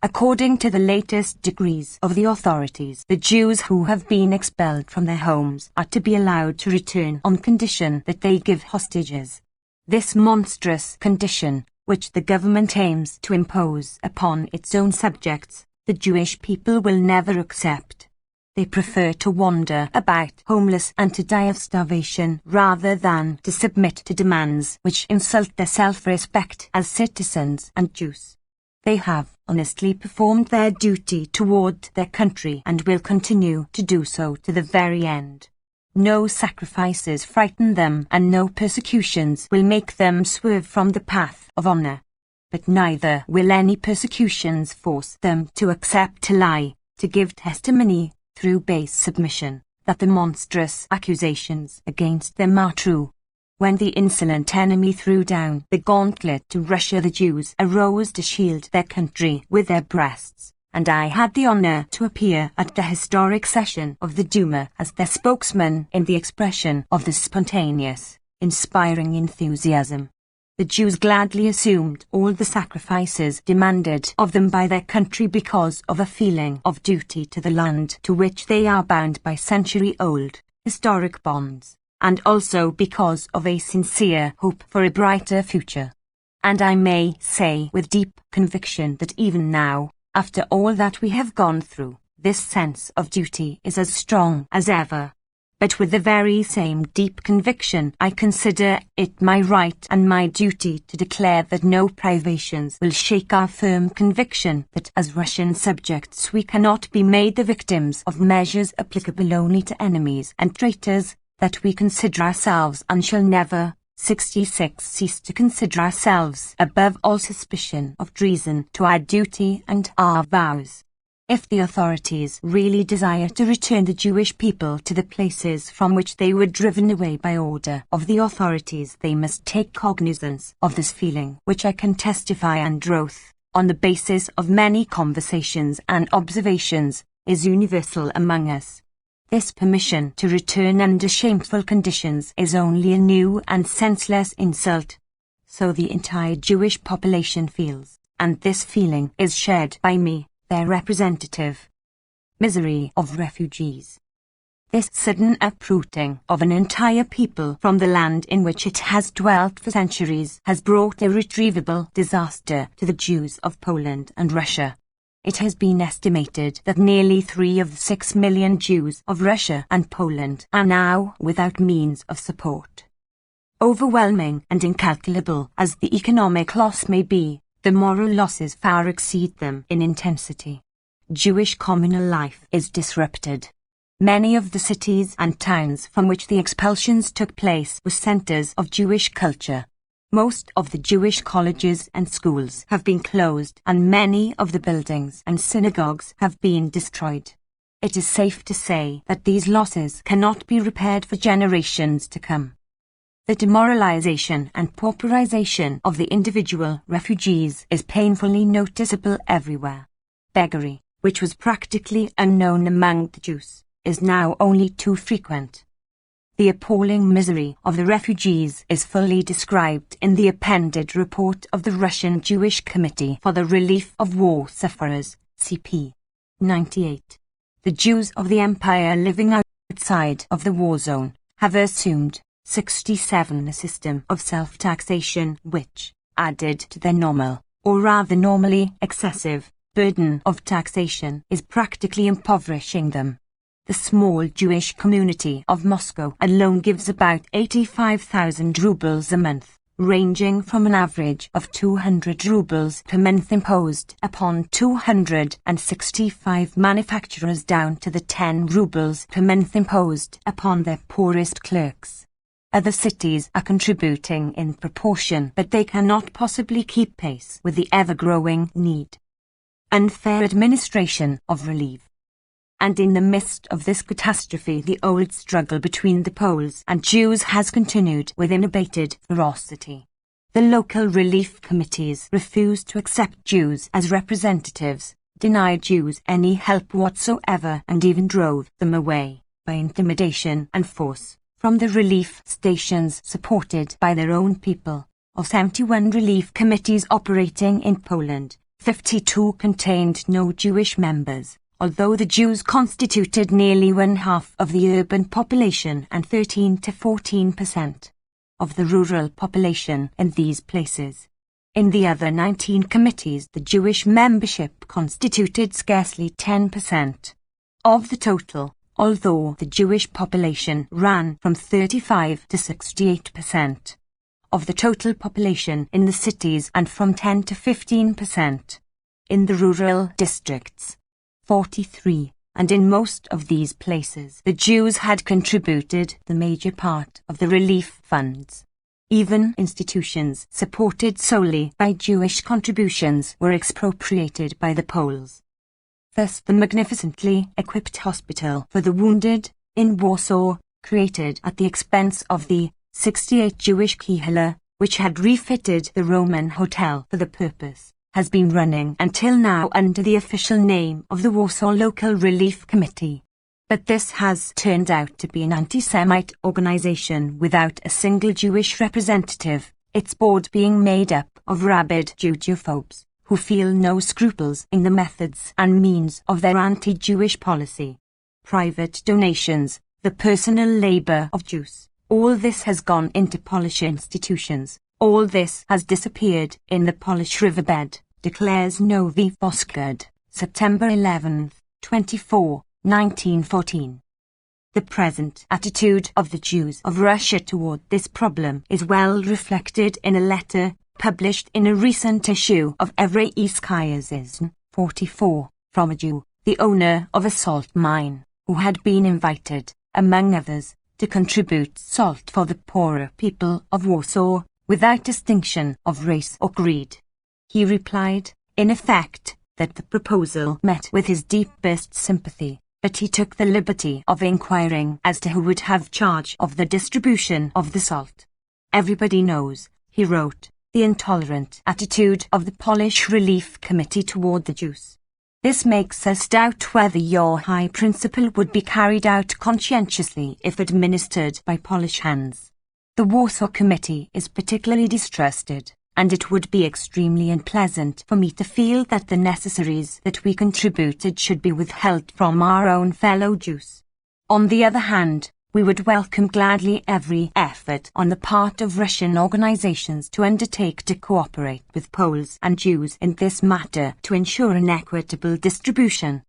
According to the latest decrees of the authorities, the Jews who have been expelled from their homes are to be allowed to return on condition that they give hostages. This monstrous condition, which the government aims to impose upon its own subjects, the Jewish people will never accept. They prefer to wander about homeless and to die of starvation rather than to submit to demands which insult their self-respect as citizens and Jews. They have honestly performed their duty toward their country and will continue to do so to the very end. No sacrifices frighten them and no persecutions will make them swerve from the path of honor. But neither will any persecutions force them to accept to lie, to give testimony, through base submission, that the monstrous accusations against them are true. When the insolent enemy threw down the gauntlet to Russia, the Jews arose to shield their country with their breasts, and I had the honor to appear at the historic session of the Duma as their spokesman in the expression of this spontaneous, inspiring enthusiasm. The Jews gladly assumed all the sacrifices demanded of them by their country because of a feeling of duty to the land to which they are bound by century-old, historic bonds, and also because of a sincere hope for a brighter future. And I may say with deep conviction that even now, after all that we have gone through, this sense of duty is as strong as ever. But with the very same deep conviction, I consider it my right and my duty to declare that no privations will shake our firm conviction that as Russian subjects we cannot be made the victims of measures applicable only to enemies and traitors, that we consider ourselves and shall never, 66 cease to consider ourselves above all suspicion of treason to our duty and our vows. If the authorities really desire to return the Jewish people to the places from which they were driven away by order of the authorities, they must take cognizance of this feeling, which I can testify under oath, on the basis of many conversations and observations, is universal among us. This permission to return under shameful conditions is only a new and senseless insult. So the entire Jewish population feels, and this feeling is shared by me, their representative. Misery of refugees. This sudden uprooting of an entire people from the land in which it has dwelt for centuries has brought irretrievable disaster to the Jews of Poland and Russia. It has been estimated that nearly 3 of the 6 million Jews of Russia and Poland are now without means of support. Overwhelming and incalculable as the economic loss may be, the moral losses far exceed them in intensity. Jewish communal life is disrupted. Many of the cities and towns from which the expulsions took place were centers of Jewish culture. Most of the Jewish colleges and schools have been closed, and many of the buildings and synagogues have been destroyed. It is safe to say that these losses cannot be repaired for generations to come. The demoralization and pauperization of the individual refugees is painfully noticeable everywhere. Beggary, which was practically unknown among the Jews, is now only too frequent. The appalling misery of the refugees is fully described in the appended report of the Russian Jewish Committee for the Relief of War Sufferers, CP 98. The Jews of the empire living outside of the war zone have assumed 67 a system of self-taxation which, added to their normal, or rather normally excessive, burden of taxation, is practically impoverishing them. The small Jewish community of Moscow alone gives about 85,000 rubles a month, ranging from an average of 200 rubles per month imposed upon 265 manufacturers down to the 10 rubles per month imposed upon their poorest clerks. Other cities are contributing in proportion, but they cannot possibly keep pace with the ever-growing need. Unfair administration of relief. And in the midst of this catastrophe, the old struggle between the Poles and Jews has continued with unabated ferocity. The local relief committees refused to accept Jews as representatives, denied Jews any help whatsoever, and even drove them away, by intimidation and force, from the relief stations supported by their own people. Of 71 relief committees operating in Poland, 52 contained no Jewish members, although the Jews constituted nearly 1/2 of the urban population and 13 to 14% of the rural population in these places. In the other 19 committees, the Jewish membership constituted scarcely 10% of the total, although the Jewish population ran from 35 to 68% of the total population in the cities and from 10 to 15% in the rural districts. 43, and in most of these places the Jews had contributed the major part of the relief funds. Even institutions supported solely by Jewish contributions were expropriated by the Poles. Thus the magnificently equipped hospital for the wounded in Warsaw, created at the expense of the 68 Jewish Kehillah, which had refitted the Roman hotel for the purpose, has been running until now under the official name of the Warsaw Local Relief Committee. But this has turned out to be an anti-Semite organization without a single Jewish representative, its board being made up of rabid Judeophobes, who feel no scruples in the methods and means of their anti-Jewish policy. Private donations, the personal labor of Jews, all this has gone into Polish institutions, all this has disappeared in the Polish riverbed, declares Nowy Poskard, September 11, 24, 1914. The present attitude of the Jews of Russia toward this problem is well reflected in a letter published in a recent issue of Evreiskaya Zizn, 44, from a Jew, the owner of a salt mine, who had been invited, among others, to contribute salt for the poorer people of Warsaw, without distinction of race or creed. He replied, in effect, that the proposal met with his deepest sympathy, but he took the liberty of inquiring as to who would have charge of the distribution of the salt. Everybody knows, he wrote, the intolerant attitude of the Polish Relief Committee toward the Jews. This makes us doubt whether your high principle would be carried out conscientiously if administered by Polish hands. The Warsaw Committee is particularly distrusted, and it would be extremely unpleasant for me to feel that the necessaries that we contributed should be withheld from our own fellow Jews. On the other hand, we would welcome gladly every effort on the part of Russian organizations to undertake to cooperate with Poles and Jews in this matter to ensure an equitable distribution.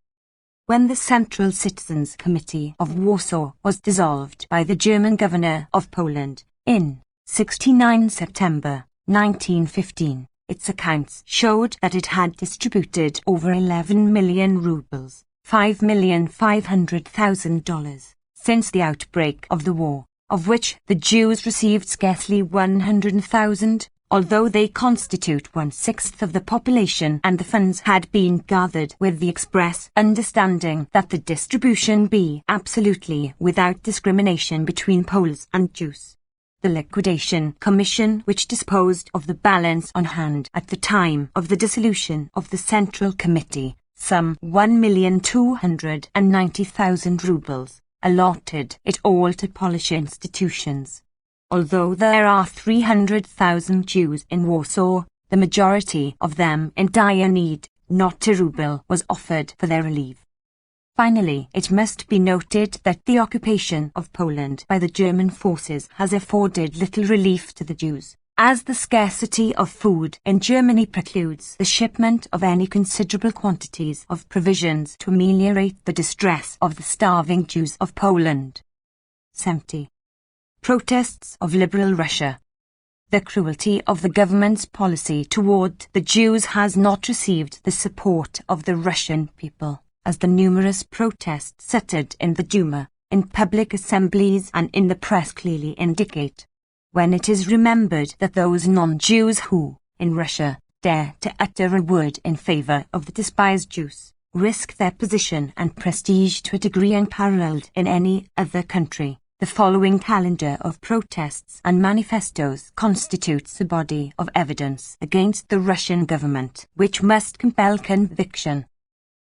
When the Central Citizens Committee of Warsaw was dissolved by the German governor of Poland in 69 September 1915, its accounts showed that it had distributed over 11 million rubles, $5,500,000, since the outbreak of the war. of which the Jews received scarcely 100,000, although they constitute 1/6 of the population, and the funds had been gathered with the express understanding that the distribution be absolutely without discrimination between Poles and Jews. The Liquidation Commission, which disposed of the balance on hand at the time of the dissolution of the Central Committee, some 1,290,000 rubles, allotted it all to Polish institutions. Although there are 300,000 Jews in Warsaw, the majority of them in dire need, not a ruble was offered for their relief. Finally, it must be noted that the occupation of Poland by the German forces has afforded little relief to the Jews, as the scarcity of food in Germany precludes the shipment of any considerable quantities of provisions to ameliorate the distress of the starving Jews of Poland. 70. Protests of liberal Russia. The cruelty of the government's policy toward the Jews has not received the support of the Russian people, as the numerous protests uttered in the Duma, in public assemblies and in the press clearly indicate. When it is remembered that those non-Jews who, in Russia, dare to utter a word in favor of the despised Jews, risk their position and prestige to a degree unparalleled in any other country, the following calendar of protests and manifestos constitutes a body of evidence against the Russian government, which must compel conviction.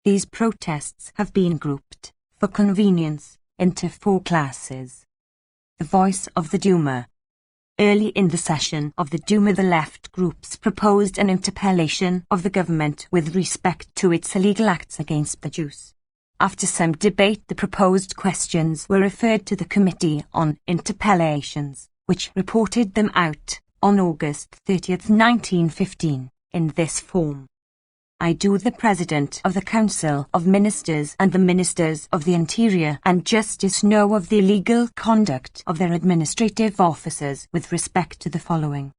These protests have been grouped, for convenience, into 4 classes. The voice of the Duma. Early in the session of the Duma, the left groups proposed an interpellation of the government with respect to its illegal acts against the Jews. After some debate, the proposed questions were referred to the Committee on Interpellations, which reported them out on August 30, 1915, in this form. I do the President of the Council of Ministers and the Ministers of the Interior and Justice know of the illegal conduct of their administrative officers with respect to the following.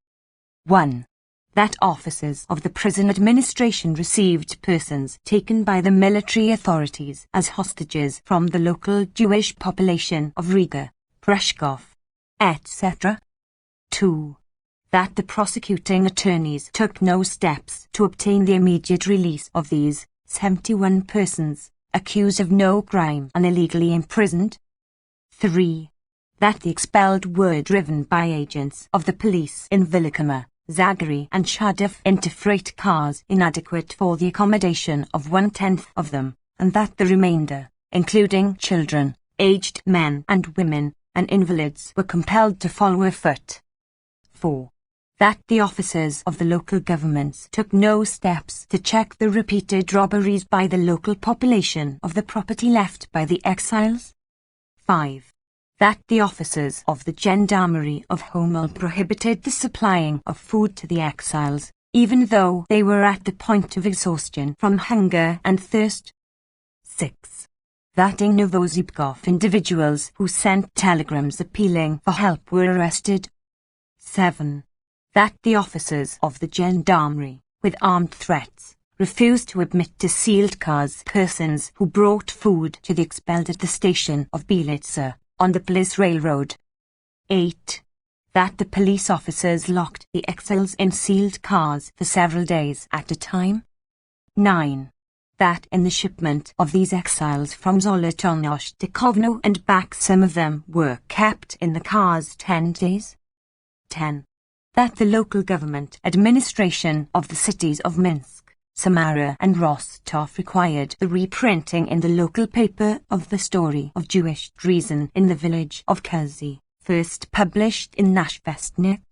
1. That officers of the prison administration received persons taken by the military authorities as hostages from the local Jewish population of Riga, Prushkov, etc. 2. That the prosecuting attorneys took no steps to obtain the immediate release of these 71 persons, accused of no crime and illegally imprisoned. 3. That the expelled were driven by agents of the police in Wielkoma, Zagary and Shadov into freight cars inadequate for the accommodation of 1/10 of them, and that the remainder, including children, aged men and women, and invalids, were compelled to follow afoot. 4. That the officers of the local governments took no steps to check the repeated robberies by the local population of the property left by the exiles. 5. That the officers of the gendarmerie of Homel prohibited the supplying of food to the exiles, even though they were at the point of exhaustion from hunger and thirst. 6. That in Novosibkov individuals who sent telegrams appealing for help were arrested. 7. That the officers of the gendarmerie, with armed threats, refused to admit to sealed cars persons who brought food to the expelled at the station of Bielitsa, on the police railroad. 8. That the police officers locked the exiles in sealed cars for several days at a time. 9. That in the shipment of these exiles from Zolotonosh to Kovno and back some of them were kept in the cars 10 days. 10. That the local government administration of the cities of Minsk, Samara and Rostov required the reprinting in the local paper of the story of Jewish treason in the village of Kurzy, first published in Nash Vestnik.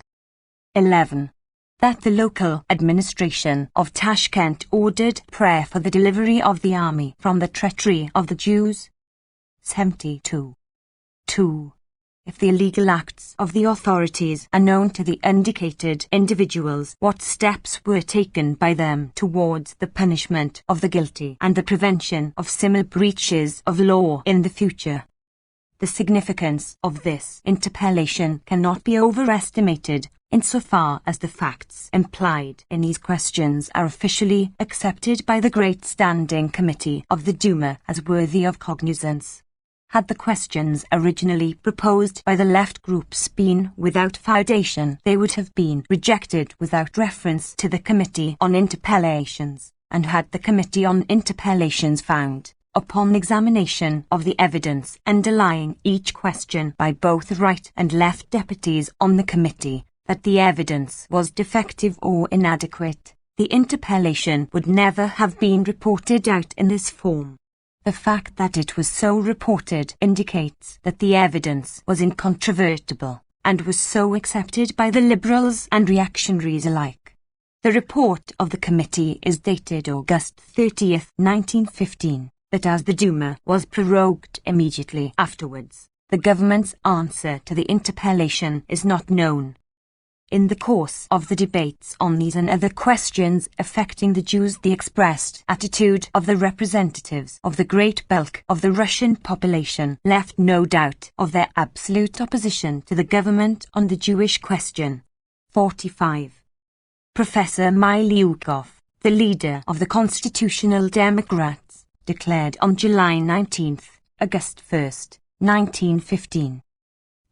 11. That the local administration of Tashkent ordered prayer for the delivery of the army from the treachery of the Jews. 72. 2. If the illegal acts of the authorities are known to the indicated individuals, what steps were taken by them towards the punishment of the guilty and the prevention of similar breaches of law in the future. The significance of this interpellation cannot be overestimated, insofar as the facts implied in these questions are officially accepted by the Great Standing Committee of the Duma as worthy of cognizance. Had the questions originally proposed by the left groups been without foundation, they would have been rejected without reference to the Committee on Interpellations, and had the Committee on Interpellations found, upon examination of the evidence underlying each question by both right and left deputies on the committee, that the evidence was defective or inadequate, the interpellation would never have been reported out in this form. The fact that it was so reported indicates that the evidence was incontrovertible, and was so accepted by the Liberals and reactionaries alike. The report of the committee is dated August 30, 1915, but as the Duma was prorogued immediately afterwards, the government's answer to the interpellation is not known. In the course of the debates on these and other questions affecting the Jews, the expressed attitude of the representatives of the great bulk of the Russian population left no doubt of their absolute opposition to the government on the Jewish question. 45. Professor Miliukov, the leader of the Constitutional Democrats, declared on July 19, August 1, 1915.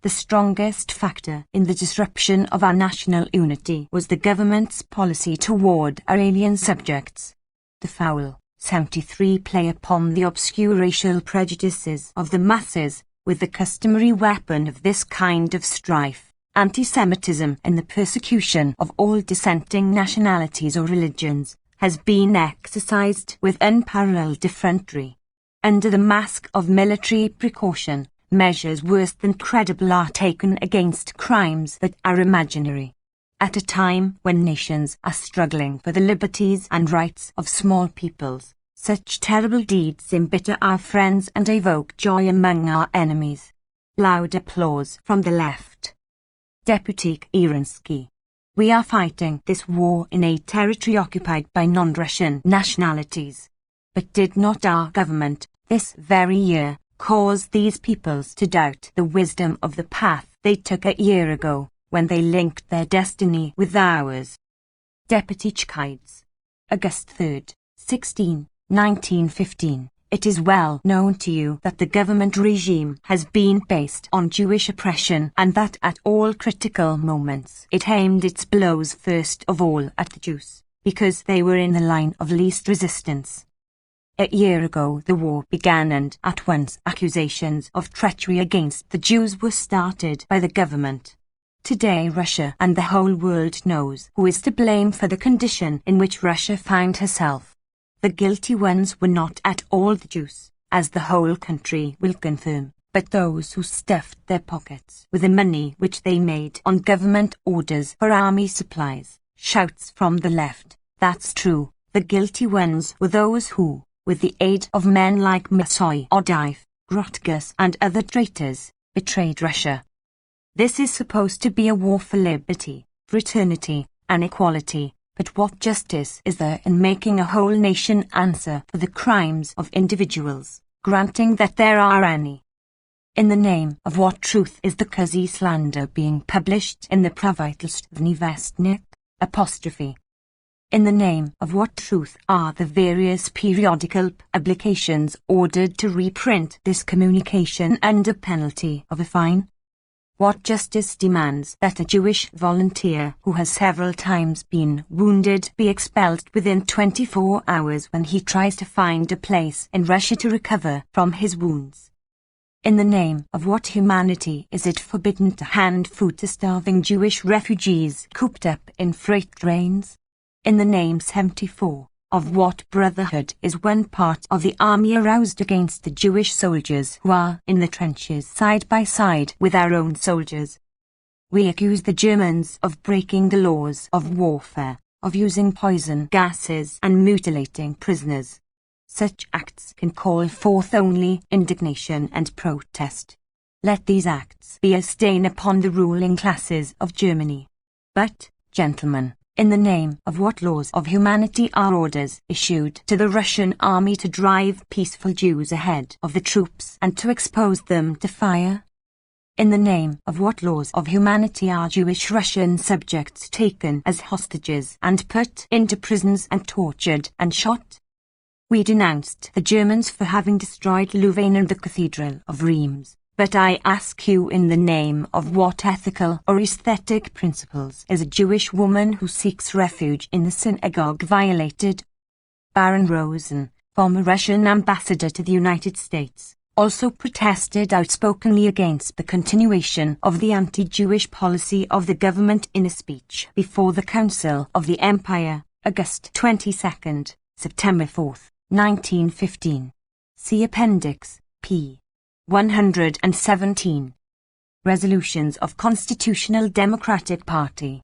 The strongest factor in the disruption of our national unity was the government's policy toward our alien subjects. The foul, 73 play upon the obscure racial prejudices of the masses, with the customary weapon of this kind of strife, anti-Semitism, and the persecution of all dissenting nationalities or religions, has been exercised with unparalleled effrontery. Under the mask of military precaution, measures worse than credible are taken against crimes that are imaginary. At a time when nations are struggling for the liberties and rights of small peoples, such terrible deeds embitter our friends and evoke joy among our enemies. Loud applause from the left. Deputy Kerensky. We are fighting this war in a territory occupied by non-Russian nationalities. But did not our government, this very year, cause these peoples to doubt the wisdom of the path they took a year ago, when they linked their destiny with ours? Deputy Chkides. August 3, 1915. It is well known to you that the government regime has been based on Jewish oppression, and that at all critical moments it aimed its blows first of all at the Jews, because they were in the line of least resistance. A year ago the war began, and at once accusations of treachery against the Jews were started by the government. Today Russia and the whole world knows who is to blame for the condition in which Russia found herself. The guilty ones were not at all the Jews, as the whole country will confirm, but those who stuffed their pockets with the money which they made on government orders for army supplies. Shouts from the left. That's true. The guilty ones were those who, with the aid of men like Massoy, Odive, Grotkus and other traitors, betrayed Russia. This is supposed to be a war for liberty, fraternity, and equality, but what justice is there in making a whole nation answer for the crimes of individuals, granting that there are any? In the name of what truth is the Kuzi slander being published in the Pravitelstvenny Vestnik? In the name of what truth are the various periodical publications ordered to reprint this communication under penalty of a fine? What justice demands that a Jewish volunteer who has several times been wounded be expelled within 24 hours when he tries to find a place in Russia to recover from his wounds? In the name of what humanity is it forbidden to hand food to starving Jewish refugees cooped up in freight trains? In the name 74 of what brotherhood is one part of the army aroused against the Jewish soldiers who are in the trenches side by side with our own soldiers? We accuse the Germans of breaking the laws of warfare, of using poison gases and mutilating prisoners. Such acts can call forth only indignation and protest. Let these acts be a stain upon the ruling classes of Germany. But, gentlemen, in the name of what laws of humanity are orders issued to the Russian army to drive peaceful Jews ahead of the troops and to expose them to fire? In the name of what laws of humanity are Jewish Russian subjects taken as hostages and put into prisons and tortured and shot? We denounced the Germans for having destroyed Louvain and the Cathedral of Reims. But I ask you, in the name of what ethical or aesthetic principles is a Jewish woman who seeks refuge in the synagogue violated? Baron Rosen, former Russian ambassador to the United States, also protested outspokenly against the continuation of the anti-Jewish policy of the government in a speech before the Council of the Empire, August 22, September 4, 1915. See Appendix, p. 117. Resolutions of Constitutional Democratic Party.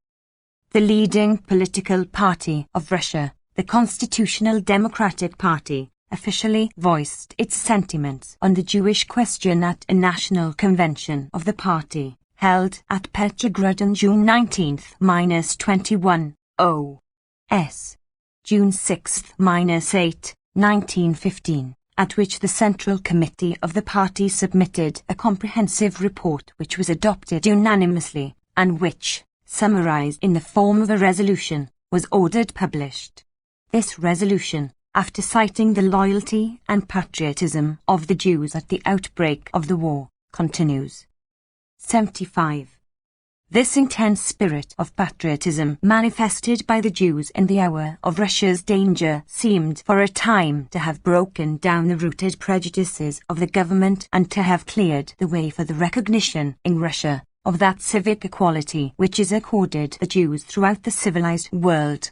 The leading political party of Russia, the Constitutional Democratic Party, officially voiced its sentiments on the Jewish question at a national convention of the party, held at Petrograd on June 19-21, O.S. June 6-8, 1915. At which the Central Committee of the party submitted a comprehensive report which was adopted unanimously, and which, summarized in the form of a resolution, was ordered published. This resolution, after citing the loyalty and patriotism of the Jews at the outbreak of the war, continues. 75. This intense spirit of patriotism manifested by the Jews in the hour of Russia's danger seemed for a time to have broken down the rooted prejudices of the government and to have cleared the way for the recognition in Russia of that civic equality which is accorded the Jews throughout the civilized world.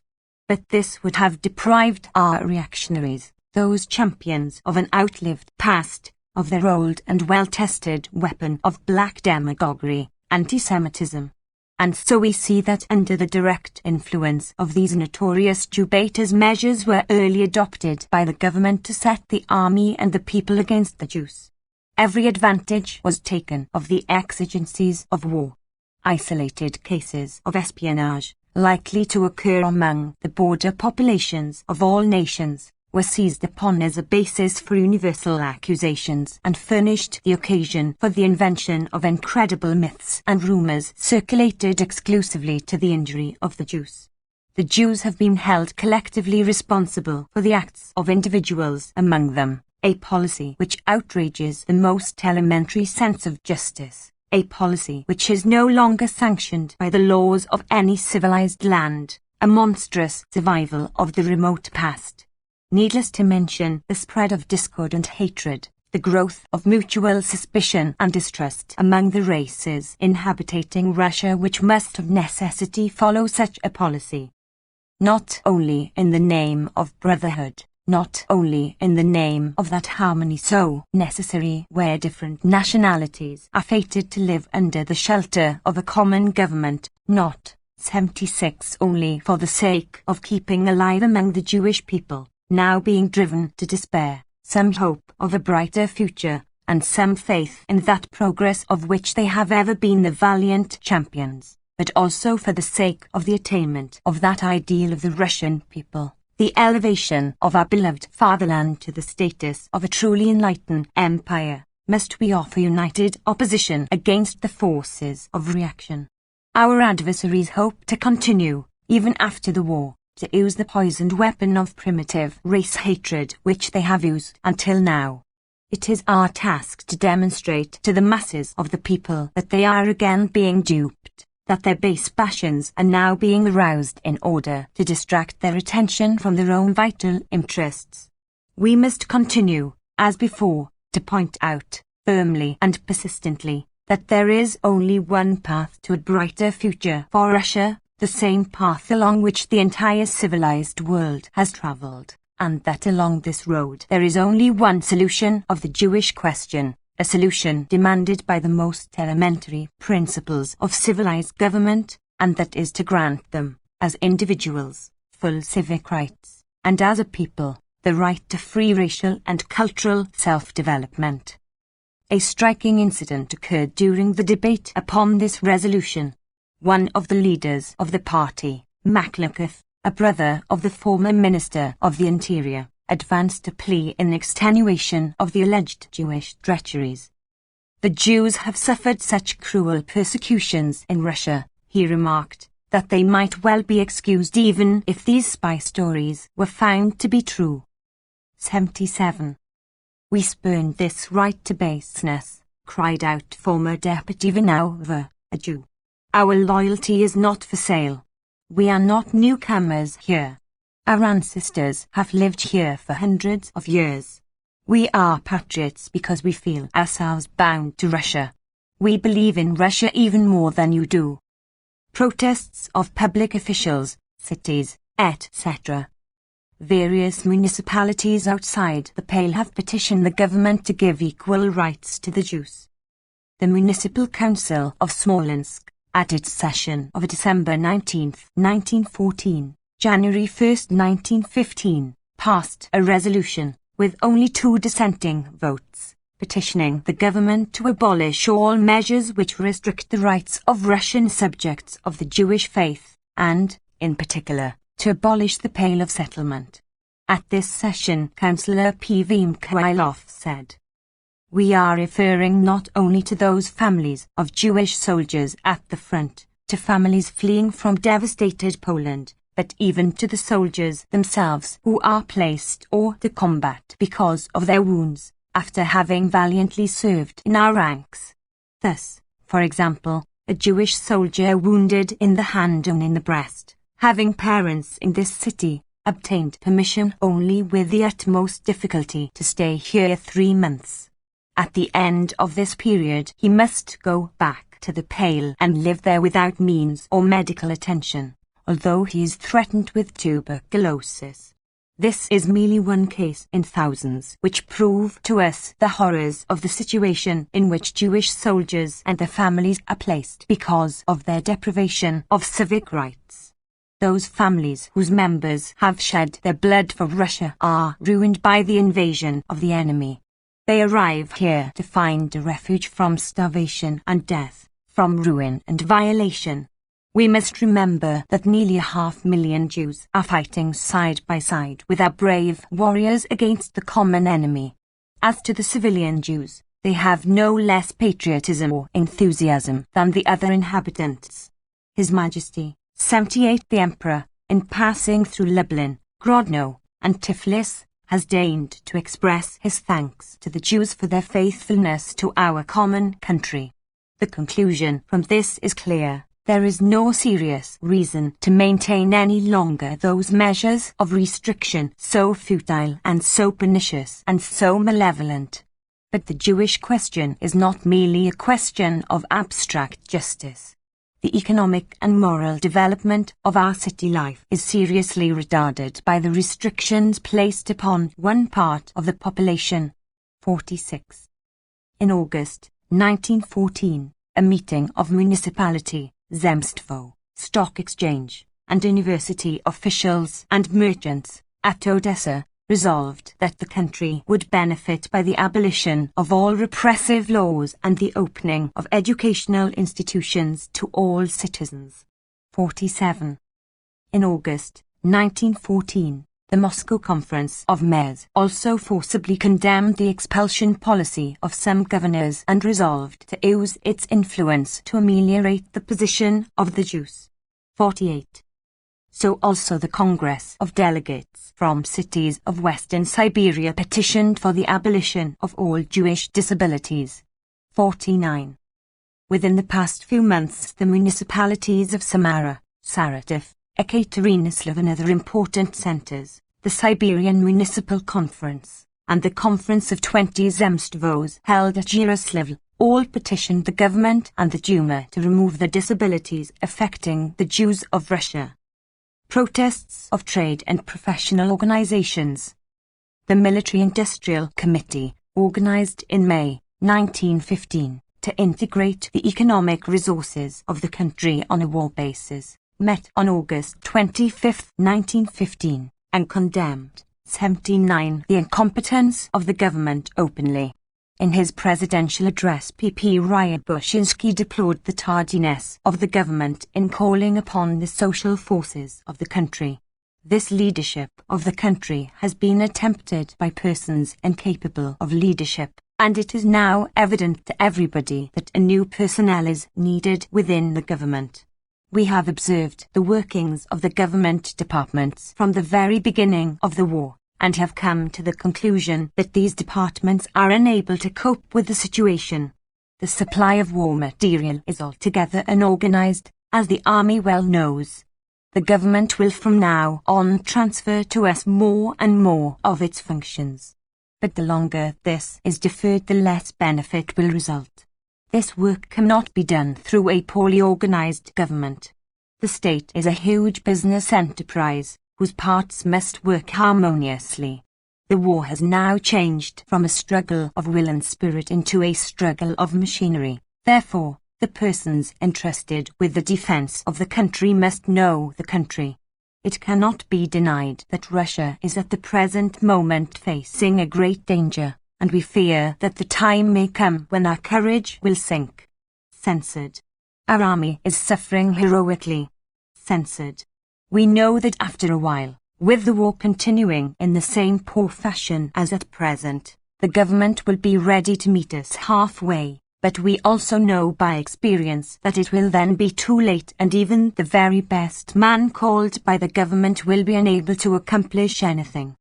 But this would have deprived our reactionaries, those champions of an outlived past, of their old and well-tested weapon of black demagoguery, anti-Semitism. And so we see that under the direct influence of these notorious Jew-baiters, measures were early adopted by the government to set the army and the people against the Jews. Every advantage was taken of the exigencies of war. Isolated cases of espionage, likely to occur among the border populations of all nations, were seized upon as a basis for universal accusations and furnished the occasion for the invention of incredible myths and rumors circulated exclusively to the injury of the Jews. The Jews have been held collectively responsible for the acts of individuals among them, a policy which outrages the most elementary sense of justice, a policy which is no longer sanctioned by the laws of any civilized land, a monstrous survival of the remote past. Needless to mention the spread of discord and hatred, the growth of mutual suspicion and distrust among the races inhabiting Russia, which must of necessity follow such a policy. Not only in the name of brotherhood, not only in the name of that harmony so necessary where different nationalities are fated to live under the shelter of a common government, not 76 only for the sake of keeping alive among the Jewish people, now being driven to despair, some hope of a brighter future, and some faith in that progress of which they have ever been the valiant champions, but also for the sake of the attainment of that ideal of the Russian people, the elevation of our beloved fatherland to the status of a truly enlightened empire, must we offer united opposition against the forces of reaction. Our adversaries hope to continue, even after the war, to use the poisoned weapon of primitive race hatred which they have used until now. It is our task to demonstrate to the masses of the people that they are again being duped, that their base passions are now being aroused in order to distract their attention from their own vital interests. We must continue, as before, to point out, firmly and persistently, that there is only one path to a brighter future for Russia, the same path along which the entire civilized world has traveled, and that along this road there is only one solution of the Jewish question, a solution demanded by the most elementary principles of civilized government, and that is to grant them, as individuals, full civic rights, and as a people, the right to free racial and cultural self-development. A striking incident occurred during the debate upon this resolution. One of the leaders of the party, MacLucas, a brother of the former Minister of the Interior, advanced a plea in extenuation of the alleged Jewish treacheries. The Jews have suffered such cruel persecutions in Russia, he remarked, that they might well be excused even if these spy stories were found to be true. 77. We spurn this right to baseness, cried out former Deputy Vanova, a Jew. Our loyalty is not for sale. We are not newcomers here. Our ancestors have lived here for hundreds of years. We are patriots because we feel ourselves bound to Russia. We believe in Russia even more than you do. Protests of public officials, cities, etc. Various municipalities outside the Pale have petitioned the government to give equal rights to the Jews. The Municipal Council of Smolensk, at its session of December 19, 1914, January 1, 1915, passed a resolution, with only 2 dissenting votes, petitioning the government to abolish all measures which restrict the rights of Russian subjects of the Jewish faith, and, in particular, to abolish the Pale of Settlement. At this session, Councillor P. V. Mikhailov said, "We are referring not only to those families of Jewish soldiers at the front, to families fleeing from devastated Poland, but even to the soldiers themselves who are placed hors de combat because of their wounds, after having valiantly served in our ranks. Thus, for example, a Jewish soldier wounded in the hand and in the breast, having parents in this city, obtained permission only with the utmost difficulty to stay here 3 months. At the end of this period he must go back to the Pale and live there without means or medical attention, although he is threatened with tuberculosis. This is merely one case in thousands which prove to us the horrors of the situation in which Jewish soldiers and their families are placed because of their deprivation of civic rights. Those families whose members have shed their blood for Russia are ruined by the invasion of the enemy. They arrive here to find a refuge from starvation and death, from ruin and violation. We must remember that nearly 500,000 Jews are fighting side by side with our brave warriors against the common enemy. As to the civilian Jews, they have no less patriotism or enthusiasm than the other inhabitants. His Majesty, 78th the Emperor, in passing through Lublin, Grodno, and Tiflis, has deigned to express his thanks to the Jews for their faithfulness to our common country. The conclusion from this is clear. There is no serious reason to maintain any longer those measures of restriction so futile and so pernicious and so malevolent. But the Jewish question is not merely a question of abstract justice. The economic and moral development of our city life is seriously retarded by the restrictions placed upon one part of the population. 46. In August 1914, a meeting of municipality, Zemstvo, stock exchange, and university officials and merchants at Odessa resolved that the country would benefit by the abolition of all repressive laws and the opening of educational institutions to all citizens. 47. In August 1914, the Moscow Conference of Mayors also forcibly condemned the expulsion policy of some governors and resolved to use its influence to ameliorate the position of the Jews. 48. So also the Congress of Delegates from cities of Western Siberia petitioned for the abolition of all Jewish disabilities. 49. Within the past few months, the municipalities of Samara, Saratov, Ekaterinoslav and other important centers, the Siberian Municipal Conference, and the Conference of 20 Zemstvos held at Yaroslavl, all petitioned the government and the Duma to remove the disabilities affecting the Jews of Russia. Protests of trade and professional organizations. The Military-Industrial Committee, organized in May 1915 to integrate the economic resources of the country on a war basis, met on August 25, 1915, and condemned 79 the incompetence of the government openly. In his presidential address, P.P. Ryabushinsky deplored the tardiness of the government in calling upon the social forces of the country. This leadership of the country has been attempted by persons incapable of leadership, and it is now evident to everybody that a new personnel is needed within the government. We have observed the workings of the government departments from the very beginning of the war, and have come to the conclusion that these departments are unable to cope with the situation. The supply of war material is altogether unorganized, as the army well knows. The government will from now on transfer to us more and more of its functions. But the longer this is deferred, the less benefit will result. This work cannot be done through a poorly organized government. The state is a huge business enterprise, whose parts must work harmoniously. The war has now changed from a struggle of will and spirit into a struggle of machinery. Therefore, the persons entrusted with the defense of the country must know the country. It cannot be denied that Russia is at the present moment facing a great danger, and we fear that the time may come when our courage will sink. Censored. Our army is suffering heroically. Censored. We know that after a while, with the war continuing in the same poor fashion as at present, the government will be ready to meet us halfway. But we also know by experience that it will then be too late, and even the very best man called by the government will be unable to accomplish anything.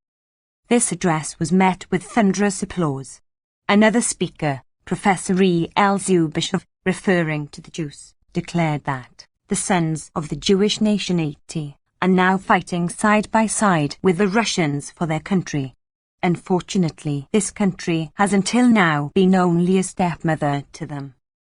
This address was met with thunderous applause. Another speaker, Professor E.L. Zubashov, referring to the Jews, declared that the sons of the Jewish nation 80 are now fighting side by side with the Russians for their country. Unfortunately, this country has until now been only a stepmother to them.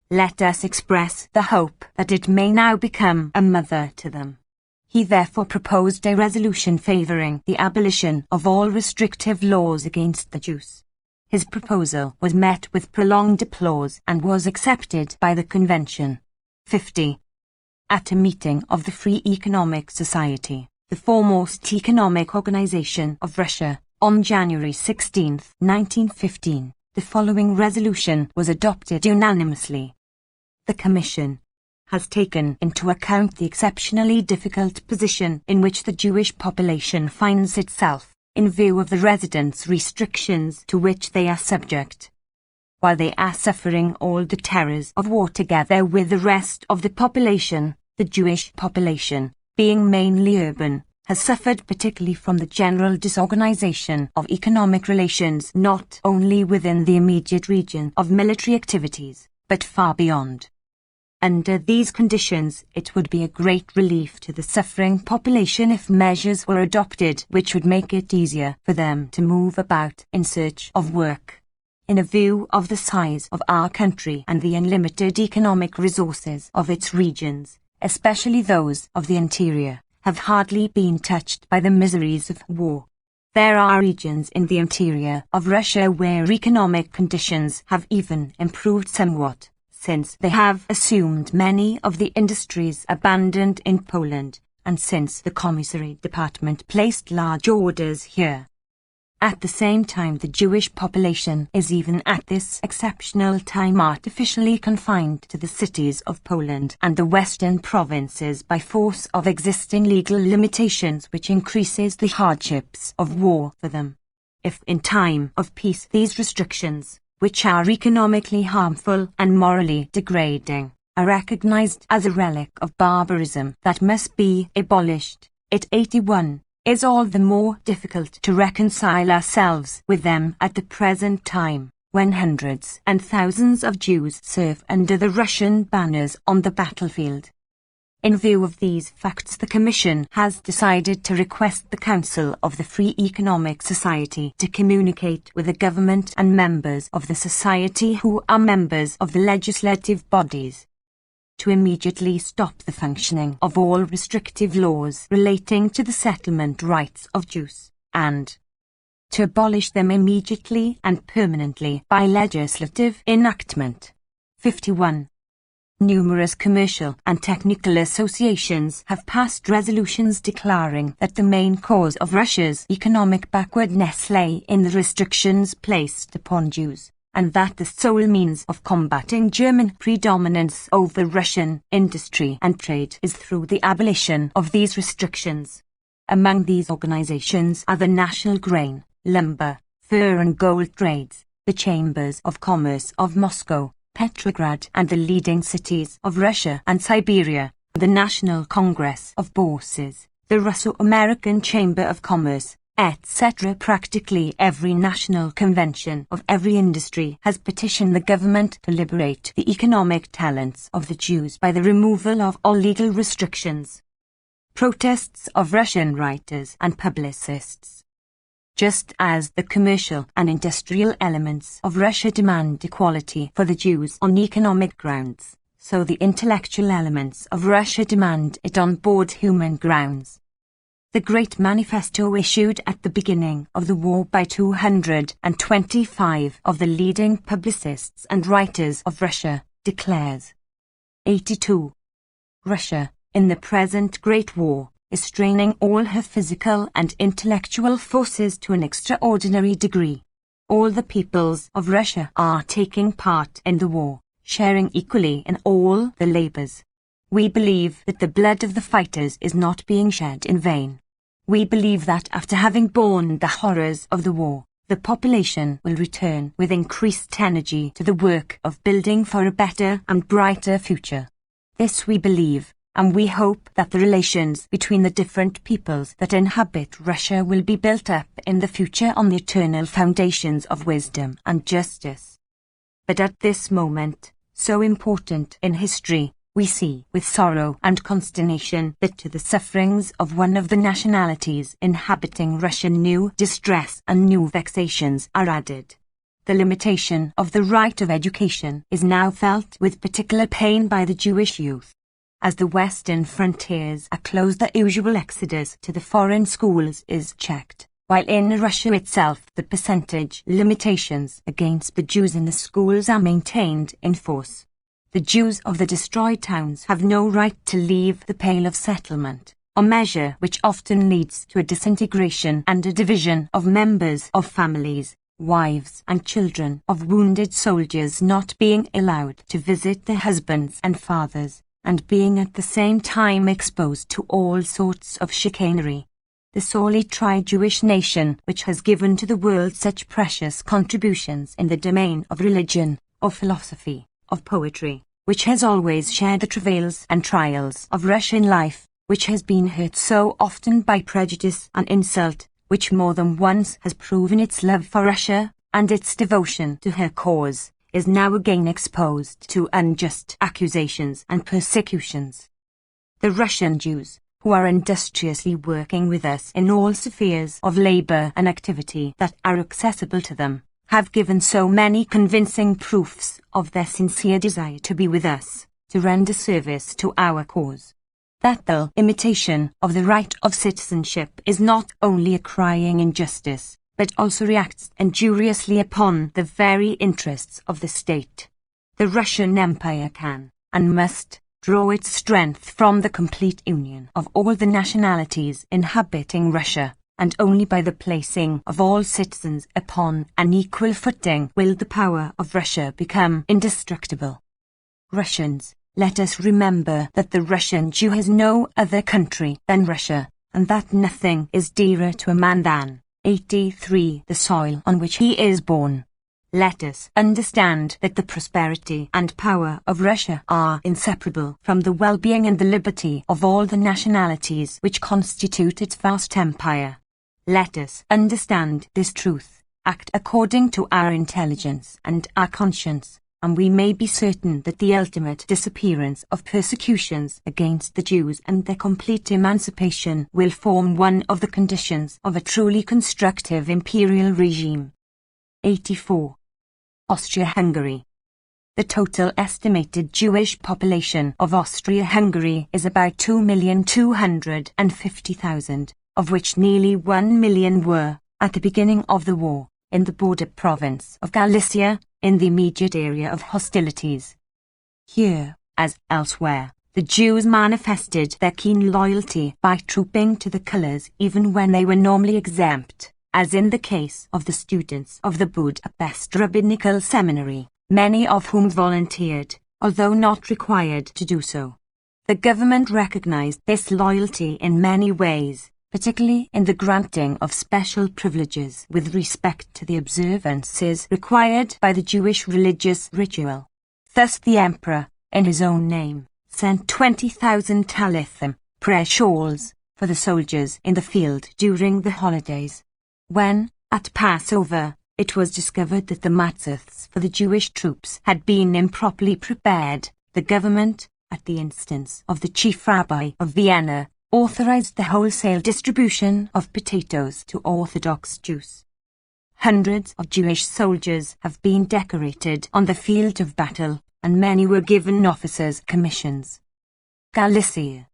Let us express the hope that it may now become a mother to them. He therefore proposed a resolution favoring the abolition of all restrictive laws against the Jews. His proposal was met with prolonged applause and was accepted by the convention. 50. At a meeting of the Free Economic Society, the foremost economic organization of Russia, on January 16, 1915, the following resolution was adopted unanimously. The Commission has taken into account the exceptionally difficult position in which the Jewish population finds itself, in view of the residence restrictions to which they are subject. While they are suffering all the terrors of war together with the rest of the population, the Jewish population, being mainly urban, has suffered particularly from the general disorganization of economic relations not only within the immediate region of military activities, but far beyond. Under these conditions, it would be a great relief to the suffering population if measures were adopted which would make it easier for them to move about in search of work. In a view of the size of our country and the unlimited economic resources of its regions, especially those of the interior, have hardly been touched by the miseries of war. There are regions in the interior of Russia where economic conditions have even improved somewhat, since they have assumed many of the industries abandoned in Poland, and since the commissary department placed large orders here. At the same time, the Jewish population is even at this exceptional time artificially confined to the cities of Poland and the western provinces by force of existing legal limitations, which increases the hardships of war for them. If in time of peace these restrictions, which are economically harmful and morally degrading, are recognized as a relic of barbarism that must be abolished, it 81 is all the more difficult to reconcile ourselves with them at the present time, when hundreds and thousands of Jews serve under the Russian banners on the battlefield. In view of these facts, the Commission has decided to request the Council of the Free Economic Society to communicate with the government and members of the society who are members of the legislative bodies, to immediately stop the functioning of all restrictive laws relating to the settlement rights of Jews, and to abolish them immediately and permanently by legislative enactment. 51. Numerous commercial and technical associations have passed resolutions declaring that the main cause of Russia's economic backwardness lay in the restrictions placed upon Jews, and that the sole means of combating German predominance over Russian industry and trade is through the abolition of these restrictions. Among these organizations are the National Grain, Lumber, Fur and Gold Trades, the Chambers of Commerce of Moscow, Petrograd and the leading cities of Russia and Siberia, the National Congress of Bourses, the Russo-American Chamber of Commerce, etc. Practically every national convention of every industry has petitioned the government to liberate the economic talents of the Jews by the removal of all legal restrictions. Protests of Russian writers and publicists. Just as the commercial and industrial elements of Russia demand equality for the Jews on economic grounds, so the intellectual elements of Russia demand it on broad human grounds. The Great Manifesto issued at the beginning of the war by 225 of the leading publicists and writers of Russia declares 82. Russia, in the present Great War, is straining all her physical and intellectual forces to an extraordinary degree. All the peoples of Russia are taking part in the war, sharing equally in all the labors. We believe that the blood of the fighters is not being shed in vain. We believe that after having borne the horrors of the war, the population will return with increased energy to the work of building for a better and brighter future. This we believe, and we hope that the relations between the different peoples that inhabit Russia will be built up in the future on the eternal foundations of wisdom and justice. But at this moment, so important in history, we see with sorrow and consternation that to the sufferings of one of the nationalities inhabiting Russia new distress and new vexations are added. The limitation of the right of education is now felt with particular pain by the Jewish youth. As the western frontiers are closed, the usual exodus to the foreign schools is checked, while in Russia itself the percentage limitations against the Jews in the schools are maintained in force. The Jews of the destroyed towns have no right to leave the pale of settlement, a measure which often leads to a disintegration and a division of members of families, wives and children of wounded soldiers not being allowed to visit their husbands and fathers, and being at the same time exposed to all sorts of chicanery. The sorely tried Jewish nation, which has given to the world such precious contributions in the domain of religion, of philosophy, of poetry, which has always shared the travails and trials of Russian life, which has been hurt so often by prejudice and insult, which more than once has proven its love for Russia and its devotion to her cause, is now again exposed to unjust accusations and persecutions. The Russian Jews, who are industriously working with us in all spheres of labor and activity that are accessible to them, have given so many convincing proofs of their sincere desire to be with us, to render service to our cause, that the imitation of the right of citizenship is not only a crying injustice, but also reacts injuriously upon the very interests of the state. The Russian Empire can, and must, draw its strength from the complete union of all the nationalities inhabiting Russia, and only by the placing of all citizens upon an equal footing will the power of Russia become indestructible. Russians, let us remember that the Russian Jew has no other country than Russia, and that nothing is dearer to a man than 83 the soil on which he is born. Let us understand that the prosperity and power of Russia are inseparable from the well-being and the liberty of all the nationalities which constitute its vast empire. Let us understand this truth, act according to our intelligence and our conscience, and we may be certain that the ultimate disappearance of persecutions against the Jews and their complete emancipation will form one of the conditions of a truly constructive imperial regime. 84. Austria-Hungary. The total estimated Jewish population of Austria-Hungary is about 2,250,000, of which nearly 1 million were, at the beginning of the war, in the border province of Galicia, in the immediate area of hostilities. Here, as elsewhere, the Jews manifested their keen loyalty by trooping to the colours even when they were normally exempt, as in the case of the students of the Budapest Rabbinical Seminary, many of whom volunteered, although not required to do so. The government recognized this loyalty in many ways, particularly in the granting of special privileges with respect to the observances required by the Jewish religious ritual. Thus the emperor, in his own name, sent 20,000 talithim, prayer shawls, for the soldiers in the field during the holidays. When, at Passover, it was discovered that the matzahs for the Jewish troops had been improperly prepared, the government, at the instance of the chief rabbi of Vienna, authorized the wholesale distribution of potatoes to Orthodox Jews. Hundreds of Jewish soldiers have been decorated on the field of battle, and many were given officers' commissions. Galicia.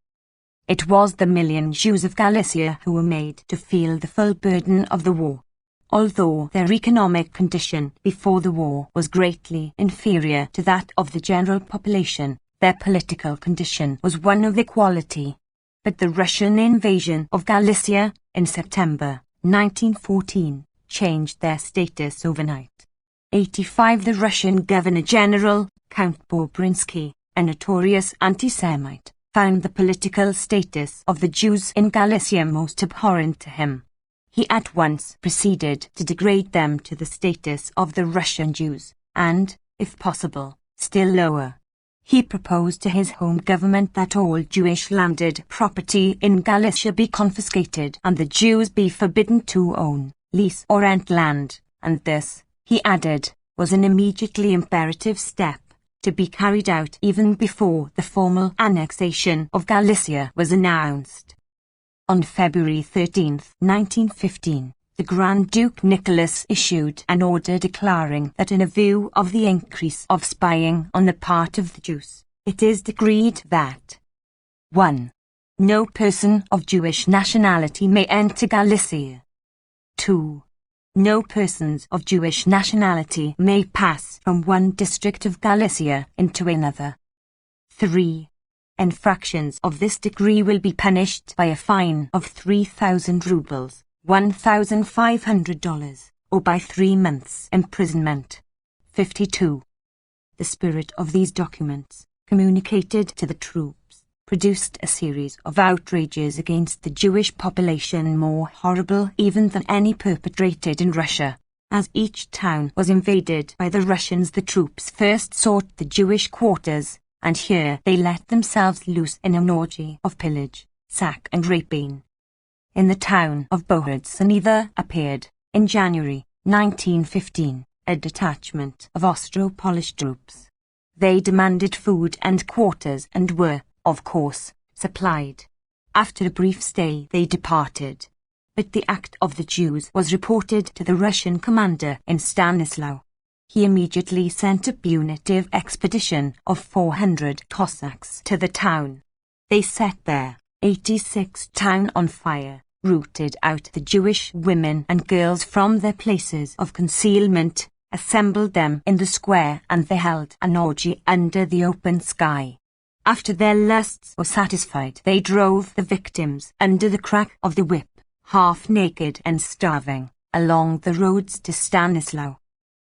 It was the million Jews of Galicia who were made to feel the full burden of the war. Although their economic condition before the war was greatly inferior to that of the general population, their political condition was one of equality. But the Russian invasion of Galicia in September 1914 changed their status overnight. 85 The Russian Governor-General, Count Bobrinsky, a notorious anti-Semite, found the political status of the Jews in Galicia most abhorrent to him. He at once proceeded to degrade them to the status of the Russian Jews, and, if possible, still lower. He proposed to his home government that all Jewish landed property in Galicia be confiscated and the Jews be forbidden to own, lease or rent land, and this, he added, was an immediately imperative step, to be carried out even before the formal annexation of Galicia was announced. On February 13, 1915, the Grand Duke Nicholas issued an order declaring that in a view of the increase of spying on the part of the Jews, it is decreed that 1. No person of Jewish nationality may enter Galicia. 2. No persons of Jewish nationality may pass from one district of Galicia into another. 3. Infractions of this decree will be punished by a fine of 3,000 rubles, $1,500, or by 3 months' imprisonment. 52. The spirit of these documents, communicated to the troops, produced a series of outrages against the Jewish population more horrible even than any perpetrated in Russia. As each town was invaded by the Russians, the troops first sought the Jewish quarters, and here they let themselves loose in an orgy of pillage, sack and rapine. In the town of Bohorod appeared, in January 1915, a detachment of Austro-Polish troops. They demanded food and quarters and were, of course, supplied. After a brief stay they departed. But the act of the Jews was reported to the Russian commander in Stanislaw. He immediately sent a punitive expedition of 400 Cossacks to the town. They set their 86 town on fire, rooted out the Jewish women and girls from their places of concealment, assembled them in the square, and they held an orgy under the open sky. After their lusts were satisfied, they drove the victims under the crack of the whip, half naked and starving, along the roads to Stanislaw.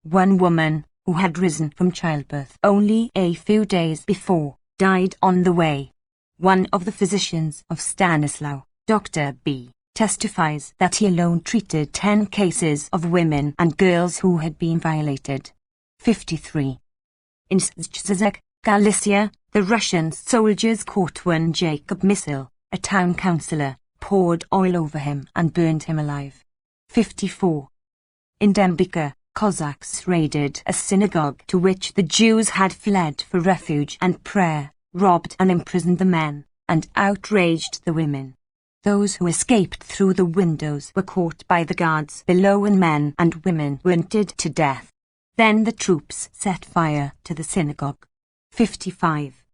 One woman, who had risen from childbirth only a few days before, died on the way. One of the physicians of Stanislaw, Dr. B., testifies that he alone treated 10 cases of women and girls who had been violated. 53. In Szczecin, Galicia, the Russian soldiers caught one Jacob Missile, a town councillor, poured oil over him and burned him alive. 54. In Dębica, Cossacks raided a synagogue to which the Jews had fled for refuge and prayer, robbed and imprisoned the men, and outraged the women. Those who escaped through the windows were caught by the guards below, and men and women were hunted to death. Then the troops set fire to the synagogue. 55.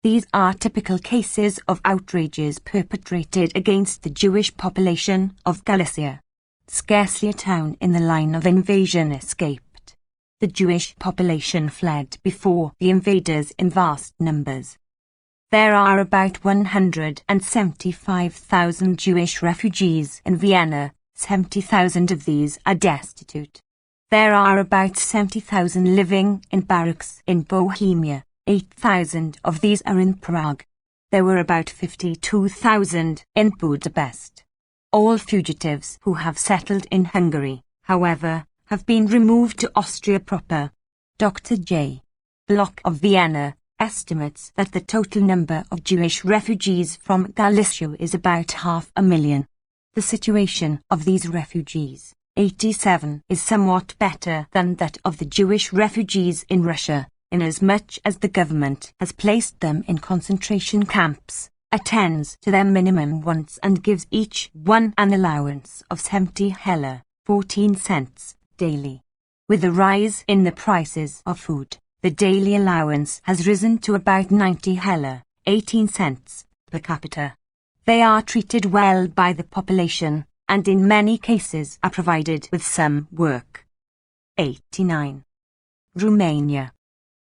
These are typical cases of outrages perpetrated against the Jewish population of Galicia. Scarcely a town in the line of invasion escaped. The Jewish population fled before the invaders in vast numbers. There are about 175,000 Jewish refugees in Vienna. 70,000 of these are destitute. There are about 70,000 living in barracks in Bohemia. 8,000 of these are in Prague. There were about 52,000 in Budapest. All fugitives who have settled in Hungary, however, have been removed to Austria proper. Dr. J. Bloch of Vienna estimates that the total number of Jewish refugees from Galicia is about 500,000. The situation of these refugees, 87, is somewhat better than that of the Jewish refugees in Russia, inasmuch as the government has placed them in concentration camps, attends to their minimum wants and gives each one an allowance of 70 heller, 14 cents, daily. With the rise in the prices of food, the daily allowance has risen to about 90 heller, 18 cents, per capita. They are treated well by the population, and in many cases are provided with some work. 89. Romania.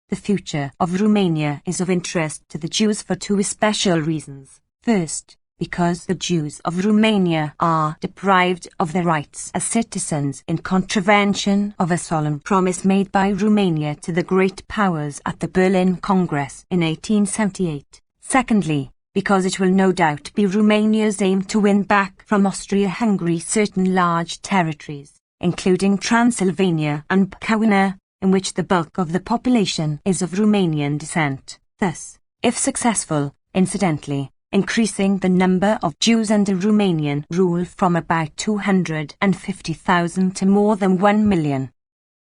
The future of Romania is of interest to the Jews for two especial reasons. First, because the Jews of Romania are deprived of their rights as citizens in contravention of a solemn promise made by Romania to the great powers at the Berlin Congress in 1878. Secondly, because it will no doubt be Romania's aim to win back from Austria-Hungary certain large territories, including Transylvania and Bukovina, in which the bulk of the population is of Romanian descent, thus, if successful, incidentally, increasing the number of Jews under Romanian rule from about 250,000 to more than 1 million.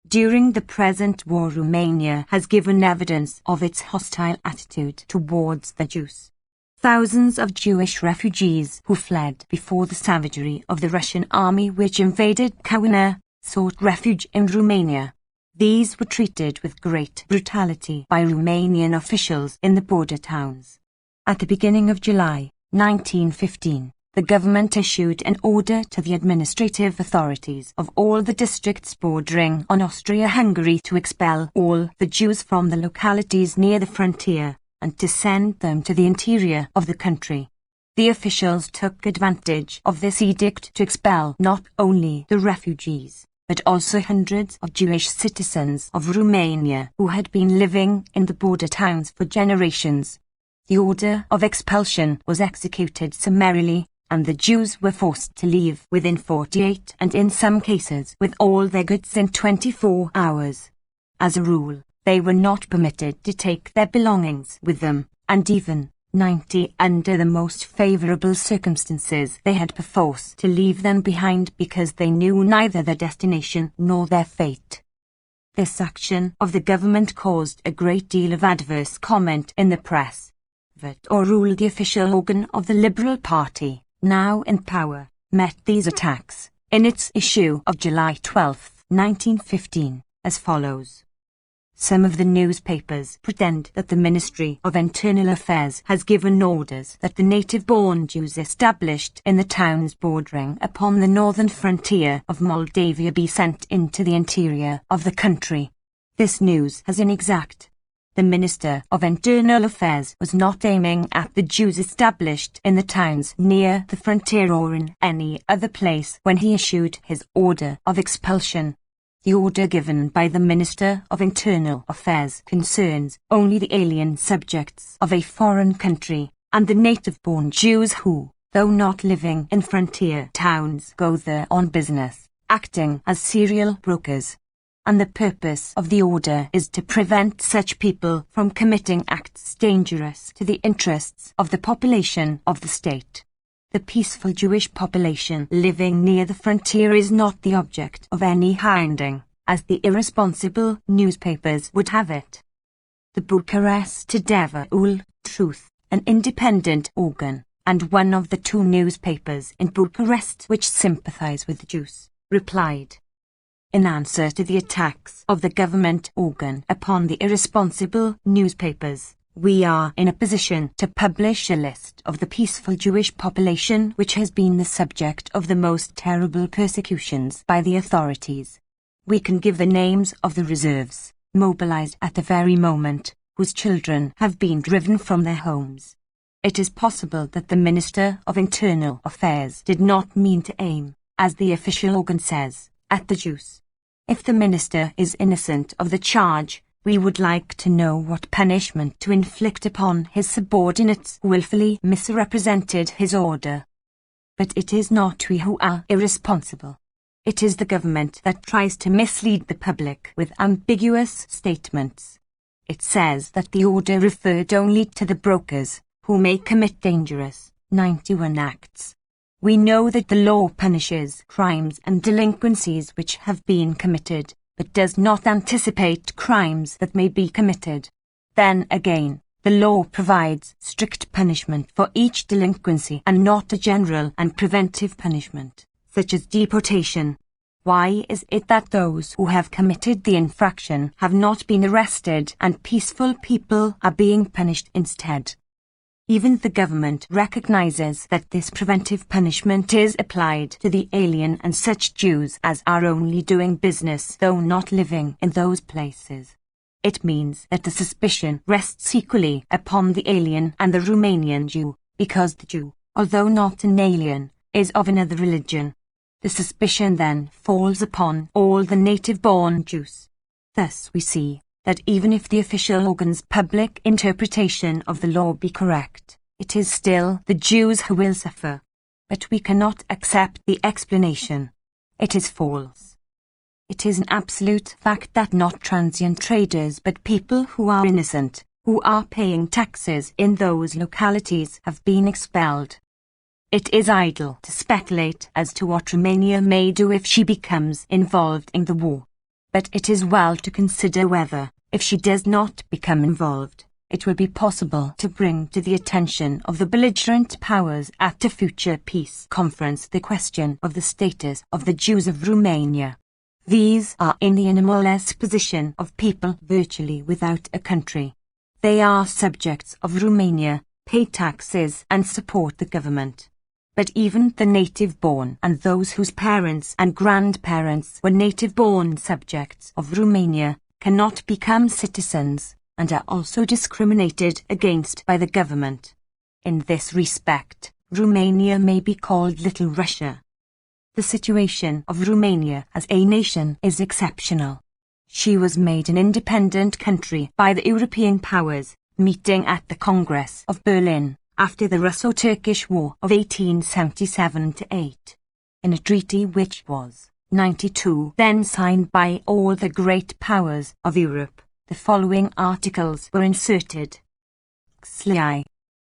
During the present war, Romania has given evidence of its hostile attitude towards the Jews. Thousands of Jewish refugees who fled before the savagery of the Russian army which invaded Bukovina sought refuge in Romania. These were treated with great brutality by Romanian officials in the border towns. At the beginning of July, 1915, the government issued an order to the administrative authorities of all the districts bordering on Austria-Hungary to expel all the Jews from the localities near the frontier and to send them to the interior of the country. The officials took advantage of this edict to expel not only the refugees, but also hundreds of Jewish citizens of Romania who had been living in the border towns for generations. The order of expulsion was executed summarily, and the Jews were forced to leave within 48 and in some cases with all their goods in 24 hours. As a rule, they were not permitted to take their belongings with them, and even 90 under the most favourable circumstances they had perforce to leave them behind because they knew neither their destination nor their fate. This action of the government caused a great deal of adverse comment in the press. Or rule, the official organ of the Liberal Party, now in power, met these attacks, in its issue of July 12, 1915, as follows. Some of the newspapers pretend that the Ministry of Internal Affairs has given orders that the native-born Jews established in the towns bordering upon the northern frontier of Moldavia be sent into the interior of the country. This news is inexact. The Minister of Internal Affairs was not aiming at the Jews established in the towns near the frontier or in any other place when he issued his order of expulsion. The order given by the Minister of Internal Affairs concerns only the alien subjects of a foreign country, and the native-born Jews who, though not living in frontier towns, go there on business, acting as serial brokers. And the purpose of the order is to prevent such people from committing acts dangerous to the interests of the population of the state. The peaceful Jewish population living near the frontier is not the object of any hounding, as the irresponsible newspapers would have it. The Bucharest Tadeva Truth, an independent organ, and one of the two newspapers in Bucharest which sympathize with the Jews, replied. In answer to the attacks of the government organ upon the irresponsible newspapers, we are in a position to publish a list of the peaceful Jewish population which has been the subject of the most terrible persecutions by the authorities. We can give the names of the reserves, mobilized at the very moment, whose children have been driven from their homes. It is possible that the Minister of Internal Affairs did not mean to aim, as the official organ says, at the Jews. If the minister is innocent of the charge, we would like to know what punishment to inflict upon his subordinates who willfully misrepresented his order. But it is not we who are irresponsible. It is the government that tries to mislead the public with ambiguous statements. It says that the order referred only to the brokers, who may commit dangerous 91 acts. We know that the law punishes crimes and delinquencies which have been committed, but does not anticipate crimes that may be committed. Then again, the law provides strict punishment for each delinquency and not a general and preventive punishment, such as deportation. Why is it that those who have committed the infraction have not been arrested and peaceful people are being punished instead? Even the government recognizes that this preventive punishment is applied to the alien and such Jews as are only doing business though not living in those places. It means that the suspicion rests equally upon the alien and the Romanian Jew, because the Jew, although not an alien, is of another religion. The suspicion then falls upon all the native-born Jews. Thus we see that even if the official organ's public interpretation of the law be correct, it is still the Jews who will suffer. But we cannot accept the explanation. It is false. It is an absolute fact that not transient traders but people who are innocent, who are paying taxes in those localities, have been expelled. It is idle to speculate as to what Romania may do if she becomes involved in the war. But it is well to consider whether, if she does not become involved, it will be possible to bring to the attention of the belligerent powers at a future peace conference the question of the status of the Jews of Romania. These are in the anomalous position of people virtually without a country. They are subjects of Romania, pay taxes and support the government. But even the native-born and those whose parents and grandparents were native-born subjects of Romania cannot become citizens and are also discriminated against by the government. In this respect, Romania may be called Little Russia. The situation of Romania as a nation is exceptional. She was made an independent country by the European powers, meeting at the Congress of Berlin after the Russo-Turkish War of 1877-8, in a treaty which was, 92, then signed by all the great powers of Europe. The following articles were inserted. The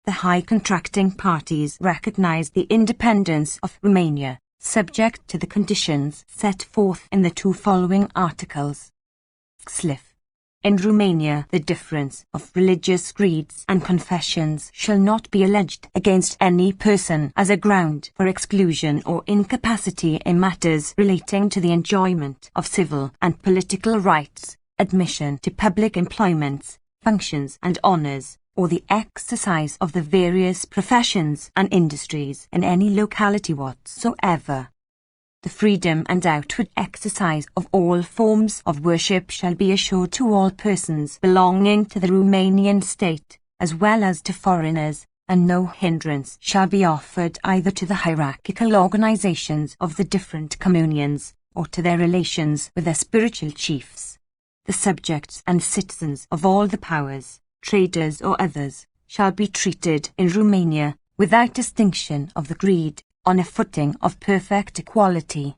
high contracting parties recognize the independence of Romania, subject to the conditions set forth in the two following articles. In Romania, the difference of religious creeds and confessions shall not be alleged against any person as a ground for exclusion or incapacity in matters relating to the enjoyment of civil and political rights, admission to public employments, functions and honours, or the exercise of the various professions and industries in any locality whatsoever. The freedom and outward exercise of all forms of worship shall be assured to all persons belonging to the Romanian state, as well as to foreigners, and no hindrance shall be offered either to the hierarchical organizations of the different communions, or to their relations with their spiritual chiefs. The subjects and citizens of all the powers, traders or others, shall be treated in Romania, without distinction of the creed, on a footing of perfect equality.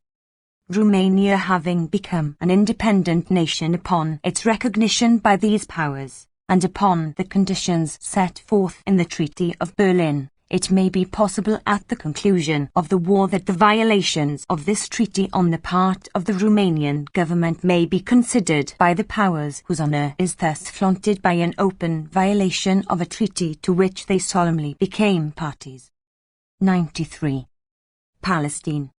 Romania having become an independent nation upon its recognition by these powers, and upon the conditions set forth in the Treaty of Berlin, it may be possible at the conclusion of the war that the violations of this treaty on the part of the Romanian government may be considered by the powers whose honour is thus flaunted by an open violation of a treaty to which they solemnly became parties. 93. Palestine.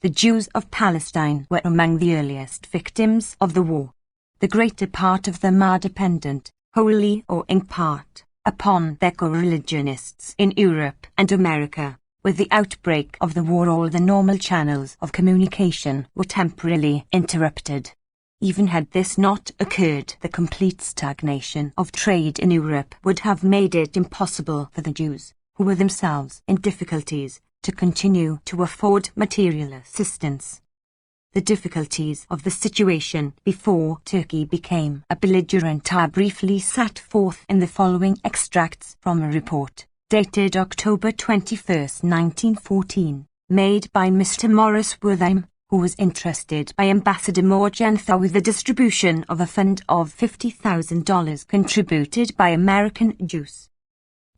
The Jews of Palestine were among the earliest victims of the war. The greater part of them are dependent, wholly or in part, upon their co-religionists in Europe and America. With the outbreak of the war, all the normal channels of communication were temporarily interrupted. Even had this not occurred, the complete stagnation of trade in Europe would have made it impossible for the Jews, who were themselves in difficulties, to continue to afford material assistance. The difficulties of the situation before Turkey became a belligerent are briefly set forth in the following extracts from a report, dated October 21, 1914, made by Mr. Morris Wortham, who was interested by Ambassador Morgenthau with the distribution of a fund of $50,000 contributed by American Jews.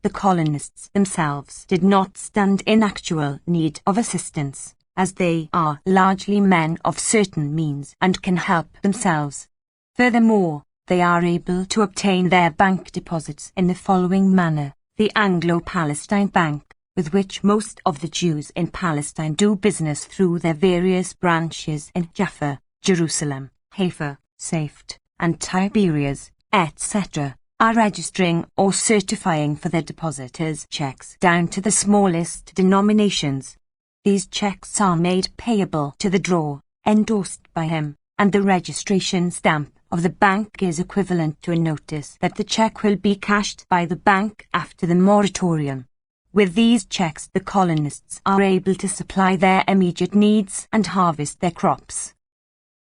the colonists themselves did not stand in actual need of assistance, as they are largely men of certain means and can help themselves. Furthermore, they are able to obtain their bank deposits in the following manner: the Anglo-Palestine Bank, with which most of the Jews in Palestine do business through their various branches in Jaffa, Jerusalem, Haifa, Safed, and Tiberias, etc., are registering or certifying for their depositors checks down to the smallest denominations. These checks are made payable to the drawer, endorsed by him, and the registration stamp of the bank is equivalent to a notice that the check will be cashed by the bank after the moratorium. With these checks, the colonists are able to supply their immediate needs and harvest their crops.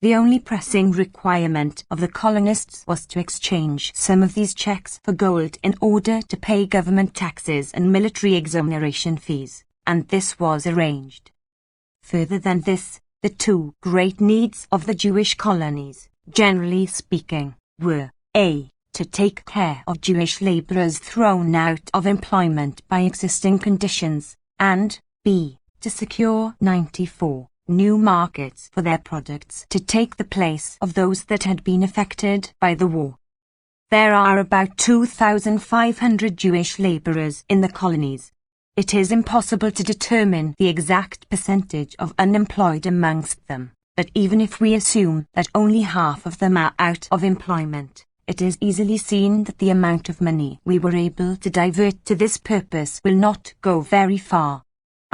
The only pressing requirement of the colonists was to exchange some of these checks for gold in order to pay government taxes and military exoneration fees, and this was arranged. Further than this, the two great needs of the Jewish colonies, generally speaking, were a. to take care of Jewish laborers thrown out of employment by existing conditions, and b. to secure 94 new markets for their products to take the place of those that had been affected by the war. There are about 2,500 Jewish laborers in the colonies. It is impossible to determine the exact percentage of unemployed amongst them, but even if we assume that only half of them are out of employment, it is easily seen that the amount of money we were able to divert to this purpose will not go very far.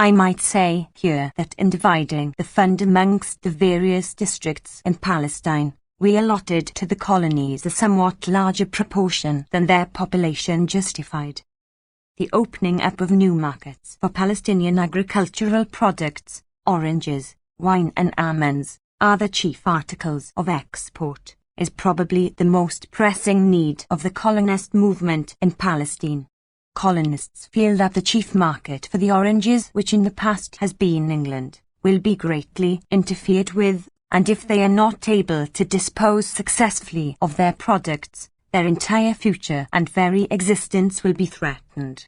I might say here that in dividing the fund amongst the various districts in Palestine, we allotted to the colonies a somewhat larger proportion than their population justified. The opening up of new markets for Palestinian agricultural products, oranges, wine and almonds, are the chief articles of export, is probably the most pressing need of the colonist movement in Palestine. Colonists feel that the chief market for the oranges, which in the past has been England, will be greatly interfered with, and if they are not able to dispose successfully of their products, their entire future and very existence will be threatened.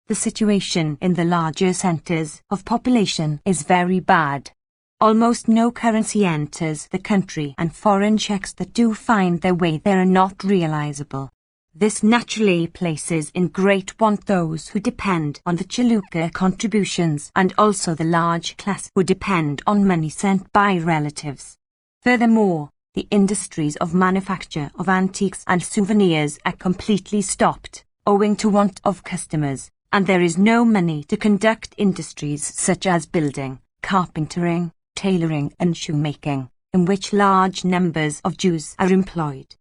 The situation in the larger centres of population is very bad. Almost no currency enters the country, and foreign checks that do find their way there are not realizable. This naturally places in great want those who depend on the Chalukah contributions and also the large class who depend on money sent by relatives. Furthermore, the industries of manufacture of antiques and souvenirs are completely stopped, owing to want of customers, and there is no money to conduct industries such as building, carpentering, tailoring and shoemaking, in which large numbers of Jews are employed.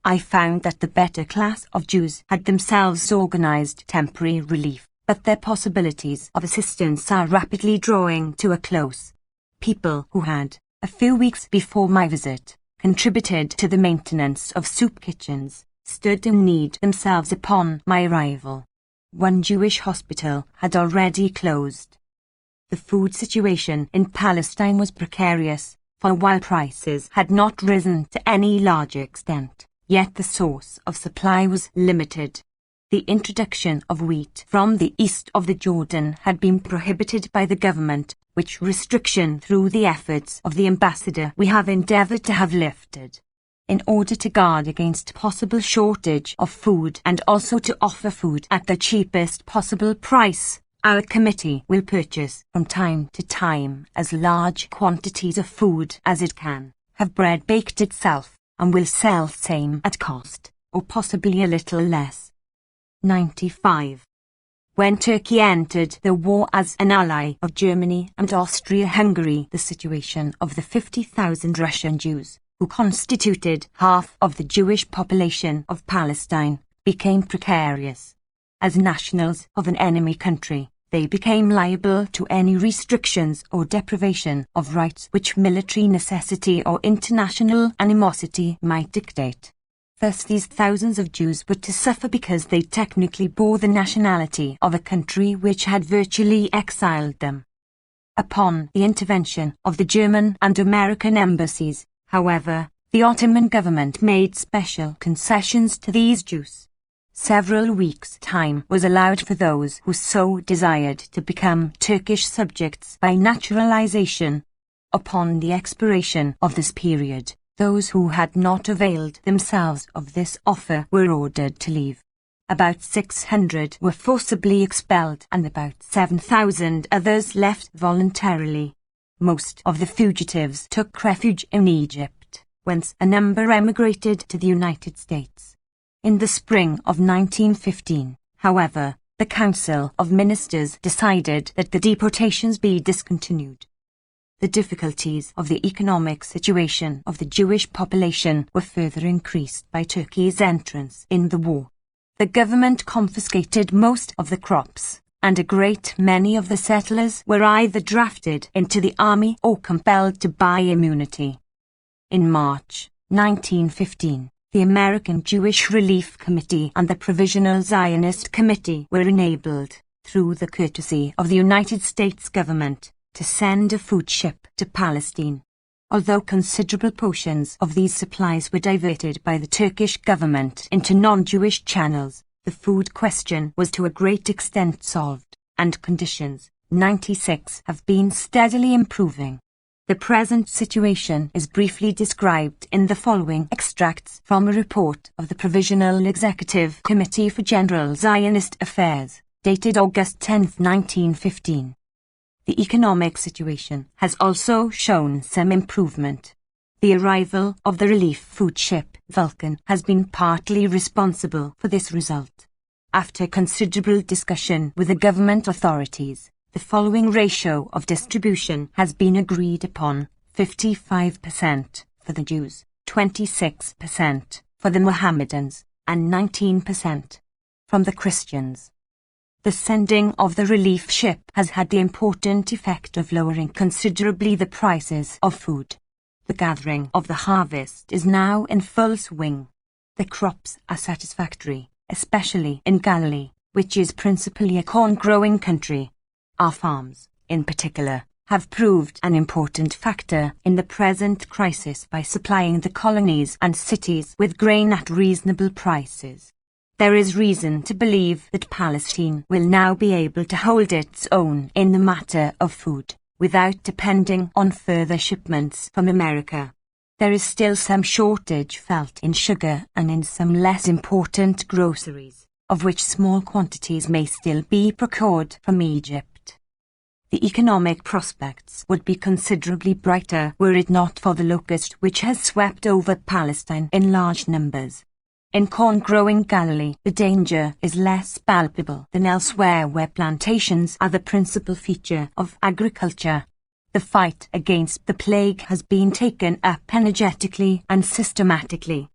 I found that the better class of Jews had themselves organized temporary relief, but their possibilities of assistance are rapidly drawing to a close. People who had, a few weeks before my visit, contributed to the maintenance of soup kitchens, stood in need themselves upon my arrival. One Jewish hospital had already closed. The food situation in Palestine was precarious, for while prices had not risen to any large extent, yet the source of supply was limited. The introduction of wheat from the east of the Jordan had been prohibited by the government, which restriction through the efforts of the ambassador we have endeavoured to have lifted. In order to guard against possible shortage of food and also to offer food at the cheapest possible price, our committee will purchase from time to time as large quantities of food as it can, have bread baked itself, and will sell same at cost, or possibly a little less. 95. When Turkey entered the war as an ally of Germany and Austria-Hungary, the situation of the 50,000 Russian Jews, who constituted half of the Jewish population of Palestine, became precarious. As nationals of an enemy country, they became liable to any restrictions or deprivation of rights which military necessity or international animosity might dictate. Thus these thousands of Jews were to suffer because they technically bore the nationality of a country which had virtually exiled them. Upon the intervention of the German and American embassies, however, the Ottoman government made special concessions to these Jews. several weeks' time was allowed for those who so desired to become Turkish subjects by naturalization. Upon the expiration of this period, those who had not availed themselves of this offer were ordered to leave. About 600 were forcibly expelled and about 7,000 others left voluntarily. Most of the fugitives took refuge in Egypt, whence a number emigrated to the United States. In the spring of 1915, however, the Council of Ministers decided that the deportations be discontinued. The difficulties of the economic situation of the Jewish population were further increased by Turkey's entrance in the war. The government confiscated most of the crops, and a great many of the settlers were either drafted into the army or compelled to buy immunity. In March 1915, the American Jewish Relief Committee and the Provisional Zionist Committee were enabled, through the courtesy of the United States government, to send a food ship to Palestine. Although considerable portions of these supplies were diverted by the Turkish government into non-Jewish channels, the food question was to a great extent solved, and conditions, 96, have been steadily improving. The present situation is briefly described in the following extracts from a report of the Provisional Executive Committee for General Zionist Affairs, dated August 10, 1915. The economic situation has also shown some improvement. The arrival of the relief food ship Vulcan has been partly responsible for this result. After considerable discussion with the government authorities, the following ratio of distribution has been agreed upon: 55% for the Jews, 26% for the Mohammedans, and 19% from the Christians. The sending of the relief ship has had the important effect of lowering considerably the prices of food. The gathering of the harvest is now in full swing. The crops are satisfactory, especially in Galicia, which is principally a corn-growing country. Our farms, in particular, have proved an important factor in the present crisis by supplying the colonies and cities with grain at reasonable prices. There is reason to believe that Palestine will now be able to hold its own in the matter of food, without depending on further shipments from America. There is still some shortage felt in sugar and in some less important groceries, of which small quantities may still be procured from Egypt. The economic prospects would be considerably brighter were it not for the locust which has swept over Palestine in large numbers. In corn-growing Galicia, the danger is less palpable than elsewhere where plantations are the principal feature of agriculture. The fight against the plague has been taken up energetically and systematically.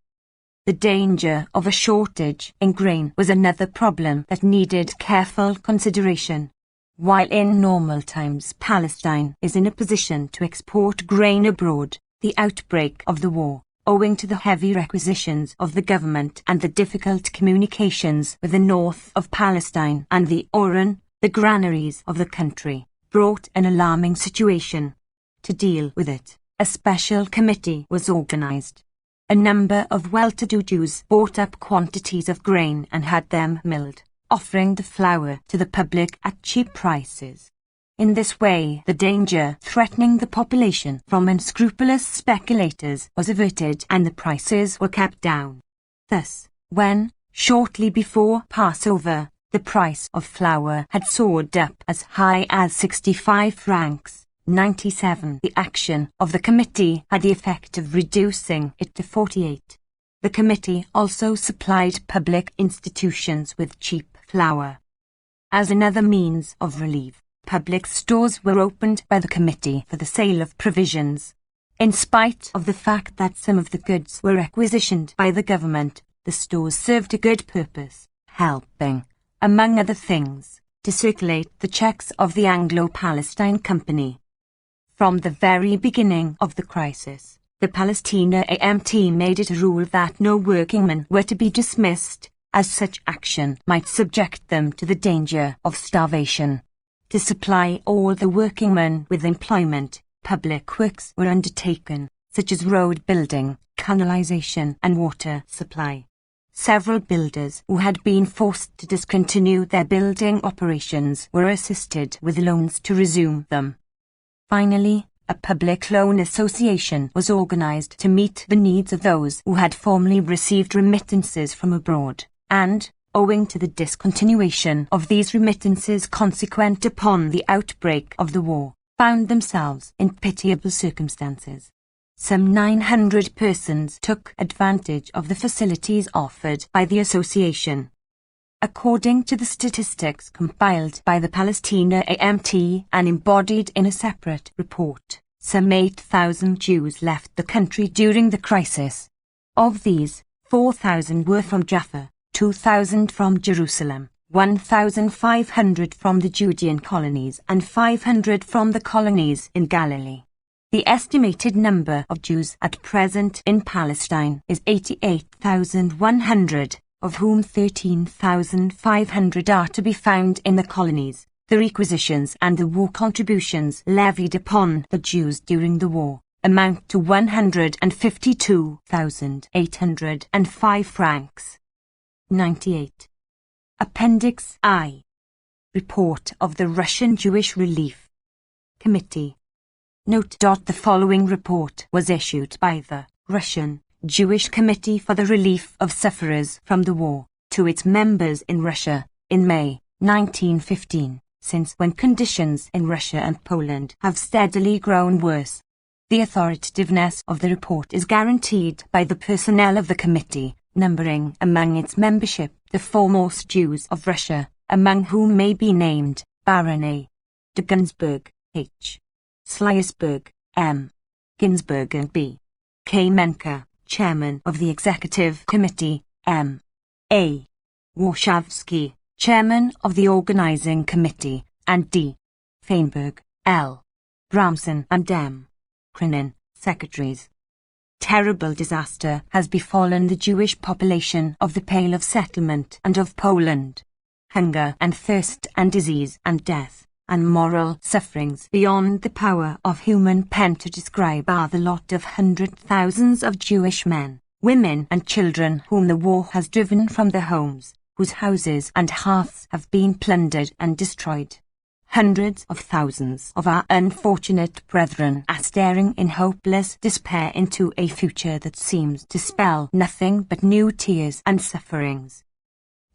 The danger of a shortage in grain was another problem that needed careful consideration. While in normal times Palestine is in a position to export grain abroad, the outbreak of the war, owing to the heavy requisitions of the government and the difficult communications with the north of Palestine and the Oran, the granaries of the country, brought an alarming situation. To deal with it, a special committee was organized. A number of well-to-do Jews bought up quantities of grain and had them milled, offering the flour to the public at cheap prices. In this way, the danger threatening the population from unscrupulous speculators was averted and the prices were kept down. Thus, when, shortly before Passover, the price of flour had soared up as high as 65 francs, 97, the action of the committee had the effect of reducing it to 48. The committee also supplied public institutions with cheap flour. As another means of relief, public stores were opened by the committee for the sale of provisions. In spite of the fact that some of the goods were requisitioned by the government, the stores served a good purpose, helping, among other things, to circulate the checks of the Anglo-Palestine Company. From the very beginning of the crisis, the Palestina AMT made it a rule that no workingmen were to be dismissed, as such action might subject them to the danger of starvation. To supply all the workingmen with employment, public works were undertaken, such as road building, canalization and water supply. Several builders who had been forced to discontinue their building operations were assisted with loans to resume them. Finally, a public loan association was organized to meet the needs of those who had formerly received remittances from abroad, and, owing to the discontinuation of these remittances consequent upon the outbreak of the war, found themselves in pitiable circumstances. Some 900 persons took advantage of the facilities offered by the association. According to the statistics compiled by the Palestina AMT and embodied in a separate report, some 8,000 Jews left the country during the crisis. Of these, 4,000 were from Jaffa, 2,000 from Jerusalem, 1,500 from the Judean colonies and 500 from the colonies in Galilee. The estimated number of Jews at present in Palestine is 88,100, of whom 13,500 are to be found in the colonies. The requisitions and the war contributions levied upon the Jews during the war amount to 152,805 francs. 98. Appendix I. Report of the Russian Jewish Relief Committee. Note. The following report was issued by the Russian Jewish Committee for the Relief of Sufferers from the War to its members in Russia in May 1915, since when conditions in Russia and Poland have steadily grown worse. The authoritativeness of the report is guaranteed by the personnel of the committee, numbering among its membership the foremost Jews of Russia, among whom may be named Baron A. de Ginsburg, H. Sliesberg, M. Ginsburg and B. K. Menke, Chairman of the Executive Committee, M. A. Warshawski, Chairman of the Organizing Committee, and D. Feinberg, L. Bramson and M. Krinin, Secretaries. Terrible disaster has befallen the Jewish population of the Pale of Settlement and of Poland. Hunger and thirst and disease and death and moral sufferings beyond the power of human pen to describe are the lot of hundred thousands of Jewish men, women and children whom the war has driven from their homes, whose houses and hearths have been plundered and destroyed. Hundreds of thousands of our unfortunate brethren are staring in hopeless despair into a future that seems to spell nothing but new tears and sufferings.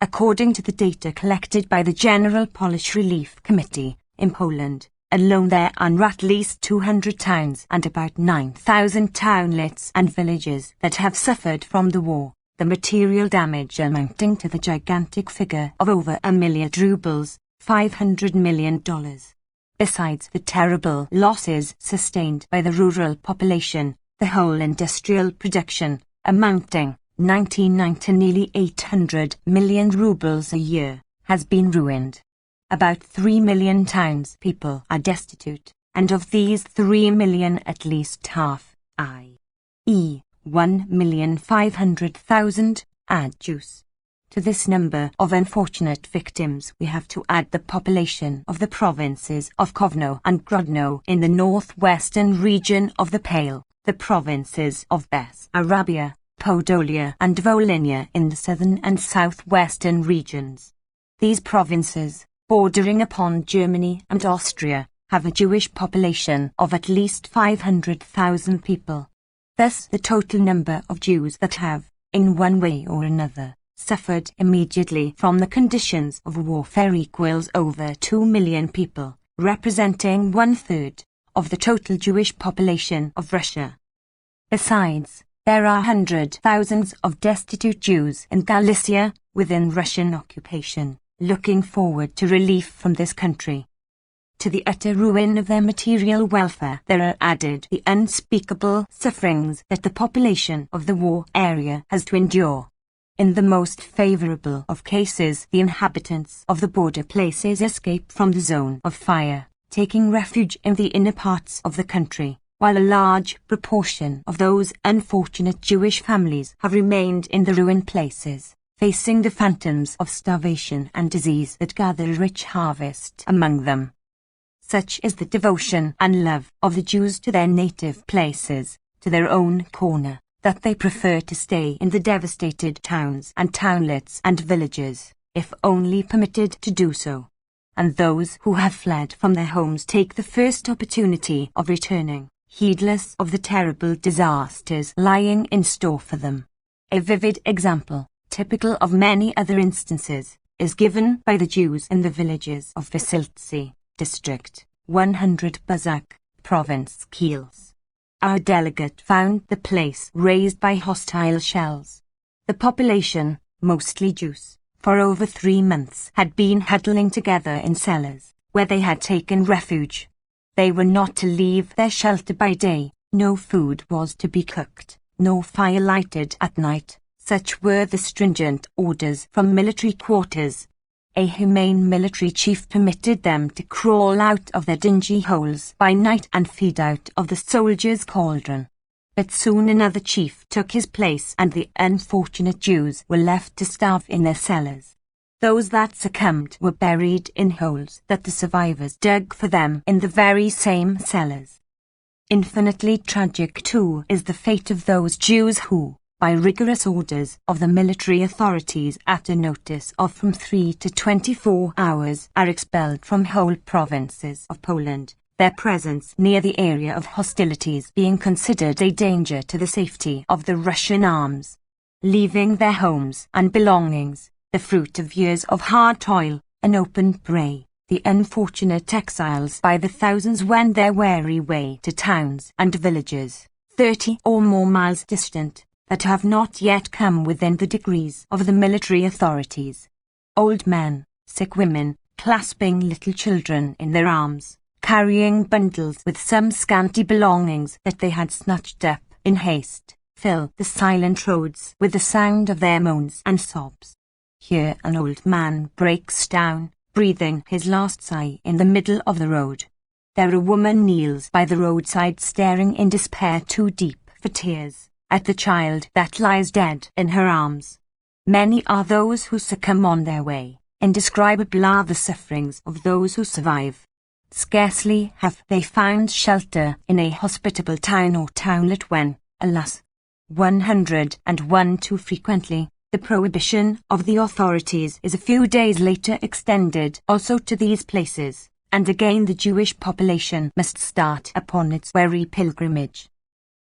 According to the data collected by the General Polish Relief Committee, in Poland alone there are at least 200 towns and about 9,000 townlets and villages that have suffered from the war, the material damage amounting to the gigantic figure of over 1 million rubles, $500 million. Besides the terrible losses sustained by the rural population, the whole industrial production, amounting, 1999 to nearly 800 million rubles a year, has been ruined. About 3 million townspeople are destitute, and of these 3 million at least half, i.e., 1,500,000, are Jews. To this number of unfortunate victims we have to add the population of the provinces of Kovno and Grodno in the northwestern region of the Pale, the provinces of Bessarabia, Podolia and Volhynia in the southern and southwestern regions. These provinces, bordering upon Germany and Austria, have a Jewish population of at least 500,000 people. Thus the total number of Jews that have, in one way or another, suffered immediately from the conditions of warfare equals over 2 million people, representing 1/3 of the total Jewish population of Russia. Besides, there are hundred thousands of destitute Jews in Galicia, within Russian occupation, looking forward to relief from this country. To the utter ruin of their material welfare there are added the unspeakable sufferings that the population of the war area has to endure. In the most favorable of cases, the inhabitants of the border places escape from the zone of fire, taking refuge in the inner parts of the country, while a large proportion of those unfortunate Jewish families have remained in the ruined places, facing the phantoms of starvation and disease that gather a rich harvest among them. Such is the devotion and love of the Jews to their native places, to their own corner, that they prefer to stay in the devastated towns and townlets and villages, if only permitted to do so. And those who have fled from their homes take the first opportunity of returning, heedless of the terrible disasters lying in store for them. A vivid example, typical of many other instances, is given by the Jews in the villages of Vasiltsi, district 100 Bazak, province Kiels. Our delegate found the place razed by hostile shells. The population, mostly Jews, for over 3 months had been huddling together in cellars, where they had taken refuge. They were not to leave their shelter by day, no food was to be cooked, no fire lighted at night. Such were the stringent orders from military quarters. A humane military chief permitted them to crawl out of their dingy holes by night and feed out of the soldiers' cauldron. But soon another chief took his place and the unfortunate Jews were left to starve in their cellars. Those that succumbed were buried in holes that the survivors dug for them in the very same cellars. Infinitely tragic, too, is the fate of those Jews who, by rigorous orders of the military authorities at a notice of from 3 to 24 hours, are expelled from whole provinces of Poland, their presence near the area of hostilities being considered a danger to the safety of the Russian arms. Leaving their homes and belongings, the fruit of years of hard toil, an open prey, the unfortunate exiles by the thousands wend their weary way to towns and villages, 30 or more miles distant, that have not yet come within the degrees of the military authorities. Old men, sick women, clasping little children in their arms, carrying bundles with some scanty belongings that they had snatched up in haste, fill the silent roads with the sound of their moans and sobs. Here an old man breaks down, breathing his last sigh in the middle of the road. There a woman kneels by the roadside staring in despair too deep for tears, at the child that lies dead in her arms. Many are those who succumb on their way. Indescribable are the sufferings of those who survive. Scarcely have they found shelter in a hospitable town or townlet when, alas, 101 too frequently, the prohibition of the authorities is a few days later extended also to these places, and again the Jewish population must start upon its weary pilgrimage.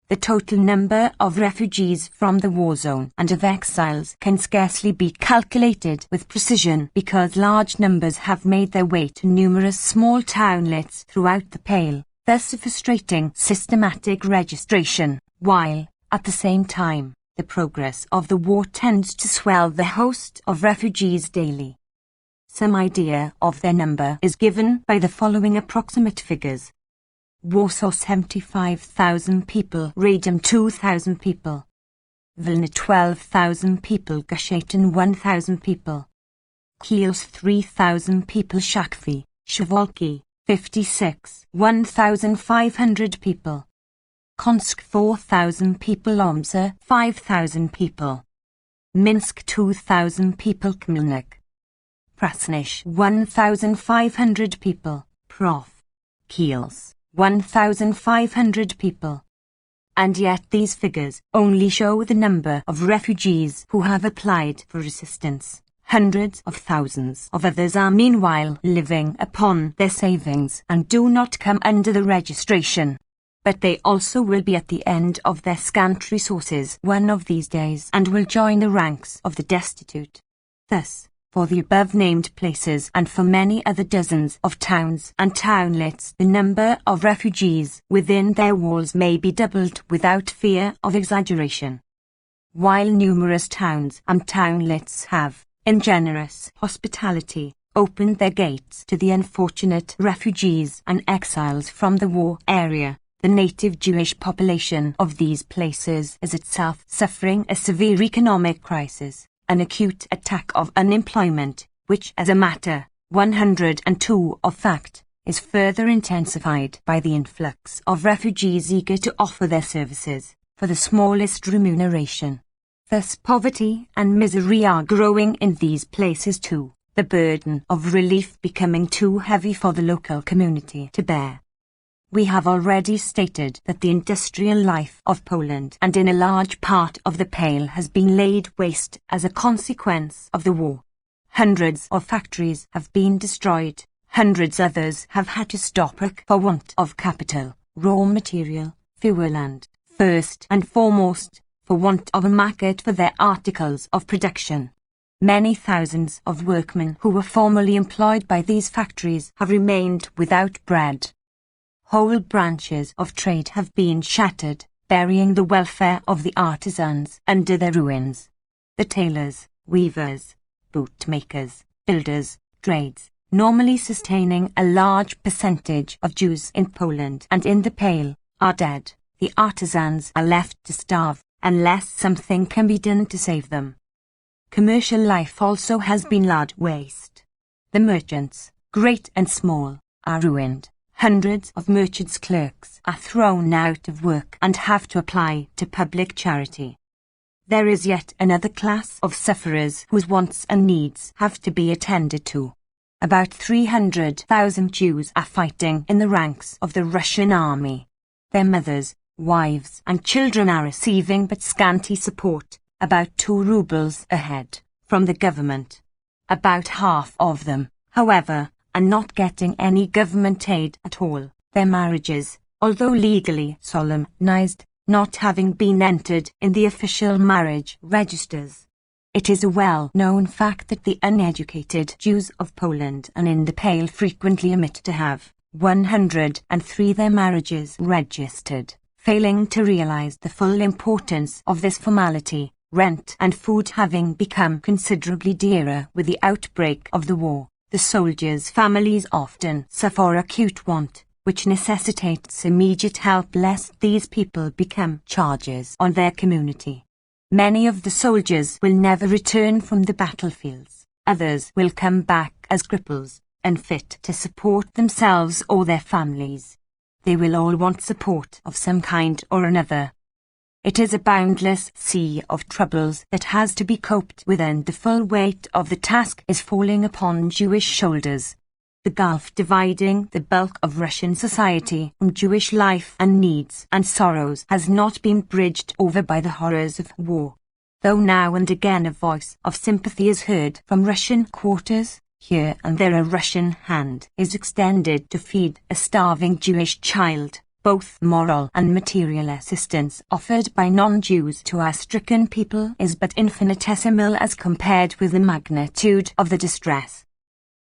The total number of refugees from the war zone and of exiles can scarcely be calculated with precision because large numbers have made their way to numerous small townlets throughout the Pale, thus frustrating systematic registration, while, at the same time, the progress of the war tends to swell the host of refugees daily. Some idea of their number is given by the following approximate figures. Warsaw 75,000 people, Radom 2,000 people, Vilna 12,000 people, Gashaitan 1,000 people, Kiels 3,000 people, Shakvi, Shavolki 56, 1,500 people, Konsk 4,000 people, Omsa 5,000 people, Minsk 2,000 people, Khmelnyk, Prasnich 1,500 people, Prof. Kiels 1,500 people. And yet these figures only show the number of refugees who have applied for assistance. Hundreds of thousands of others are meanwhile living upon their savings and do not come under the registration. But they also will be at the end of their scant resources one of these days and will join the ranks of the destitute. Thus, for the above-named places and for many other dozens of towns and townlets, the number of refugees within their walls may be doubled without fear of exaggeration. While numerous towns and townlets have, in generous hospitality, opened their gates to the unfortunate refugees and exiles from the war area, the native Jewish population of these places is itself suffering a severe economic crisis. An acute attack of unemployment, which as a matter 102 of fact, is further intensified by the influx of refugees eager to offer their services for the smallest remuneration. Thus poverty and misery are growing in these places too, the burden of relief becoming too heavy for the local community to bear. We have already stated that the industrial life of Poland and in a large part of the Pale has been laid waste as a consequence of the war. Hundreds of factories have been destroyed, hundreds others have had to stop work for want of capital, raw material, fuel and, first and foremost, for want of a market for their articles of production. Many thousands of workmen who were formerly employed by these factories have remained without bread. Whole branches of trade have been shattered, burying the welfare of the artisans under their ruins. The tailors, weavers, bootmakers, builders, trades, normally sustaining a large percentage of Jews in Poland and in the Pale, are dead. The artisans are left to starve, unless something can be done to save them. Commercial life also has been laid waste. The merchants, great and small, are ruined. Hundreds of merchants' clerks are thrown out of work and have to apply to public charity. There is yet another class of sufferers whose wants and needs have to be attended to. About 300,000 Jews are fighting in the ranks of the Russian army. Their mothers, wives and children are receiving but scanty support, about 2 rubles a head, from the government. About half of them, however, are not getting any government aid at all, their marriages, although legally solemnized, not having been entered in the official marriage registers. It is a well-known fact that the uneducated Jews of Poland and in the Pale frequently omit to have 103 their marriages registered, failing to realize the full importance of this formality, rent and food having become considerably dearer with the outbreak of the war. The soldiers' families often suffer acute want, which necessitates immediate help lest these people become charges on their community. Many of the soldiers will never return from the battlefields. Others will come back as cripples, unfit to support themselves or their families. They will all want support of some kind or another. It is a boundless sea of troubles that has to be coped with, and the full weight of the task is falling upon Jewish shoulders. The gulf dividing the bulk of Russian society from Jewish life and needs and sorrows has not been bridged over by the horrors of war. Though now and again a voice of sympathy is heard from Russian quarters, here and there a Russian hand is extended to feed a starving Jewish child. Both moral and material assistance offered by non-Jews to our stricken people is but infinitesimal as compared with the magnitude of the distress.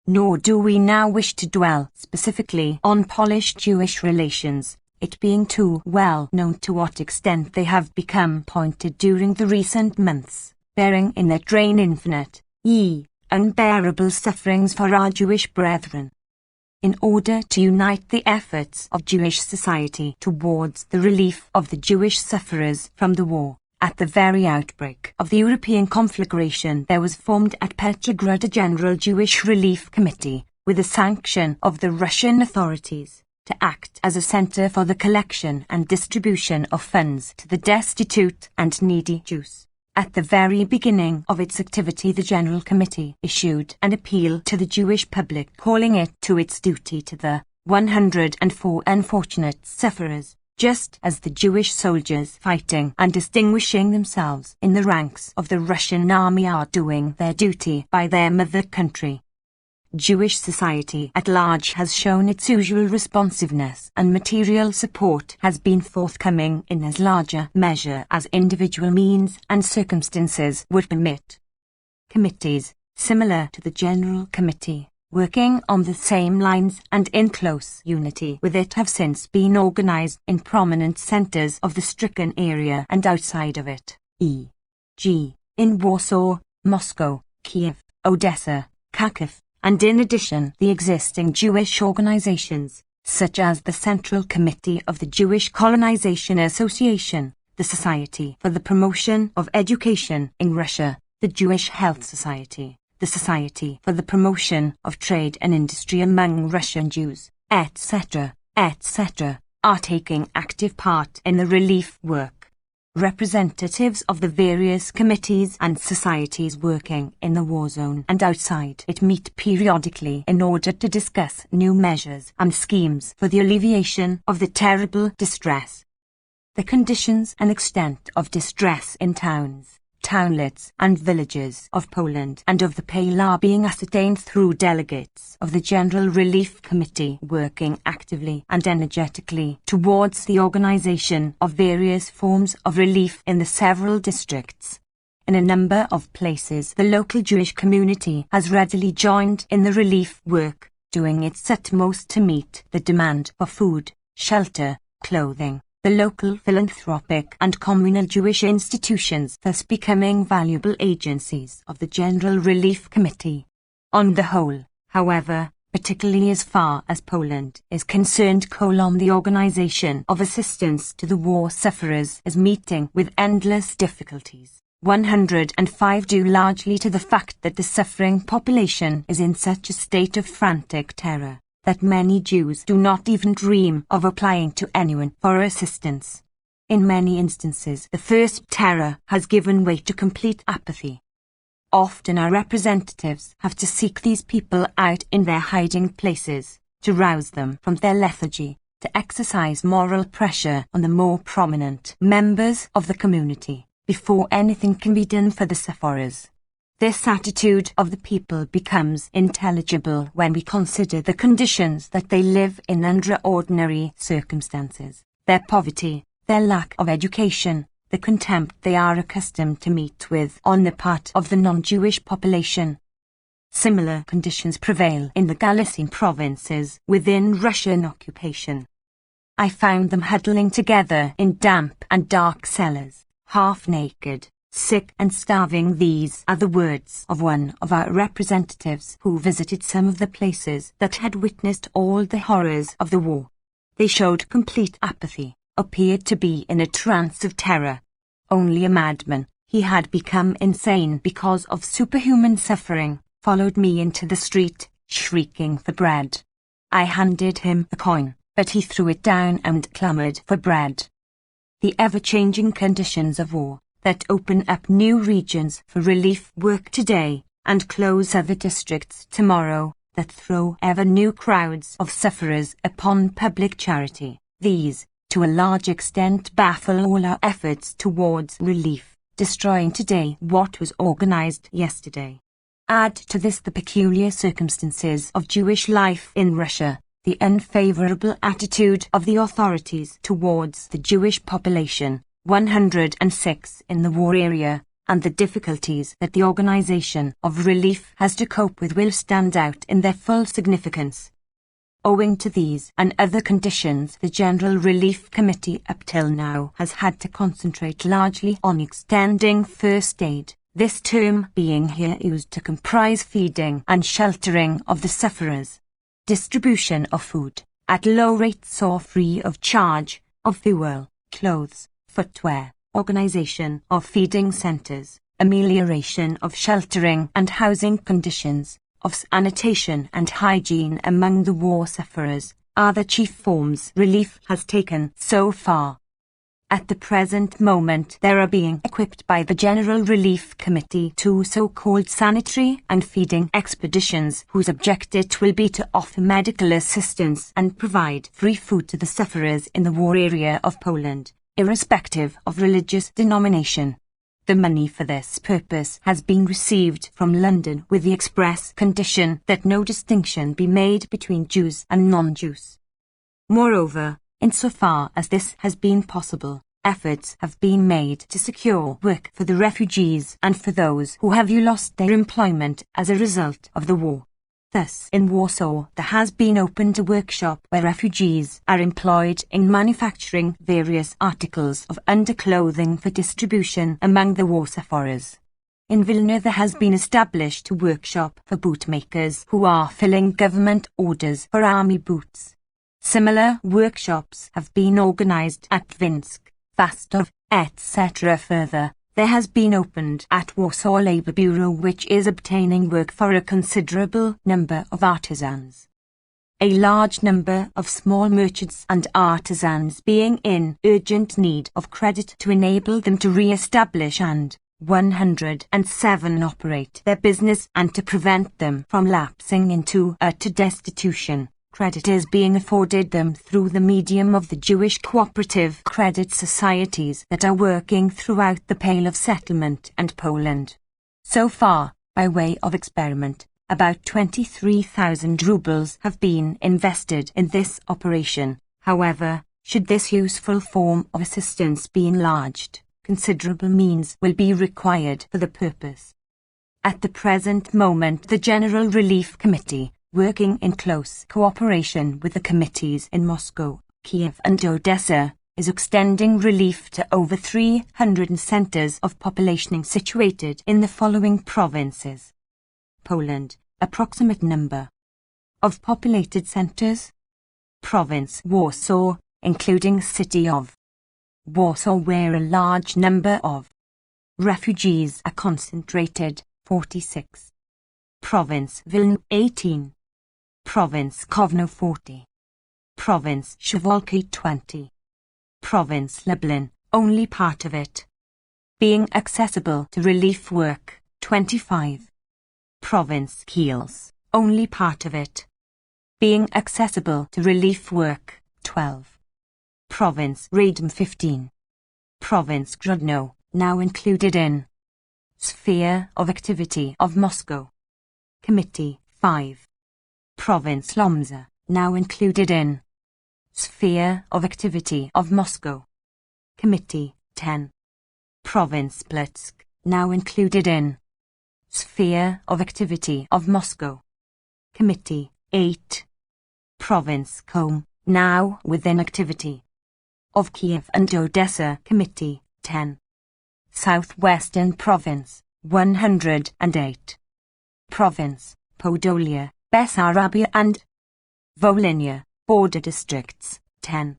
Nor do we now wish to dwell specifically on Polish-Jewish relations, it being too well known to what extent they have become pointed during the recent months, bearing in their train infinite, unbearable sufferings for our Jewish brethren. In order to unite the efforts of Jewish society towards the relief of the Jewish sufferers from the war, at the very outbreak of the European conflagration there was formed at Petrograd a General Jewish Relief Committee, with the sanction of the Russian authorities, to act as a center for the collection and distribution of funds to the destitute and needy Jews. At the very beginning of its activity the General Committee issued an appeal to the Jewish public calling it to its duty to the 104 unfortunate sufferers, just as the Jewish soldiers fighting and distinguishing themselves in the ranks of the Russian army are doing their duty by their mother country. Jewish society at large has shown its usual responsiveness, and material support has been forthcoming in as large a measure as individual means and circumstances would permit. Committees, similar to the General Committee, working on the same lines and in close unity with it, have since been organized in prominent centers of the stricken area and outside of it, e.g., in Warsaw, Moscow, Kiev, Odessa, Kharkiv, and in addition the existing Jewish organizations, such as the Central Committee of the Jewish Colonization Association, the Society for the Promotion of Education in Russia, the Jewish Health Society, the Society for the Promotion of Trade and Industry among Russian Jews, etc., are taking active part in the relief work. Representatives of the various committees and societies working in the war zone and outside it meet periodically in order to discuss new measures and schemes for the alleviation of the terrible distress. The conditions and extent of distress in towns, townlets and villages of Poland and of the Pale are being ascertained through delegates of the General Relief Committee working actively and energetically towards the organization of various forms of relief in the several districts. In a number of places the local Jewish community has readily joined in the relief work, doing its utmost to meet the demand for food, shelter, clothing. The local philanthropic and communal Jewish institutions thus becoming valuable agencies of the General Relief Committee. On the whole, however, particularly as far as Poland is concerned, the organization of assistance to the war sufferers is meeting with endless difficulties. 105 due largely to the fact that the suffering population is in such a state of frantic terror that many Jews do not even dream of applying to anyone for assistance. In many instances, the first terror has given way to complete apathy. Often our representatives have to seek these people out in their hiding places, to rouse them from their lethargy, to exercise moral pressure on the more prominent members of the community, before anything can be done for the sufferers. This attitude of the people becomes intelligible when we consider the conditions that they live in under ordinary circumstances, their poverty, their lack of education, the contempt they are accustomed to meet with on the part of the non-Jewish population. Similar conditions prevail in the Galician provinces within Russian occupation. I found them huddling together in damp and dark cellars, half naked, sick and starving. These are the words of one of our representatives who visited some of the places that had witnessed all the horrors of the war. They showed complete apathy, appeared to be in a trance of terror. Only a madman, he had become insane because of superhuman suffering, followed me into the street, shrieking for bread. I handed him a coin, but he threw it down and clamoured for bread. The ever-changing conditions of war that open up new regions for relief work today, and close other districts tomorrow, that throw ever new crowds of sufferers upon public charity. These, to a large extent, baffle all our efforts towards relief, destroying today what was organized yesterday. Add to this the peculiar circumstances of Jewish life in Russia, the unfavorable attitude of the authorities towards the Jewish population, 106 in the war area, and the difficulties that the organization of relief has to cope with will stand out in their full significance. Owing to these and other conditions, the General Relief Committee up till now has had to concentrate largely on extending first aid, this term being here used to comprise feeding and sheltering of the sufferers, distribution of food, at low rates or free of charge, of fuel, clothes, footwear, organization of feeding centers, amelioration of sheltering and housing conditions, of sanitation and hygiene among the war sufferers, are the chief forms relief has taken so far. At the present moment there are being equipped by the General Relief Committee 2 so-called sanitary and feeding expeditions whose objective will be to offer medical assistance and provide free food to the sufferers in the war area of Poland, irrespective of religious denomination. The money for this purpose has been received from London with the express condition that no distinction be made between Jews and non-Jews. Moreover, insofar as this has been possible, efforts have been made to secure work for the refugees and for those who have lost their employment as a result of the war. Thus, in Warsaw, there has been opened a workshop where refugees are employed in manufacturing various articles of underclothing for distribution among the war sufferers. In Vilna there has been established a workshop for bootmakers who are filling government orders for army boots. Similar workshops have been organized at Vinsk, Fastov, etc. Further, there has been opened at Warsaw Labour Bureau which is obtaining work for a considerable number of artisans. a large number of small merchants and artisans being in urgent need of credit to enable them to re-establish and 107 operate their business and to prevent them from lapsing into utter destitution. Credit is being afforded them through the medium of the Jewish cooperative credit societies that are working throughout the Pale of Settlement and Poland. So far, by way of experiment, about 23,000 rubles have been invested in this operation. However, should this useful form of assistance be enlarged, considerable means will be required for the purpose. At the present moment, the General Relief Committee, working in close cooperation with the committees in Moscow, Kiev and Odessa, is extending relief to over 300 centers of population situated in the following provinces. Poland, approximate number of populated centers. Province Warsaw, including city of Warsaw, where a large number of refugees are concentrated, 46. Province Vilna, 18. Province Kovno, 40. Province Suwałki, 20. Province Lublin, only part of it being accessible to relief work, 25. Province Kielce, only part of it being accessible to relief work, 12. Province Radom, 15. Province Grodno, now included in Sphere of Activity of Moscow. Committee, 5. Province Lomza, now included in Sphere of Activity of Moscow. Committee, 10. Province Plutsk, now included in Sphere of Activity of Moscow. Committee, 8. Province Kom, now within activity of Kiev and Odessa. Committee, 10. Southwestern Province, 108. Province Podolia, Bessarabia and Volhynia, border districts, 10.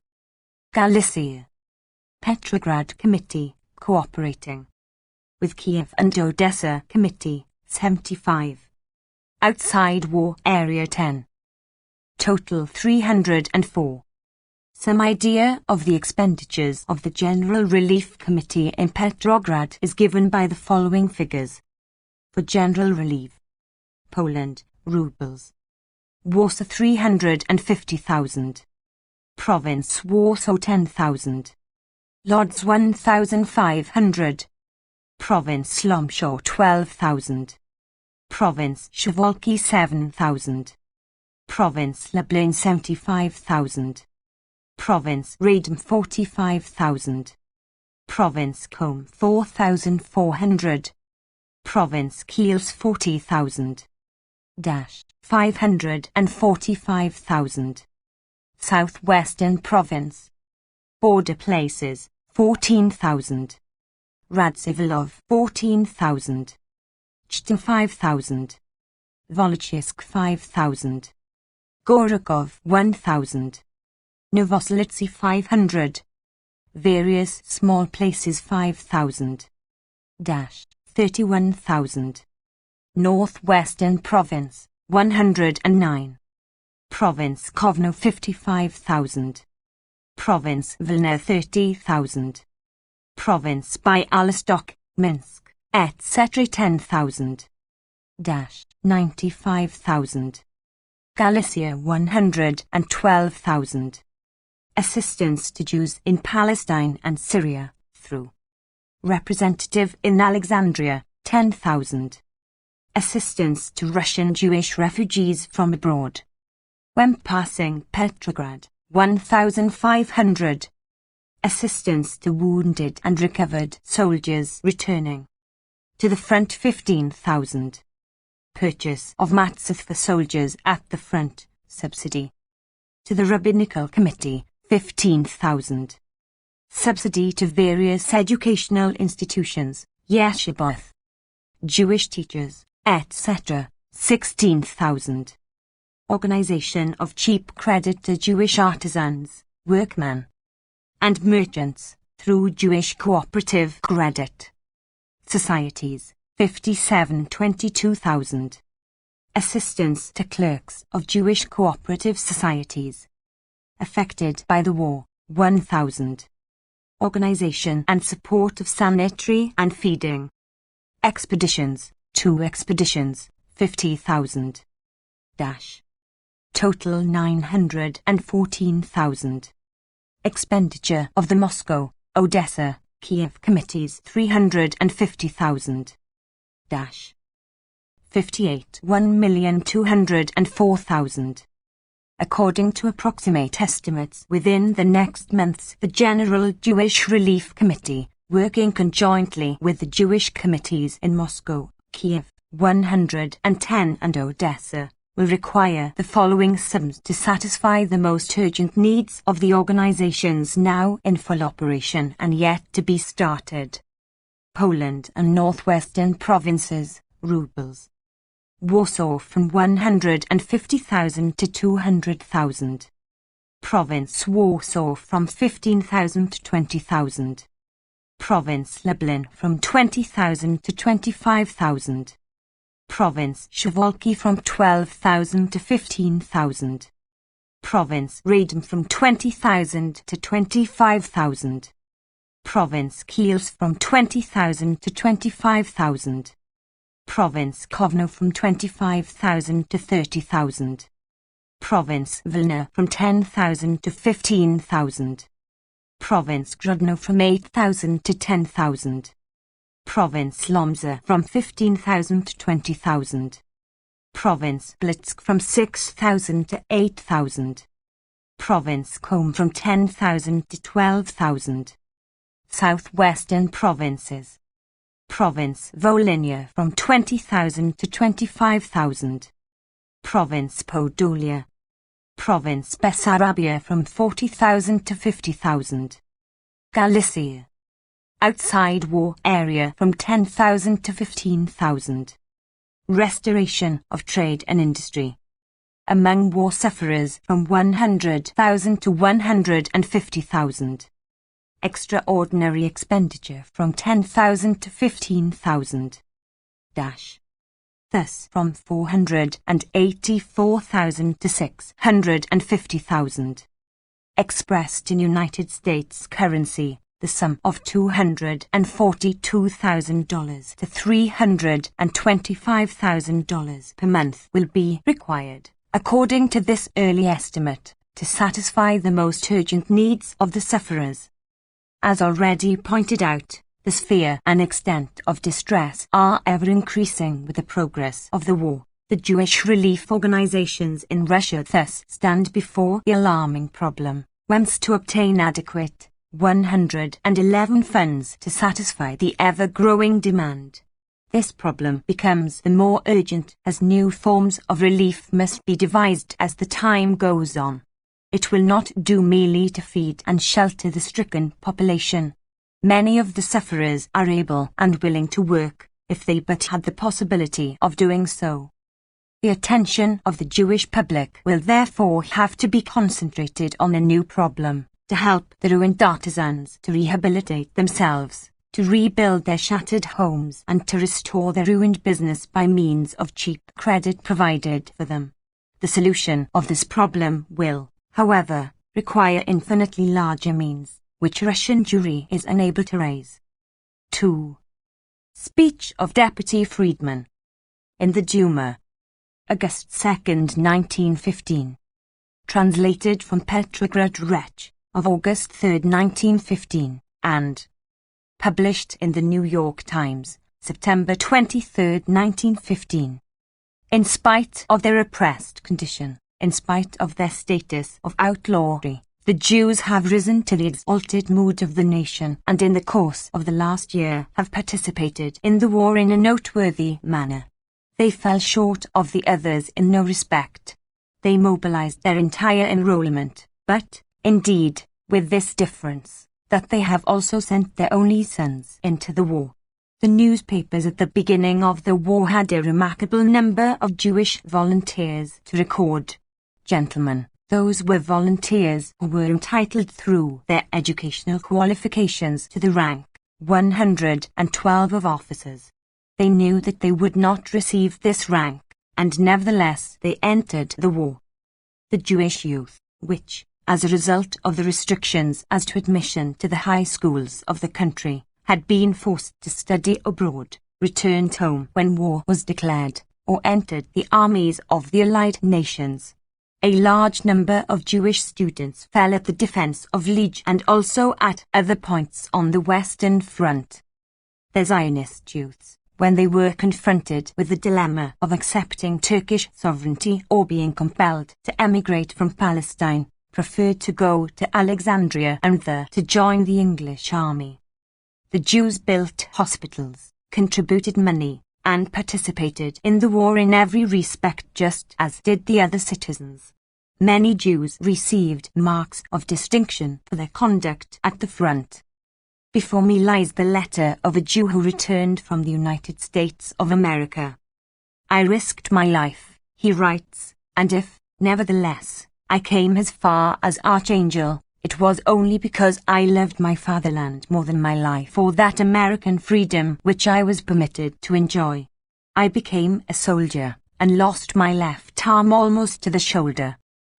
Galicia. Petrograd Committee, cooperating with Kiev and Odessa. Committee, 75. Outside war area, 10. Total 304. Some idea of the expenditures of the General Relief Committee in Petrograd is given by the following figures. For general relief: Poland, rubles. Warsaw, 350,000. Province Warsaw, 10,000. Lodz, 1,500. Province Lomshaw, 12,000. Province Suwałki, 7,000. Province Lublin, 75,000. Province Radom, 45,000. Province Kom, 4,400. Province Kielce, 40,000. 545,000. Southwestern Province. Border places, 14,000. Radziwiłł, 14,000. Chtin, 5,000. Woliczysk, 5,000. Goraków, 1,000. Novoselice, 500. Various small places, 5,000. 31,000. Northwestern Province, 109. Province Kovno, 55,000. Province Vilna, 30,000. Province Bialystok, Minsk, etc. 10,000. 95,000. Galicia, 112,000. Assistance to Jews in Palestine and Syria, through representative in Alexandria, 10,000. Assistance to Russian Jewish refugees from abroad, when passing Petrograd, 1,500. Assistance to wounded and recovered soldiers returning to the front, 15,000. Purchase of matzah for soldiers at the front, subsidy to the Rabbinical Committee, 15,000. Subsidy to various educational institutions, yeshivot, Jewish teachers, etc., 16,000. Organization of cheap credit to Jewish artisans, workmen, and merchants through Jewish cooperative credit societies, 22,000. assistance to clerks of Jewish cooperative societies affected by the war, 1,000. Organization and support of sanitary and feeding expeditions, 2 expeditions, 50,000. Total 914,000. Expenditure of the Moscow, Odessa, Kiev committees 350,000. 58 1,204,000. According to approximate estimates, within the next months the General Jewish Relief Committee, working conjointly with the Jewish committees in Moscow, Kiev, 110 and Odessa, will require the following sums to satisfy the most urgent needs of the organizations now in full operation and yet to be started. Poland and northwestern provinces, rubles. Warsaw from 150,000 to 200,000. Province Warsaw from 15,000 to 20,000. Province Lublin from 20,000 to 25,000. Province Suwałki from 12,000 to 15,000. Province Radom from 20,000 to 25,000. Province Kielce from 20,000 to 25,000. Province Kovno from 25,000 to 30,000. Province Vilna from 10,000 to 15,000. Province Grodno from 8,000 to 10,000. Province Lomza from 15,000 to 20,000. Province Blitsk from 6,000 to 8,000. Province Kom from 10,000 to 12,000. Southwestern provinces. Province Volhynia from 20,000 to 25,000. Province Podolia. Province Bessarabia from 40,000 to 50,000. Galicia. Outside war area from 10,000 to 15,000. Restoration of trade and industry. Among war sufferers from 100,000 to 150,000. Extraordinary expenditure from 10,000 to 15,000. Thus from 484,000 to 650,000. Expressed in United States currency, the sum of $242,000 to $325,000 per month will be required, according to this early estimate, to satisfy the most urgent needs of the sufferers. As already pointed out, the sphere and extent of distress are ever increasing with the progress of the war. The Jewish relief organizations in Russia thus stand before the alarming problem, whence to obtain adequate 111 funds to satisfy the ever-growing demand. This problem becomes the more urgent as new forms of relief must be devised as the time goes on. It will not do merely to feed and shelter the stricken population. Many of the sufferers are able and willing to work, if they but had the possibility of doing so. The attention of the Jewish public will therefore have to be concentrated on a new problem, to help the ruined artisans to rehabilitate themselves, to rebuild their shattered homes and to restore their ruined business by means of cheap credit provided for them. The solution of this problem will, however, require infinitely larger means, which Russian Jewry is unable to raise. 2. Speech of Deputy Friedman in the Duma, August 2, 1915. Translated from Petrograd Wretch of August 3, 1915, and published in the New York Times, September 23, 1915. In spite of their oppressed condition, in spite of their status of outlawry, the Jews have risen to the exalted mood of the nation and in the course of the last year have participated in the war in a noteworthy manner. They fell short of the others in no respect. They mobilized their entire enrollment, but, indeed, with this difference, that they have also sent their only sons into the war. The newspapers at the beginning of the war had a remarkable number of Jewish volunteers to record. Gentlemen, those were volunteers who were entitled through their educational qualifications to the rank 112 of officers. They knew that they would not receive this rank, and nevertheless they entered the war. The Jewish youth, which, as a result of the restrictions as to admission to the high schools of the country, had been forced to study abroad, returned home when war was declared, or entered the armies of the Allied nations. A large number of Jewish students fell at the defense of Liege and also at other points on the Western Front. The Zionist youths, when they were confronted with the dilemma of accepting Turkish sovereignty or being compelled to emigrate from Palestine, preferred to go to Alexandria and there to join the English army. The Jews built hospitals, contributed money, and participated in the war in every respect just as did the other citizens. Many Jews received marks of distinction for their conduct at the front. Before me lies the letter of a Jew who returned from the United States of America. I risked my life, he writes, and if, nevertheless, I came as far as Archangel, it was only because I loved my fatherland more than my life or that American freedom which I was permitted to enjoy. I became a soldier, and lost my left arm almost to the shoulder.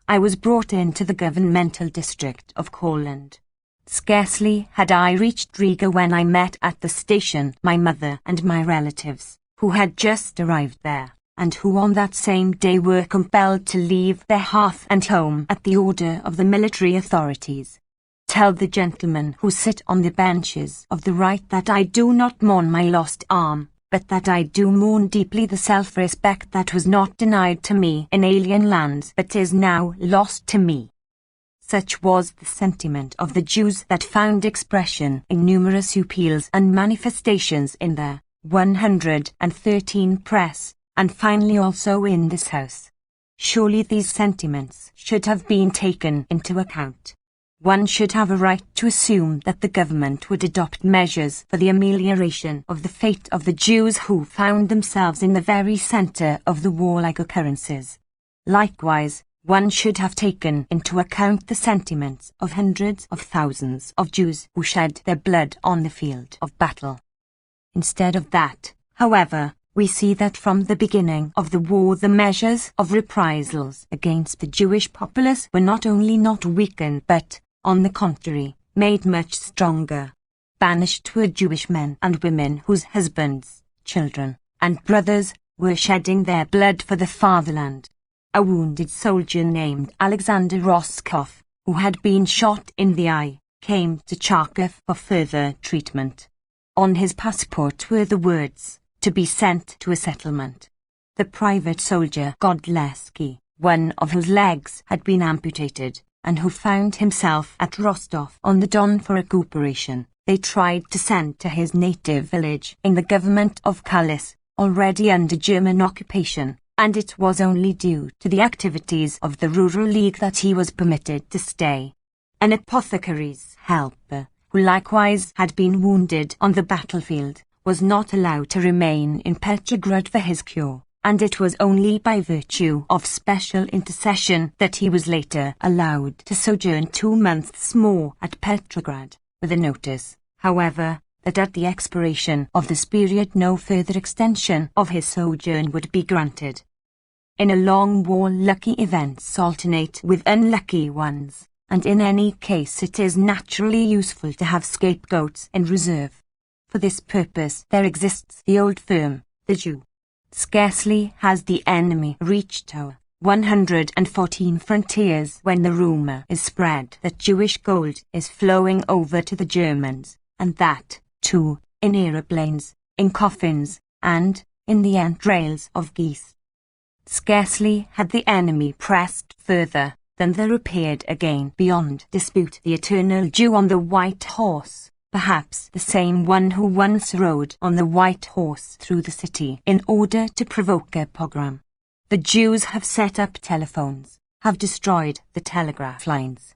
I was brought into the governmental district of Courland. Scarcely had I reached Riga when I met at the station my mother and my relatives, who had just arrived there, and who on that same day were compelled to leave their hearth and home at the order of the military authorities. Tell the gentlemen who sit on the benches of the right that I do not mourn my lost arm, but that I do mourn deeply the self-respect that was not denied to me in alien lands but is now lost to me. Such was the sentiment of the Jews that found expression in numerous appeals and manifestations in their 113 press, and finally also in this house. Surely these sentiments should have been taken into account. One should have a right to assume that the government would adopt measures for the amelioration of the fate of the Jews who found themselves in the very center of the warlike occurrences. Likewise, one should have taken into account the sentiments of hundreds of thousands of Jews who shed their blood on the field of battle. Instead of that, however, we see that from the beginning of the war the measures of reprisals against the Jewish populace were not only not weakened but, on the contrary, made much stronger. Banished were Jewish men and women whose husbands, children, and brothers were shedding their blood for the fatherland. A wounded soldier named Alexander Roscoff, who had been shot in the eye, came to Charkiv for further treatment. On his passport were the words, "To be sent to a settlement." The private soldier Godleski, one of whose legs had been amputated, and who found himself at Rostov-on-the-Don for recuperation, they tried to send to his native village in the government of Kalis, already under German occupation, and it was only due to the activities of the Rural League that he was permitted to stay. An apothecary's helper, who likewise had been wounded on the battlefield, was not allowed to remain in Petrograd for his cure, and it was only by virtue of special intercession that he was later allowed to sojourn 2 months more at Petrograd, with a notice, however, that at the expiration of this period no further extension of his sojourn would be granted. In a long war lucky events alternate with unlucky ones, and in any case it is naturally useful to have scapegoats in reserve. For this purpose there exists the old firm, the Jew. Scarcely has the enemy reached our 114 frontiers when the rumor is spread that Jewish gold is flowing over to the Germans, and that, too, in aeroplanes, in coffins, and in the entrails of geese. Scarcely had the enemy pressed further than there appeared again beyond dispute the eternal Jew on the white horse, perhaps the same one who once rode on the white horse through the city in order to provoke a pogrom. The Jews have set up telephones, have destroyed the telegraph lines.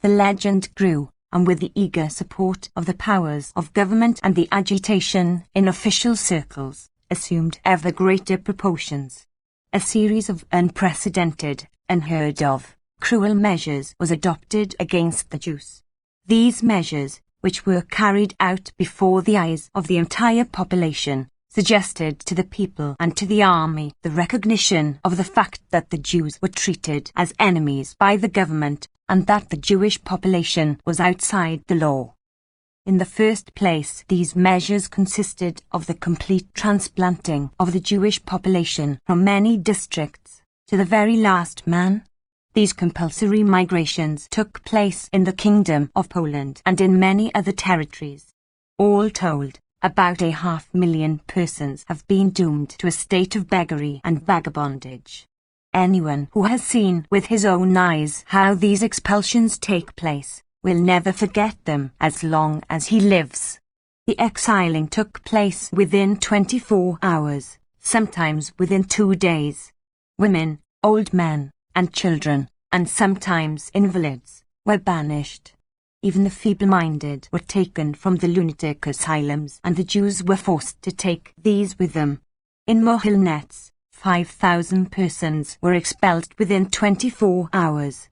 The legend grew, and with the eager support of the powers of government and the agitation in official circles, assumed ever greater proportions. A series of unprecedented, unheard of, cruel measures was adopted against the Jews. These measures, which were carried out before the eyes of the entire population, suggested to the people and to the army the recognition of the fact that the Jews were treated as enemies by the government and that the Jewish population was outside the law. In the first place, these measures consisted of the complete transplanting of the Jewish population from many districts to the very last man. These compulsory migrations took place in the Kingdom of Poland and in many other territories. All told, about 500,000 persons have been doomed to a state of beggary and vagabondage. Anyone who has seen with his own eyes how these expulsions take place will never forget them as long as he lives. The exiling took place within 24 hours, sometimes within 2 days. Women, old men, and children, and sometimes invalids, were banished. Even the feeble-minded were taken from the lunatic asylums, and the Jews were forced to take these with them. In Mohyl-nets, 5,000 persons were expelled within 24 hours.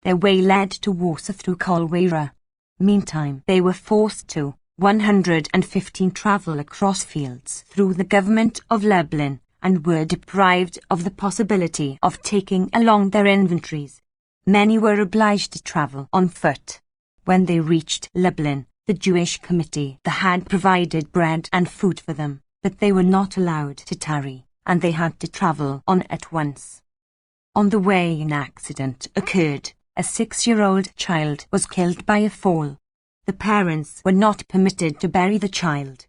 Their way led to Warsaw through Kolwara. Meantime, they were forced to 115 travel across fields through the government of Lublin, and were deprived of the possibility of taking along their inventories. Many were obliged to travel on foot. When they reached Lublin, the Jewish committee had provided bread and food for them, but they were not allowed to tarry, and they had to travel on at once. On the way an accident occurred. A 6-year-old child was killed by a fall. The parents were not permitted to bury the child.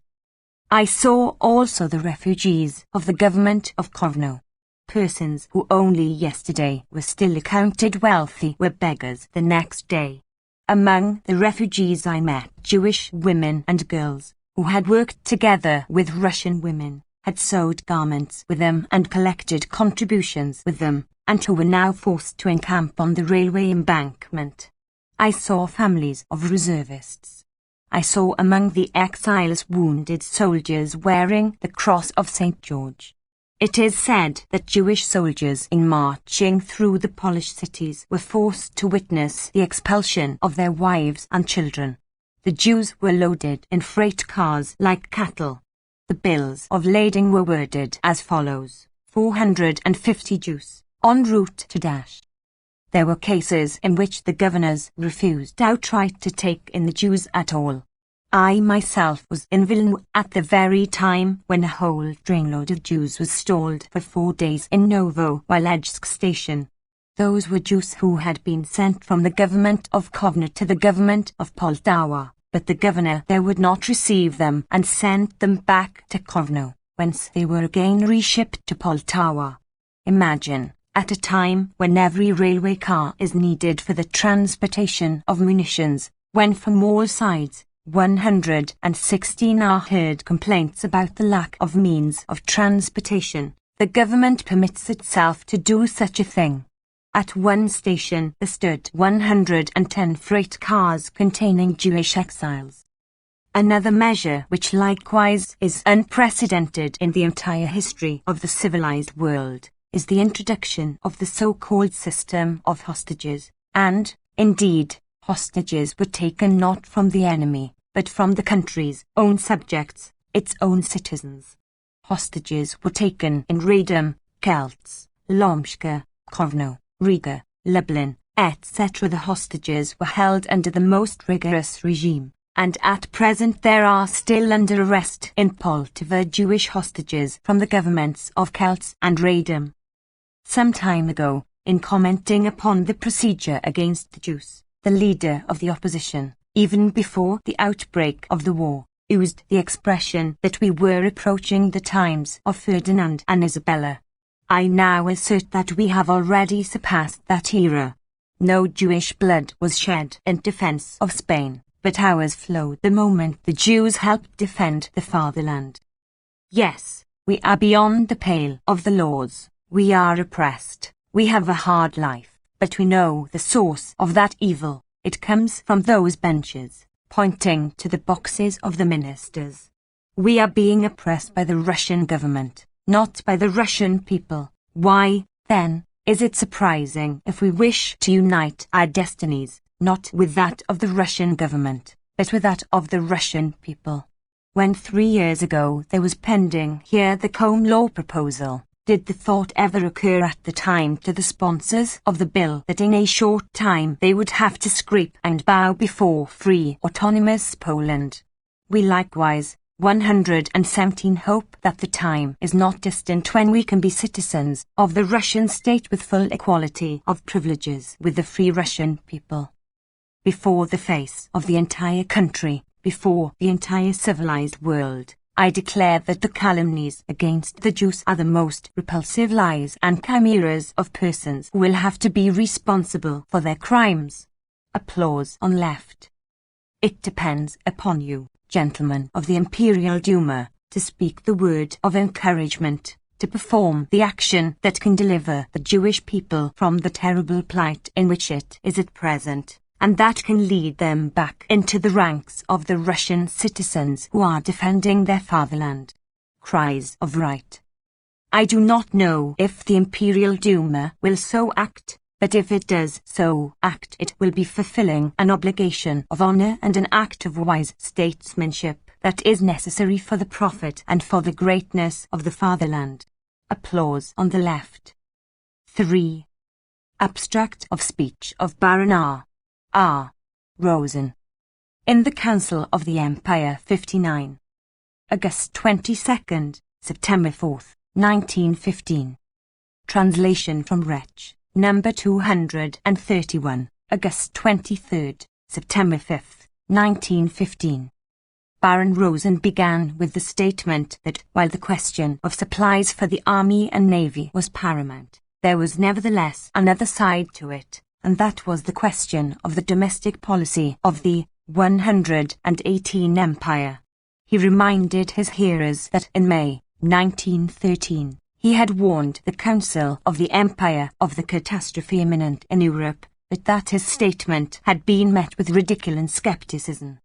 I saw also the refugees of the government of Kovno. Persons who only yesterday were still accounted wealthy were beggars the next day. Among the refugees I met Jewish women and girls who had worked together with Russian women, had sewed garments with them and collected contributions with them, and who were now forced to encamp on the railway embankment. I saw families of reservists. I saw among the exiles wounded soldiers wearing the cross of St. George. It is said that Jewish soldiers in marching through the Polish cities were forced to witness the expulsion of their wives and children. The Jews were loaded in freight cars like cattle. The bills of lading were worded as follows: 450 Jews, en route to Dash. There were cases in which the governors refused outright to take in the Jews at all. I myself was in Vilna at the very time when a whole trainload of Jews was stalled for 4 days in Nowo-Wilecz station. Those were Jews who had been sent from the government of Kovno to the government of Poltawa, but the governor there would not receive them and sent them back to Kovno, whence they were again reshipped to Poltawa. Imagine, at a time when every railway car is needed for the transportation of munitions, when from all sides 116 are heard complaints about the lack of means of transportation, the government permits itself to do such a thing. At one station there stood 110 freight cars containing Jewish exiles. Another measure which likewise is unprecedented in the entire history of the civilized world is the introduction of the so-called system of hostages, and, indeed, hostages were taken not from the enemy, but from the country's own subjects, its own citizens. Hostages were taken in Radom, Kielce, Lomska, Kovno, Riga, Lublin, etc. The hostages were held under the most rigorous regime, and at present there are still under arrest in Poltawa Jewish hostages from the governments of Kielce and Radom. Some time ago, in commenting upon the procedure against the Jews, the leader of the opposition, even before the outbreak of the war, used the expression that we were approaching the times of Ferdinand and Isabella. I now assert that we have already surpassed that era. No Jewish blood was shed in defense of Spain, but ours flowed the moment the Jews helped defend the fatherland. Yes, we are beyond the pale of the laws. We are oppressed. We have a hard life, but we know the source of that evil. It comes from those benches, pointing to the boxes of the ministers. We are being oppressed by the Russian government, not by the Russian people. Why, then, is it surprising if we wish to unite our destinies, not with that of the Russian government, but with that of the Russian people? When 3 years ago there was pending here the Combe Law proposal, did the thought ever occur at the time to the sponsors of the bill that in a short time they would have to scrape and bow before free autonomous Poland? We likewise, 117, hope that the time is not distant when we can be citizens of the Russian state with full equality of privileges with the free Russian people. Before the face of the entire country, before the entire civilized world, I declare that the calumnies against the Jews are the most repulsive lies and chimeras of persons who will have to be responsible for their crimes. Applause on left. It depends upon you, gentlemen of the Imperial Duma, to speak the word of encouragement, to perform the action that can deliver the Jewish people from the terrible plight in which it is at present, and that can lead them back into the ranks of the Russian citizens who are defending their fatherland. Cries of right. I do not know if the Imperial Duma will so act, but if it does so act, it will be fulfilling an obligation of honor and an act of wise statesmanship that is necessary for the profit and for the greatness of the fatherland. Applause on the left. 3. Abstract of speech of Baron R. Rosen. In the Council of the Empire 59. August 22nd, September 4th, 1915. Translation from Wretch. Number 231, August 23rd, September 5th, 1915. Baron Rosen began with the statement that while the question of supplies for the army and navy was paramount, there was nevertheless another side to it, and that was the question of the domestic policy of the 118 Empire. He reminded his hearers that in May 1913, he had warned the Council of the Empire of the catastrophe imminent in Europe, but that his statement had been met with ridicule and skepticism.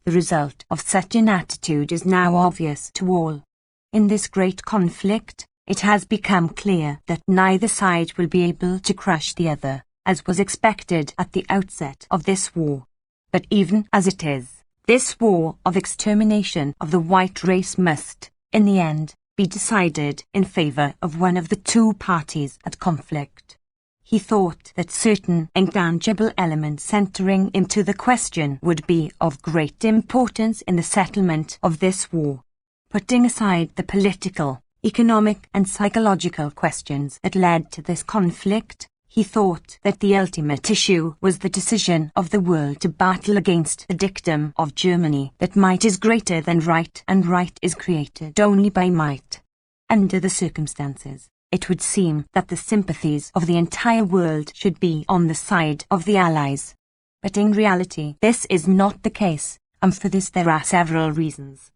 The result of such an attitude is now obvious to all. In this great conflict, it has become clear that neither side will be able to crush the other, as was expected at the outset of this war. But even as it is, this war of extermination of the white race must, in the end, be decided in favor of one of the two parties at conflict. He thought that certain intangible elements entering into the question would be of great importance in the settlement of this war. Putting aside the political, economic and psychological questions that led to this conflict, he thought that the ultimate issue was the decision of the world to battle against the dictum of Germany that might is greater than right and right is created only by might. Under the circumstances, it would seem that the sympathies of the entire world should be on the side of the Allies. But in reality, this is not the case, and for this there are several reasons.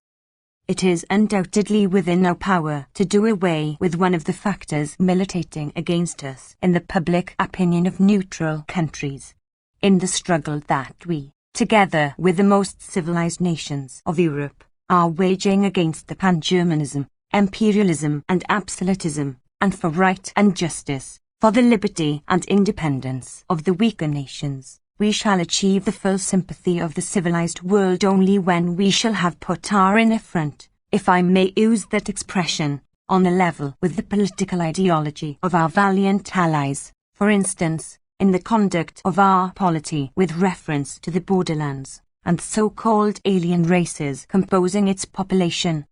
It is undoubtedly within our power to do away with one of the factors militating against us in the public opinion of neutral countries. In the struggle that we, together with the most civilized nations of Europe, are waging against the pan-Germanism, imperialism and absolutism, and for right and justice, for the liberty and independence of the weaker nations, we shall achieve the full sympathy of the civilized world only when we shall have put our inner front, if I may use that expression, on a level with the political ideology of our valiant allies, for instance, in the conduct of our polity with reference to the borderlands, and so-called alien races composing its population.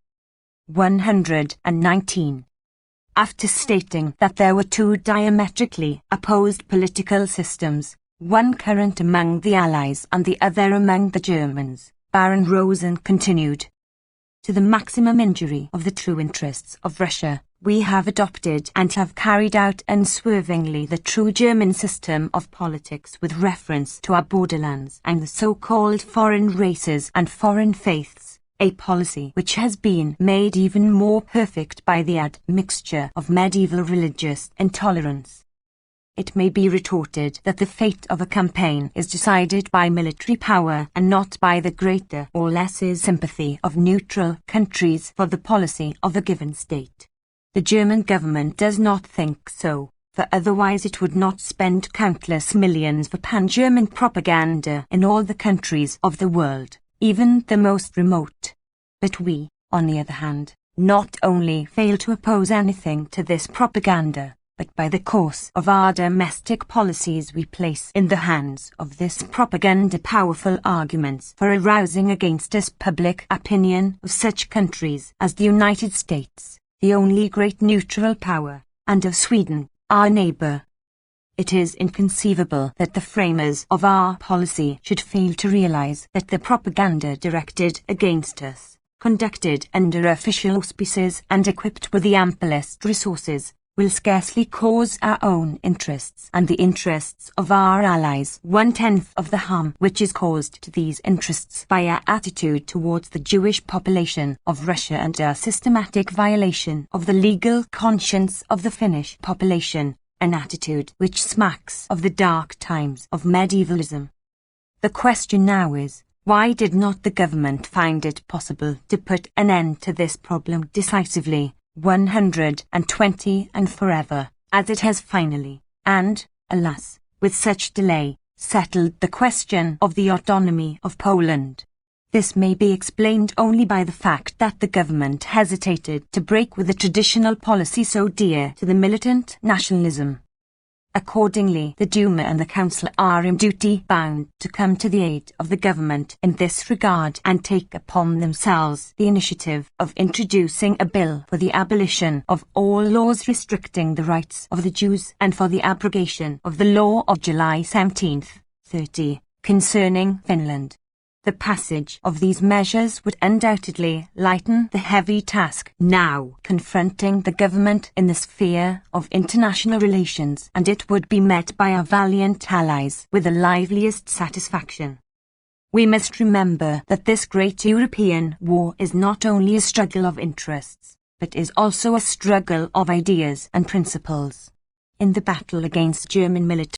119. After stating that there were two diametrically opposed political systems, one current among the Allies and the other among the Germans, Baron Rosen continued. To the maximum injury of the true interests of Russia, we have adopted and have carried out unswervingly the true German system of politics with reference to our borderlands and the so-called foreign races and foreign faiths, a policy which has been made even more perfect by the admixture of medieval religious intolerance. It may be retorted that the fate of a campaign is decided by military power and not by the greater or lesser sympathy of neutral countries for the policy of a given state. The German government does not think so, for otherwise it would not spend countless millions for pan-German propaganda in all the countries of the world, even the most remote. But we, on the other hand, not only fail to oppose anything to this propaganda, but by the course of our domestic policies we place in the hands of this propaganda powerful arguments for arousing against us public opinion of such countries as the United States, the only great neutral power, and of Sweden, our neighbor. It is inconceivable that the framers of our policy should fail to realize that the propaganda directed against us, conducted under official auspices and equipped with the amplest resources, will scarcely cause our own interests and the interests of our allies 1/10 of the harm which is caused to these interests by our attitude towards the Jewish population of Russia and our systematic violation of the legal conscience of the Finnish population, an attitude which smacks of the dark times of medievalism. The question now is, why did not the government find it possible to put an end to this problem decisively, 120 and forever, as it has finally, and, alas, with such delay, settled the question of the autonomy of Poland? This may be explained only by the fact that the government hesitated to break with the traditional policy so dear to the militant nationalism. Accordingly, the Duma and the Council are in duty bound to come to the aid of the government in this regard and take upon themselves the initiative of introducing a bill for the abolition of all laws restricting the rights of the Jews and for the abrogation of the law of July 1730 concerning Finland. The passage of these measures would undoubtedly lighten the heavy task now confronting the government in the sphere of international relations, and it would be met by our valiant allies with the liveliest satisfaction. We must remember that this great European war is not only a struggle of interests, but is also a struggle of ideas and principles. In the battle against German military